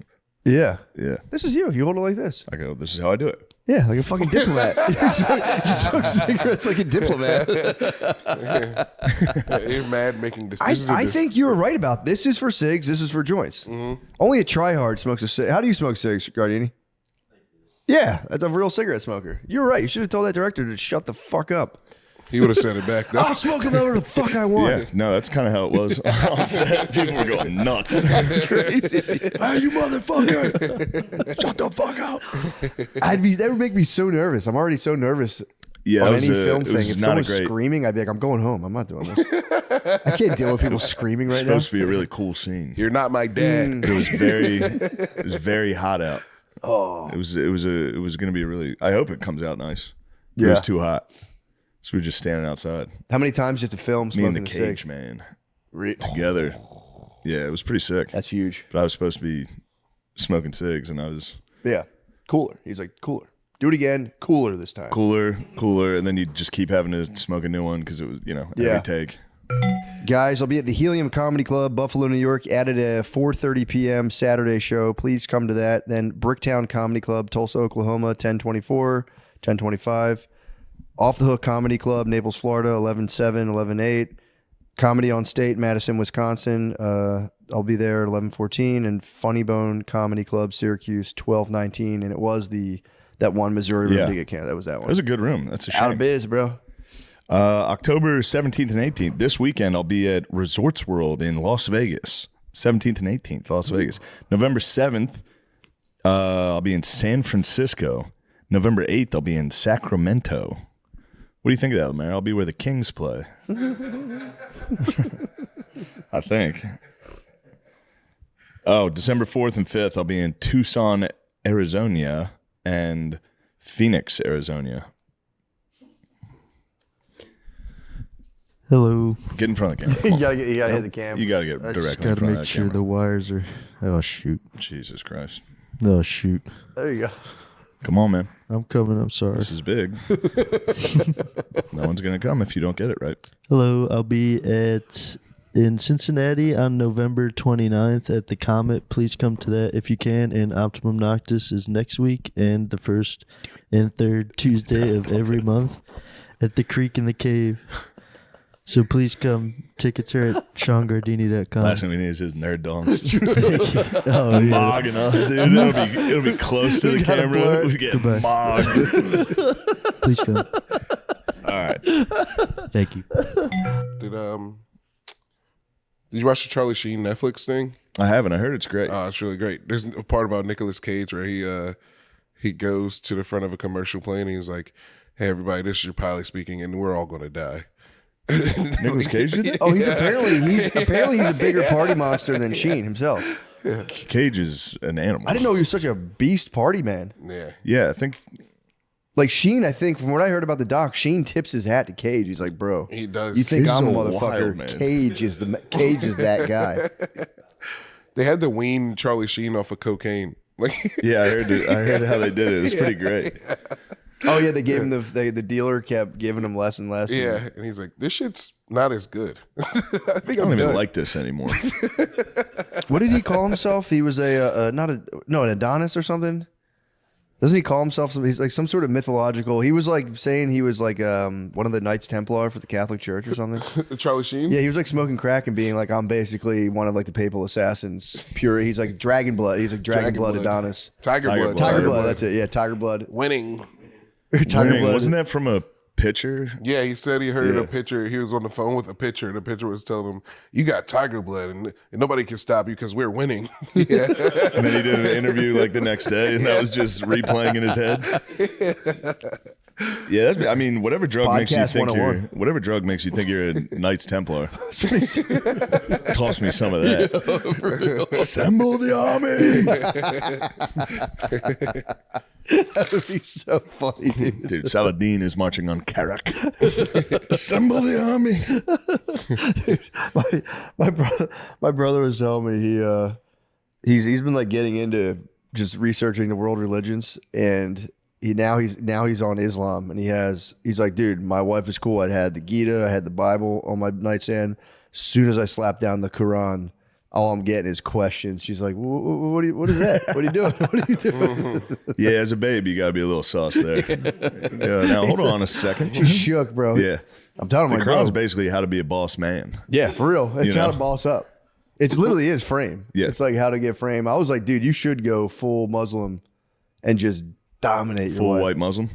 Yeah. Yeah. This is you. You hold it like this. I go, "This is how I do it." Yeah, like a fucking diplomat. You smoke cigarettes like a diplomat. You're mad making decisions. I think you were right about this. Is for cigs. This is for joints. Only a tryhard smokes a cig. How do you smoke cigs, Gardini? Yeah, that's a real cigarette smoker. You were right. You should have told that director to shut the fuck up. He would have said it back though. I'll smoke whatever the fuck I want. Yeah, no, that's kind of how it was on set. People were going nuts. Crazy. Hey, you motherfucker! Shut the fuck up! That would make me so nervous. I'm already so nervous. Yeah, on any film thing. If not someone's a great. screaming, I'd be like, I'm going home. I'm not doing this. I can't deal with people screaming right It's now. supposed to be a really cool scene. You're not my dad. It was very hot out. Oh, it was going to be a really. I hope it comes out nice. It was too hot, so we were just standing outside. How many times do you have to film Me smoking and the the cage cig? man together. Yeah, it was pretty sick. That's huge. But I was supposed to be smoking cigs, and I was Yeah. Cooler. He's like, cooler. Do it again. Cooler this time. cooler, and then you just keep having to smoke a new one because it was Yeah. every take. Guys, I'll be at the Helium Comedy Club, Buffalo, New York, at a 4:30 p.m. Saturday show. Please come to that. Then Bricktown Comedy Club, Tulsa, Oklahoma, 1024, 1025. Off the Hook Comedy Club, Naples, Florida, 11/7, 11/8. Comedy on State, Madison, Wisconsin. I'll be there at 11/14. And Funny Bone Comedy Club, Syracuse, 12/19. And it was that one Missouri room to get canceled. That was that It one. was a good room. That's a shame. Out of biz, bro. October 17th and 18th. This weekend, I'll be at Resorts World in Las Vegas. 17th and 18th, Las Vegas. November 7th, I'll be in San Francisco. November 8th, I'll be in Sacramento. What do you think of that, Lemaire? I'll be where the Kings play. I think. Oh, December 4th and 5th, I'll be in Tucson, Arizona, and Phoenix, Arizona. Hello. Get in front of the camera. Come on. You gotta hit the cam. You got to get directly in Got to front of make that sure camera. the wires are. Oh shoot. Jesus Christ. Oh shoot. There you go. Come on, man. I'm coming. I'm sorry. This is big. No one's going to come if you don't get it right. Hello. I'll be in Cincinnati on November 29th at the Comet. Please come to that if you can. And Optimum Noctis is next week and the first and third Tuesday of every month at the Creek in the Cave. So please come. Tickets are at ShawnGardini.com. Last thing we need is his nerd dongs. Oh, yeah. Mogging us, dude. It'll be close to the gotta blur camera. it. We get Goodbye. mogged. Please come. All right. Thank you. Did you watch the Charlie Sheen Netflix thing? I haven't. I heard it's great. Oh, it's really great. There's a part about Nicolas Cage where he goes to the front of a commercial plane and he's like, "Hey, everybody, this is your pilot speaking, and we're all going to die." Nicolas Cage did that? Oh, he's a bigger party monster than Sheen himself. Cage is an animal. I didn't know he was such a beast party man. Yeah. Yeah, I think. Like Sheen, I think from what I heard about the doc, Sheen tips his hat to Cage. He's like, bro, He does. you think He's I'm a a motherfucker? wild man. Cage is that guy. They had to wean Charlie Sheen off of cocaine. Like, Yeah, I heard how they did it. It was pretty great. Oh yeah, they gave him the dealer kept giving him less and less. yeah, and he's like, "This shit's not as good." I think I I'm don't even done. like this anymore. What did he call himself? He was an Adonis or something. Doesn't he call himself? He's like some sort of mythological. He was like saying he was like one of the Knights Templar for the Catholic Church or something. Charlie Sheen. Yeah, he was like smoking crack and being like, I'm basically one of like the papal assassins. Pure. He's like Dragon Blood. He's like Dragon Blood Adonis. Tiger Blood. Tiger Blood. That's it. Yeah, Tiger Blood. Winning. Tiger Winning. Blood. Wasn't that from a pitcher? Yeah, he said he heard Yeah. a pitcher. He was on the phone with a pitcher, and the pitcher was telling him, "You got Tiger Blood, and nobody can stop you because we're winning." Yeah. And then he did an interview like the next day, and that was just replaying in his head. Yeah, I mean, whatever drug makes you Podcast think 101. you're a Knights Templar. Toss me some of that. Assemble the army, That would be so funny, dude. dude. Saladin is marching on Karak. Assemble the army. My brother was telling me he's been like getting into just researching the world religions, and he's on Islam, and he's like, dude, my wife is cool. I had the Gita, I had the Bible on my nightstand. As soon as I slap down the Quran, all I'm getting is questions. She's like, what is that? What are you doing? What are you doing? Yeah, as a babe, you gotta be a little sauce there. Yeah, now hold on a second. She's shook, bro. Yeah, I'm telling the my bro. Quran's basically how to be a boss man. Yeah, for real. It's You how know? to boss up. It's literally is frame. Yeah. It's like how to get frame. I was like, dude, you should go full Muslim and just dominate your Full wife. white Muslim.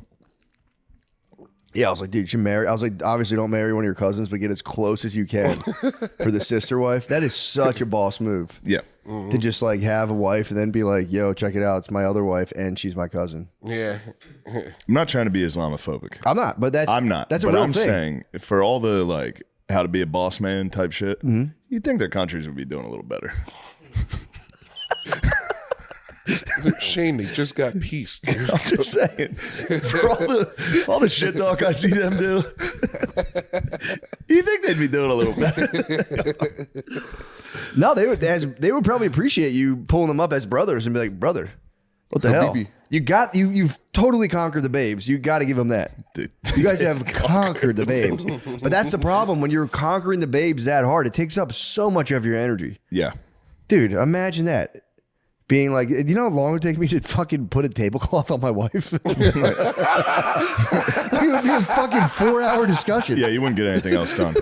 Yeah, I was like, dude, you marry. I was like, obviously don't marry one of your cousins, but get as close as you can for the sister wife. That is such a boss move. Yeah. To just like have a wife and then be like, yo, check it out, it's my other wife and she's my cousin. Yeah. I'm not trying to be Islamophobic. I'm not, but I'm not. That's a but real I'm thing. saying for all the like how to be a boss man type shit, you'd think their countries would be doing a little better. Shane, they just got peace. Dude. I'm just saying. For all the shit talk I see them do, you think they'd be doing a little better. No, they would probably appreciate you pulling them up as brothers and be like, brother, what the hell? Habibi. You've totally conquered the babes. You got to give them that. Dude. You guys have conquered the babes. But that's the problem when you're conquering the babes that hard. It takes up so much of your energy. Yeah. Dude, imagine that. Being like, you know how long it would take me to fucking put a tablecloth on my wife? It would be a fucking 4-hour discussion. Yeah, you wouldn't get anything else done.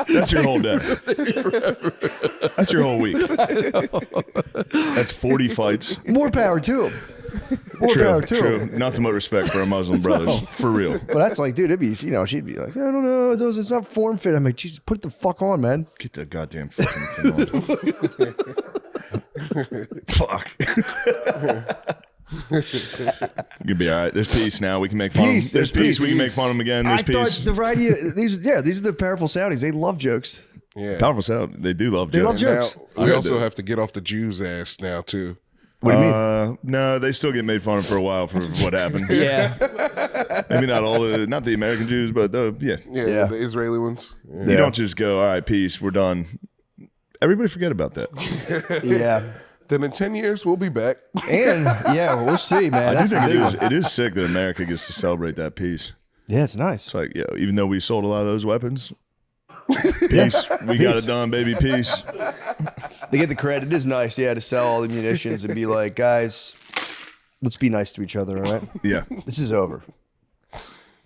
That's your whole day. That's your whole week. That's 40 fights. More power to him. More power to True. him. Nothing but respect for our Muslim brothers. For real. But that's like, dude, it'd be, she'd be like, I don't know, it's not form fit. I'm like, Jesus, put it the fuck on, man. Get that goddamn fucking thing on. Fuck. You'll be all right. There's peace now. We can make fun of them. There's peace. We can make fun of them again. There's peace. The variety of, these are the powerful Saudis. They love jokes. Yeah. Powerful sound. They do love They love jokes. jokes. Now, we also have to get off the Jews' ass now, too. What do you mean? No, they still get made fun of for a while for what happened. Yeah. Maybe not not the American Jews, but yeah. Yeah, the Israeli ones. Yeah. You don't just go, all right, peace, we're done. Everybody forget about that. Yeah. Then in 10 years, we'll be back. And, we'll see, man. I do That's think it is sick that America gets to celebrate that peace. Yeah, it's nice. It's like, even though we sold a lot of those weapons, peace. We got it done, baby. Peace. They get the credit. It is nice, to sell all the munitions and be like, guys, let's be nice to each other, all right? Yeah. This is over.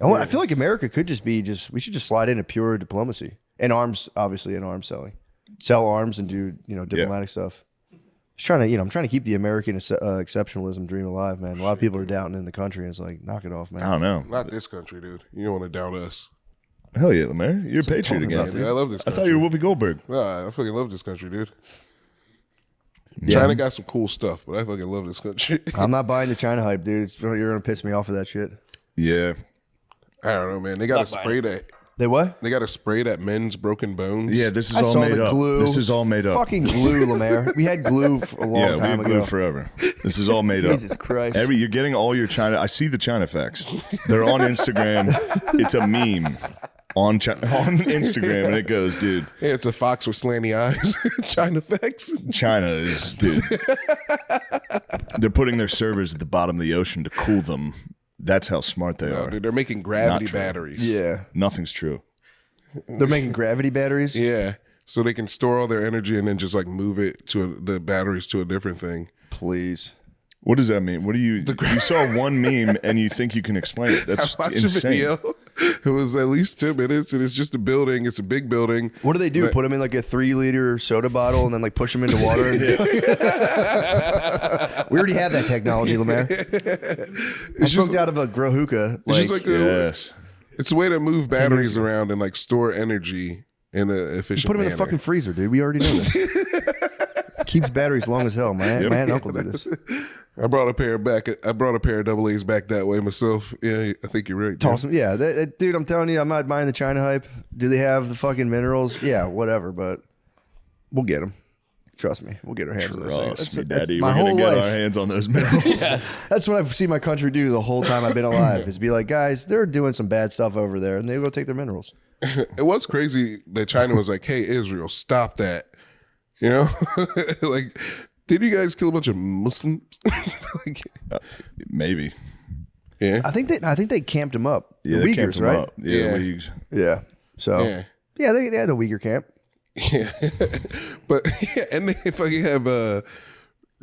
I feel like America could we should just slide into pure diplomacy. And arms, obviously, and arms selling. Sell arms and do, diplomatic stuff. I'm trying to keep the American exceptionalism dream alive, man. A lot of people are doubting in the country, and it's like, knock it off, man. I don't know. Not this country, dude. You don't want to doubt us. Hell yeah, Lemaire. You're a patriot again. Yeah, I love this I country. thought you were Whoopi Goldberg. Nah, I fucking love this country, dude. Yeah. China got some cool stuff, but I fucking love this country. I'm not buying the China hype, dude. You're going to piss me off with that shit. Yeah. I don't know, man. They got to spray that. They what? They got to spray that men's broken bones. Yeah, this is I all saw made the up. glue. This is all made up. Fucking glue, Lemaire. We had glue for a long we time have glue ago. forever. This is all made up. Jesus Christ. You're getting all your China. I see the China facts. They're on Instagram. It's a meme on Instagram, and it goes, dude. Yeah, it's a fox with slanty eyes. China facts. China is, dude. They're putting their servers at the bottom of the ocean to cool them. That's how smart they are. Dude, they're making gravity Not true. batteries. Yeah. Nothing's true. They're making gravity batteries? Yeah. So they can store all their energy and then just like move it to the batteries to a different thing. Please. What does that mean? What do you saw one meme and you think you can explain it? That's I watched insane. a video. It was at least 10 minutes and it's just a building. It's a big building. What do they do? Put them in like a 3-liter soda bottle and then like push them into water? We already have that technology, Lemaire. I smoked out of a grow hookah. It's just like Yes. it's a way to move batteries around and like store energy in an efficient put them in manner. the fucking freezer, dude. We already know this. Keeps batteries long as hell. My aunt and uncle did this. I brought a pair of double A's back that way myself. Yeah, I think you're right. dude. Toss them. Yeah, dude, I'm telling you, I'm not buying the China hype. Do they have the fucking minerals? Yeah, whatever, but we'll get them. Trust me, we'll get our hands on those things. Trust me, Daddy. my We're going whole to get life. our hands on those minerals. That's what I've seen my country do the whole time I've been alive. Is be like, guys, they're doing some bad stuff over there, and they go take their minerals. It was crazy that China was like, "Hey, Israel, stop that!" You know, like, did you guys kill a bunch of Muslims? Like, Maybe. yeah, I think they camped them up. Yeah, The they Uyghurs, camped them right? up. Yeah, Yeah. the Uyghurs. Yeah. So yeah. they had a Uyghur camp. Yeah, but and they fucking have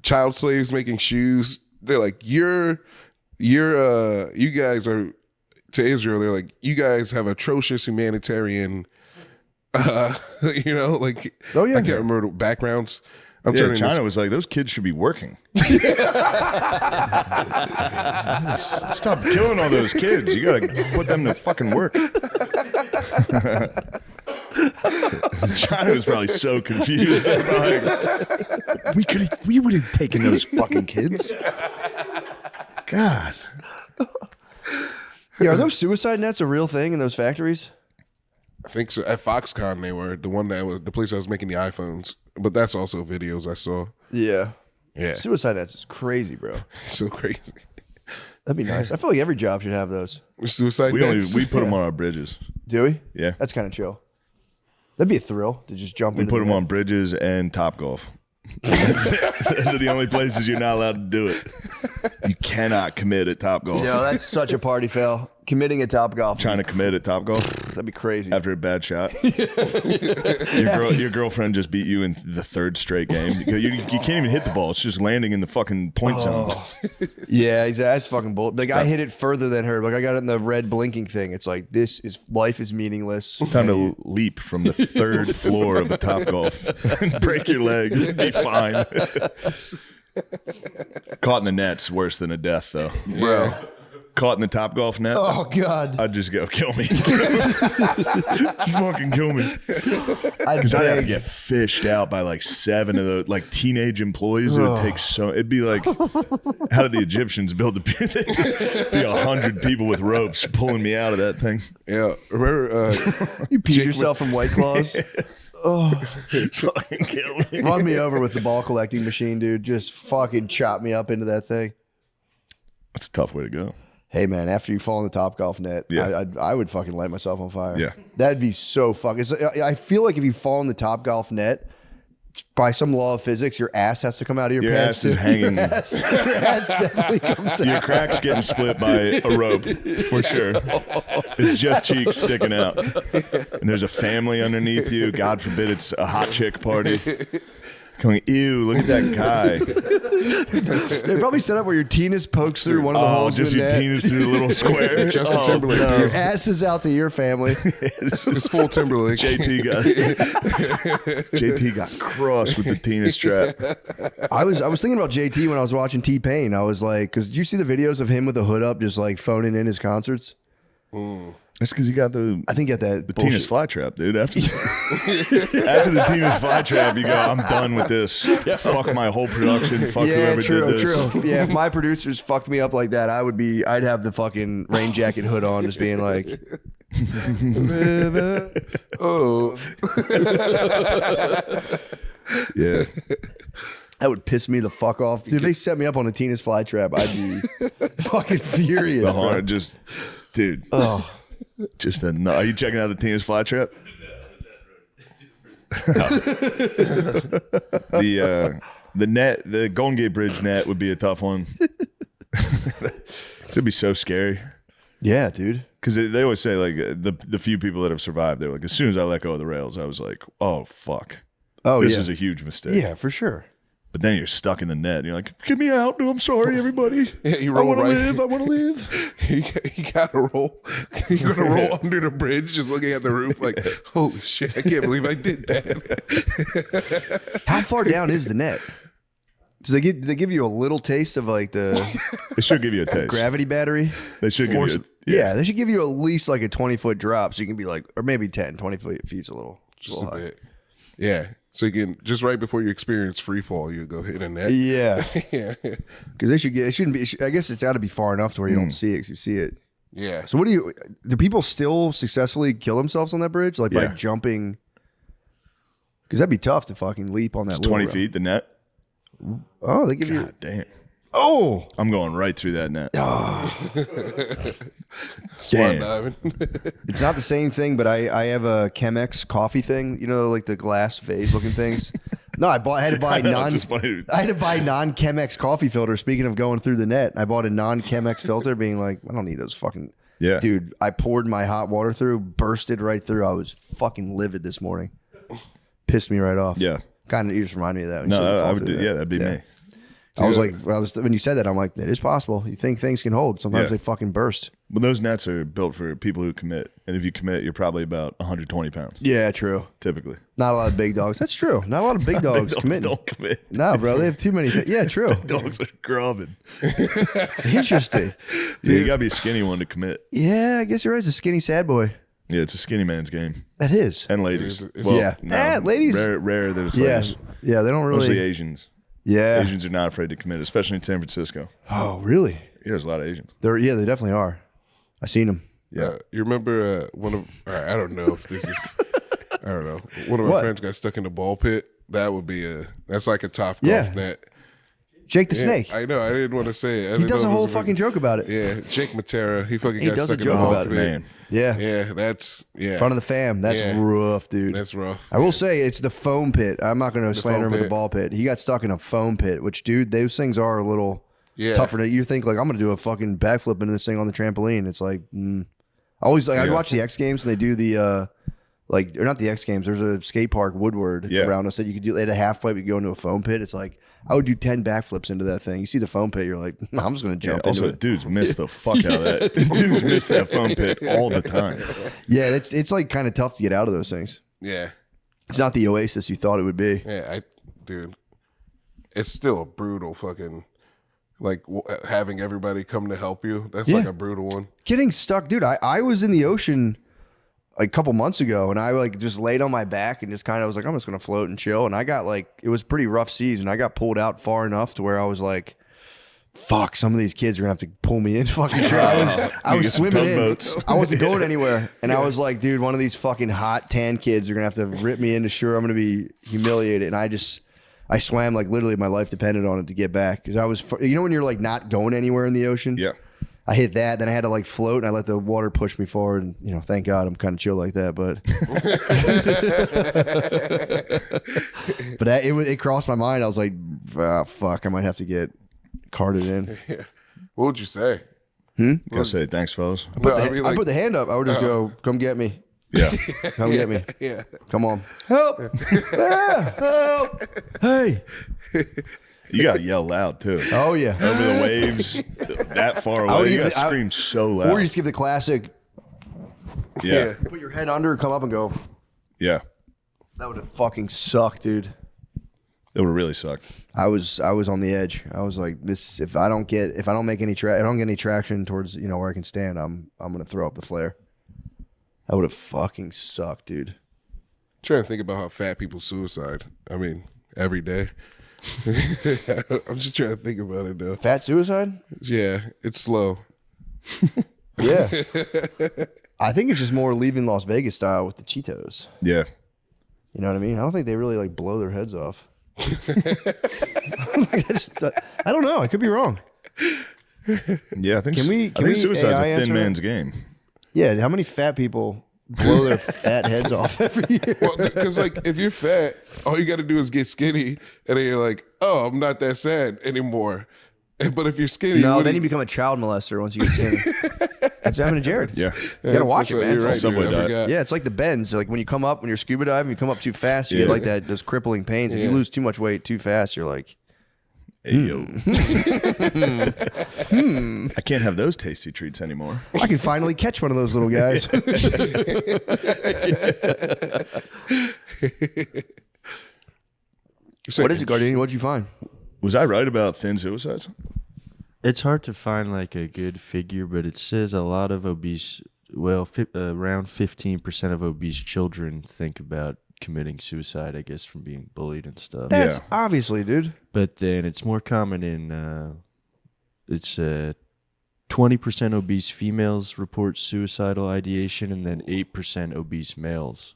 child slaves making shoes. They're like, you guys are to Israel. They're like, you guys have atrocious humanitarian, like Oh, yeah. I can't remember the backgrounds. I'm Yeah, turning China this. was like, those kids should be working. Stop killing all those kids. You got to put them to fucking work. China was probably so confused. Like, we would have taken those fucking kids. God. Yeah, are those suicide nets a real thing in those factories? I think so. At Foxconn, they were the one that was the place that was making the iPhones. But that's also videos I saw. Yeah. Yeah, Suicide nets is crazy, bro. so crazy. That'd be nice. I feel like every job should have those. Suicide We nets. put them on our bridges. Do we? Yeah. That's kind of chill. That'd be a thrill to just jump We into put the them net. on bridges and Topgolf. Those are the only places you're not allowed to do it. You cannot commit at Topgolf. Yo, that's such a party fail. Committing at Topgolf. Trying to commit at Topgolf That'd be crazy. after a bad shot. Your girlfriend just beat you in the third straight game. You can't even hit the ball. It's just landing in the fucking point zone. Yeah, exactly. That's fucking bull. Like I hit it further than her. Like I got it in the red blinking thing. It's like life is meaningless. It's time to leap from the third floor of a Topgolf and break your leg. You'll be fine. Caught in the net's worse than a death, though. Bro. Caught in the Topgolf net. Oh God. I'd just go kill me. Just fucking kill me. Because I'd have to get fished out by like 7 of those like teenage employees. It would take so. It'd be like, how did the Egyptians build the pyramid? Be 100 people with ropes pulling me out of that thing. Yeah, remember? You peed yourself from White Claws. Fucking kill me. Run me over with the ball collecting machine, dude. Just fucking chop me up into that thing. That's a tough way to go. Hey man, after you fall in the Topgolf net, Yeah. I would fucking light myself on fire. Yeah. That'd be so fucking. I feel like if you fall in the Topgolf net, by some law of physics, your ass has to come out of your Your pants. ass is hanging. Your ass definitely comes Your out. crack's getting split by a rope for sure. It's just cheeks sticking out, and there's a family underneath you. God forbid it's a hot chick party. Going, ew! Look at that guy. They probably set up where your penis pokes through one of the holes just in the your net. penis through a little square. Justin Timberlake. Your ass is out to your family. It's full Timberlake. JT got crushed with the penis trap. I was thinking about JT when I was watching T-Pain. I was like, because did you see the videos of him with the hood up, just like phoning in his concerts? That's because you got the I think at that the Tina's flytrap, dude. After the Tina's flytrap, you go, I'm done with this. Fuck my whole production. Fuck whoever did this. True. Yeah, if my producers fucked me up like that, I'd have the fucking rain jacket hood on, just being like, Oh, Yeah. that would piss me the fuck off. If they set me up on a Tina's flytrap, I'd be fucking furious. The bro. horn just, dude. Oh, Just a no. Are you checking out the Tina's flytrap? The net, the Golden Gate Bridge net would be a tough one. It'd be so scary. yeah, dude. Because they always say, like, the few people that have survived, they're like, as soon as I let go of the rails, I was like, oh, fuck. Oh, This yeah. is a huge mistake. Yeah, for sure. But then you're stuck in the net. And you're like, get me out. I'm sorry, everybody. Yeah, you I roll want to right- live. I want to live. you gotta roll. You're gonna roll under the bridge, just looking at the roof, like, holy shit! I can't believe I did that. How far down is the net? Do they give you a little taste of like the They should give you a taste. gravity battery? They should give Force- you yeah, they should give you at least like a 20-foot drop so you can be like, or maybe 10, 20 feet's a little, Just a bit. Yeah. So you can just right before you experience free fall, you go hit a net. Yeah, Yeah. because it shouldn't be. I guess it's got to be far enough to where you don't see it. 'Cause you see it. Yeah. So do people still successfully kill themselves on that bridge, like by Yeah. jumping? Because that'd be tough to fucking leap on that. It's little 20 rope. feet, the net. Oh, they give you. God damn. Oh, I'm going right through that net. Swan Damn. diving. it's not the same thing, but I have a Chemex coffee thing. You know, like the glass vase looking things. No, I had to buy I know, non. it's just funny. I had to buy non-Chemex coffee filter. Speaking of going through the net, I bought a non-Chemex filter, being like, I don't need those fucking. Yeah. Dude, I poured my hot water through, bursted right through. I was fucking livid this morning. Pissed me right off. Yeah. Kind of, you just remind me of that. When you said you No, fall I would through do. that. Yeah, that'd be me. I was like, when you said that, I'm like, it is possible. You think things can hold. Sometimes Yeah. they fucking burst. But those nets are built for people who commit. And if you commit, you're probably about 120 pounds, Yeah, true. typically. Not a lot of big dogs. That's true. Not a lot of big dogs committing. Don't commit. No, bro. They have too many. Yeah, true. Dogs are grubbing. Interesting. Yeah, you got to be a skinny one to commit. Yeah, I guess you're right. It's a skinny sad boy. Yeah, it's a skinny man's game. That is. And ladies. Yeah. Ladies. Rare that it's Yeah. ladies. Yeah, they don't really. Mostly Asians. Yeah. Asians are not afraid to commit, especially in San Francisco. Oh, really? Yeah, there's a lot of Asians. Yeah, they definitely are. I seen them. Yeah. You remember one of? I don't know if this is. I don't know. One of my What? friends got stuck in the ball pit. That would be that's like a top Yeah. golf net. Jake the Yeah, Snake. I know. I didn't want to say it. He does a whole fucking joke about it. Yeah, Jake Matera. He fucking He got does stuck a in the joke ball about it, pit. Man. Yeah. Yeah, that's Front of the fam. That's Yeah. rough, dude. that's rough. I will say it's the foam pit. I'm not going to slander him foam with the pit. ball pit. He got stuck in a foam pit, which, dude, those things are a little Yeah. tougher. You think, like, I'm going to do a fucking backflip into this thing on the trampoline. It's like, I always, like, I'd watch the X Games and they do the, like, or not the X Games. There's a skate park, Woodward, around us that you could do. They had a half pipe. You go into a foam pit. It's like, I would do 10 backflips into that thing. You see the foam pit, you're like, nah, I'm just going to Yeah, jump also, into it. dudes miss the fuck out of that. Dudes miss that foam pit all the time. Yeah, it's like kind of tough to get out of those things. Yeah, It's not the oasis you thought it would be. yeah. Dude, it's still a brutal fucking. Like having everybody come to help you. That's like a brutal one. Getting stuck, dude. I was in the ocean like a couple months ago and I like just laid on my back and just kind of was like, I'm just gonna float and chill. And I got like, it was pretty rough seas and I got pulled out far enough to where I was like, fuck, some of these kids are gonna have to pull me in fucking shore. I was get some swimming in. tugboats. I wasn't going anywhere. And I was like, dude, one of these fucking hot tan kids are gonna have to rip me into shore. I'm gonna be humiliated. And I swam like literally my life depended on it to get back. Cause I was, you know, when you're like not going anywhere in the ocean? Yeah. I hit that, then I had to like float, and I let the water push me forward. And you know, thank God I'm kind of chill like that. But but it crossed my mind. I was like, fuck, I might have to get carted in. What would you say? Go say thanks, fellas. No, I put the hand up. I would just go, come get me, Yeah. come get me, yeah. come on, help, help, hey. You got to yell loud, too. Oh yeah. Over the waves, that far would away. You even- got to scream so loud. Or you just give the classic, Yeah. put your head under, come up and go. Yeah. That would have fucking sucked, dude. It would have really sucked. I was on the edge. I was like, this. If I don't get any traction towards where I can stand, I'm gonna throw up the flare. That would have fucking sucked, dude. Trying to think about how fat people suicide. I mean, every day. I'm just trying to think about it though. Fat suicide? Yeah, it's slow. Yeah. I think it's just more leaving Las Vegas style with the Cheetos. Yeah. You know what I mean? I don't think they really like blow their heads off. I don't know. I could be wrong. Yeah, I think Can we suicide's AI a answer thin that? man's game. Yeah. How many fat people blow their fat heads off every year? Well, because like if you're fat, all you got to do is get skinny, and then you're like, oh, I'm not that sad anymore. But if you're skinny, No, what then do you become a child molester once you get skinny. That's happening to Jared. Yeah. You gotta watch That's it, what- man. You're right, Subway dude, I diet. forgot. Yeah, it's like the bends. Like when you're scuba diving, you come up too fast, you Yeah. get like those crippling pains. If you lose too much weight too fast, you're like, Hey, yo. I can't have those tasty treats anymore. I can finally catch one of those little guys. What is it, Gardini? What'd you find? Was I right about thin suicides? It's hard to find like a good figure, but it says a lot of obese, around 15% of obese children think about committing suicide, I guess, from being bullied and stuff. That's Yeah. obviously, dude. But then it's more common in, it's 20% obese females report suicidal ideation, and then 8% obese males.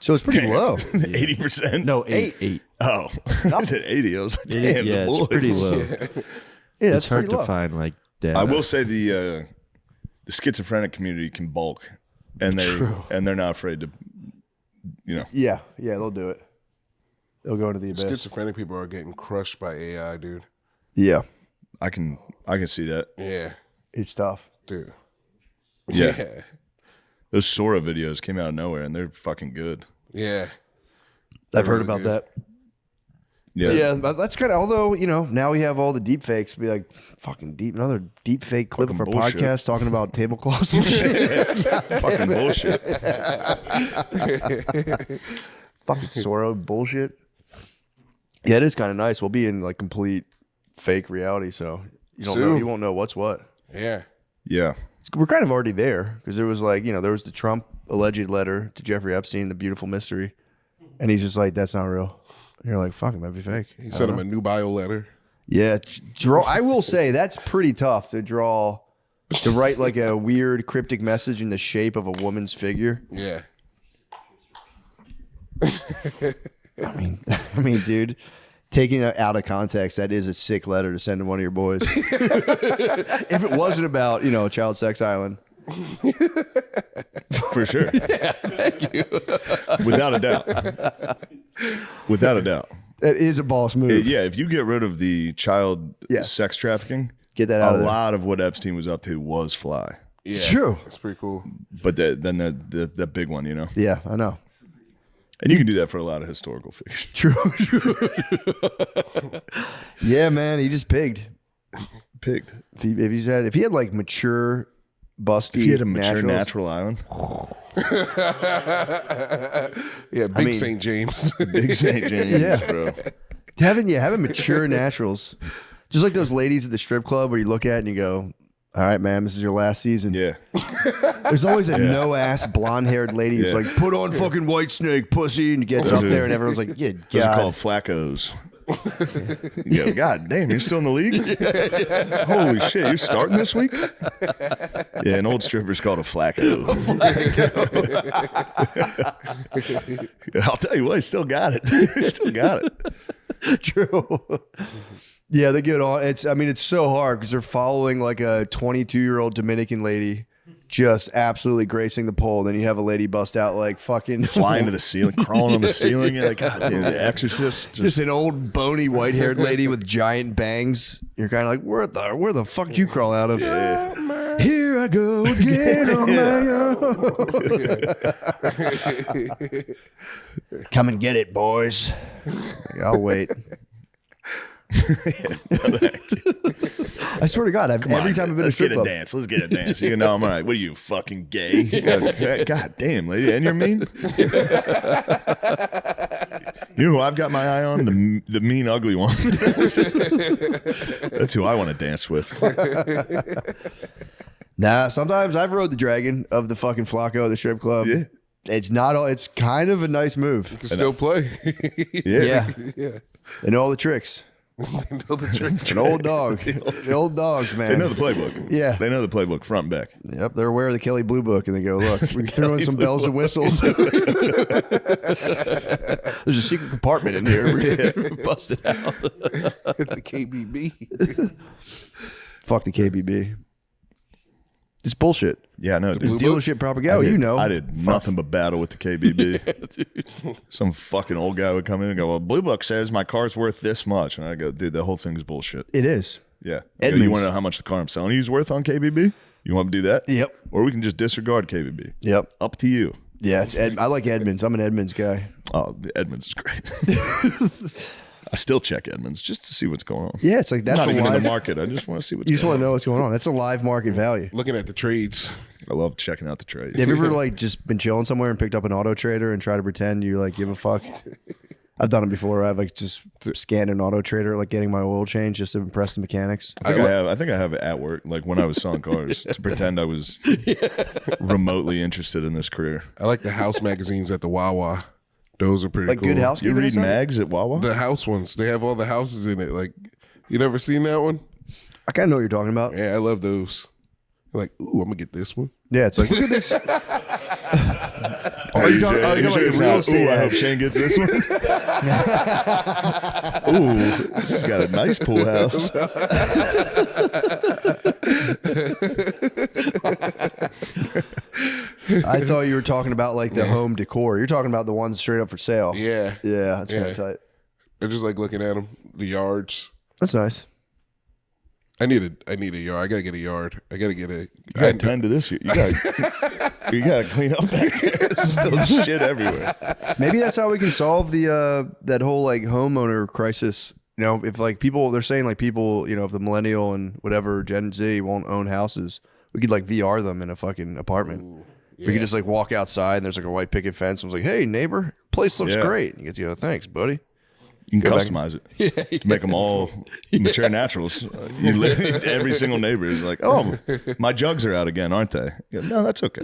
So it's pretty low. 80%? No, eight. Oh, I said 80. I was like, damn, Yeah, the it's boys. pretty low. Yeah, that's It's hard pretty to low. find like data. I will say the schizophrenic community can bulk, and they're not afraid to, Yeah, they'll do it. They'll go into the abyss. Schizophrenic people are getting crushed by AI, dude. Yeah, I can see that. Yeah, it's tough. dude. Yeah. Those Sora videos came out of nowhere, and they're fucking good. Yeah. I've heard really about good. that. Yeah, but that's kind of. Although now we have all the deep fakes. Be like, fucking another deep fake clip Fucking of our bullshit. podcast talking about tablecloths and shit. Fucking bullshit. Fucking Soro bullshit. Yeah, it is kind of nice. We'll be in like complete fake reality, so you don't know. Soon. You won't know what's what. Yeah. Yeah. We're kind of already there because there was like there was the Trump alleged letter to Jeffrey Epstein, the beautiful mystery, and he's just like, that's not real. And you're like, fuck, it might be fake. He sent him a new bio letter. Yeah, draw. I will say that's pretty tough to write like a weird cryptic message in the shape of a woman's figure. Yeah. I mean, dude, taking it out of context, that is a sick letter to send to one of your boys. If it wasn't about Child Sex Island. For sure. Thank you. Without a doubt. Without a doubt. That is a boss move. Yeah, if you get rid of the child sex trafficking, Get that out a of there. lot of what Epstein was up to was fly. Yeah. It's true. It's pretty cool. But then the big one, Yeah, I know. And you can do that for a lot of historical figures. True. Yeah, man, he just pigged. Picked. If he had like mature, busty, If you had a mature naturals- natural island, Yeah, big St. James. big St. James, Yeah. bro. having mature naturals, just like those ladies at the strip club where you look at and you go, all right, ma'am, this is your last season. Yeah. There's always a no-ass, blonde-haired lady who's Yeah. like, put on fucking White Snake, pussy, and gets up there, and everyone's like, yeah, Those are God. called flaccos. You go, God damn, you're still in the league? Holy shit, you're starting this week? Yeah, an old stripper's called a flacco. I'll tell you what, he still got it. He still got it. True. Yeah, they get on. It's so hard because they're following like a 22-year-old Dominican lady just absolutely gracing the pole. Then you have a lady bust out like fucking Flying to the ceiling, crawling on the ceiling. You're like, God damn, the exorcist. just an old bony white-haired lady with giant bangs. You're kind of like, where the fuck did you crawl out of? Here I go again on my own. Come and get it, boys. I'll wait. I swear to God, every time I've been to Let's strip get a club, dance. Let's get a dance. You know, I'm all right. What are you, fucking gay? You go, God damn, lady. And you're mean? You know who I've got my eye on? The mean, ugly one. That's who I want to dance with. nah. Sometimes I've rode the dragon of the fucking Flacco, the strip club. Yeah. It's not all. It's kind of a nice move. You can still play. Yeah, Yeah. they know all the tricks. They know the tricks. An old dog. The old dogs, man. They know the playbook. Yeah. They know the playbook front and back. Yep, they're aware of the Kelly Blue Book, and they go, look, we threw in some bells and whistles. There's a secret compartment in here. Bust it out. The KBB. Fuck the KBB. It's bullshit. Yeah, no, It's dude. dealership propaganda. You know. I did nothing but battle with the KBB. Some fucking old guy would come in and go, well, Blue Book says my car's worth this much. And I go, dude, the whole thing's bullshit. It is. Yeah. I go, Edmunds. you want to know how much the car I'm selling you is worth on KBB? You want to do that? Yep. Or we can just disregard KBB. Yep. Up to you. Yeah, I like Edmunds. I'm an Edmunds guy. Oh, the Edmunds is great. I still check Edmunds just to see what's going on. Yeah, it's like that's Not a even in live. the market. I just want to see what's You just going want on. to know what's going on. That's a live market value. Looking at the trades. I love checking out the trade. Have you ever like just been chilling somewhere and picked up an auto trader and try to pretend you like give a fuck? I've done it before. I've like just scanned an auto trader, like getting my oil change just to impress the mechanics. I think I have it at work, like when I was selling cars, to pretend I was remotely interested in this career. I like the house magazines at the Wawa. Those are pretty Like cool. Good You Housekeeping. or read something? mags at Wawa? The house ones. They have all the houses in it. Like, you never seen that one? I kind of know what you're talking about. Yeah, I love those. Like, ooh, I'm gonna get this one. Yeah, it's like look at this. Are you talking like the real estate Ooh, I hope ads? Shane gets this one. Ooh, this has got a nice pool house. I thought you were talking about like the home decor. You're talking about the ones straight up for sale. Yeah. Yeah, that's kind Yeah. of tight. I just like looking at them. The yards. That's nice. I need a yard. I gotta get a yard. I gotta get a. You got 10 to this year. You got to clean up back there. There's still shit everywhere. Maybe that's how we can solve the that whole like homeowner crisis. You know, if like people, they're saying like people, you know, if the millennial and whatever Gen Z won't own houses, we could like VR them in a fucking apartment. Ooh, yeah. We could just like walk outside and there's like a white picket fence. And I was like, hey neighbor, place looks great. And you get to go, thanks, buddy. You can customize it to make them all mature naturals. You live, every single neighbor is like, oh, my jugs are out again, aren't they? You go, no, that's okay.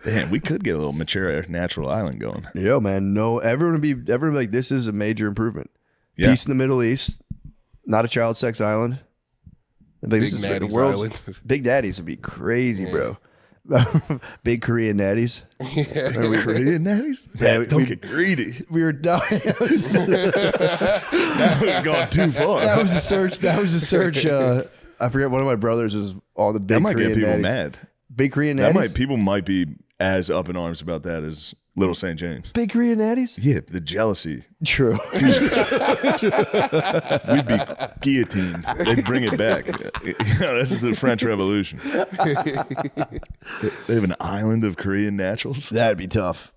Damn, we could get a little mature natural island going. Yo, man, no, everyone would be like, this is a major improvement. Yeah. Peace in the Middle East, not a child sex island. Big Natty's Island. Big Natty's would be crazy, bro. Big Korean natties. Yeah. Korean natties? Yeah, don't get greedy. We were dying. That was going too far. That was a search. I forget, one of my brothers was on the big that might Korean get people natties. mad. Big Korean natties? People might be as up in arms about that as Little St. James. Big Korean natties? Yeah, the jealousy. True. We'd be guillotined. They'd bring it back. This is the French Revolution. They have an island of Korean naturals. That'd be tough.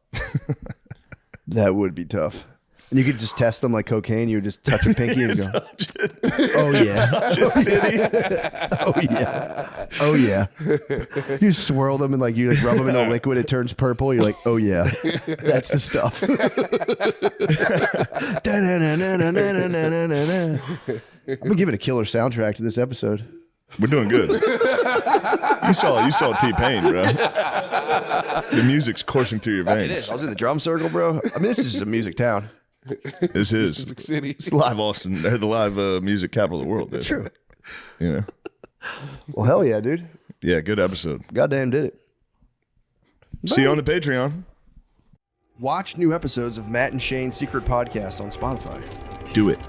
That would be tough. And you could just test them like cocaine. You would just touch a pinky and go, oh yeah. Oh yeah. Oh yeah. You swirl them and like you like rub them in a liquid. It turns purple. You're like, oh yeah. That's the stuff. I'm gonna give it a killer soundtrack to this episode. We're doing good. You saw T-Pain, bro. The music's coursing through your veins. It is. I was in the drum circle, bro. I mean, this is just a music town. This is Music City. It's live Austin. They're the live music capital of the world. Dude. True. You know. Well, hell yeah, dude. Yeah, good episode. Goddamn did it. See you on the Patreon. Watch new episodes of Matt and Shane's Secret Podcast on Spotify. Do it.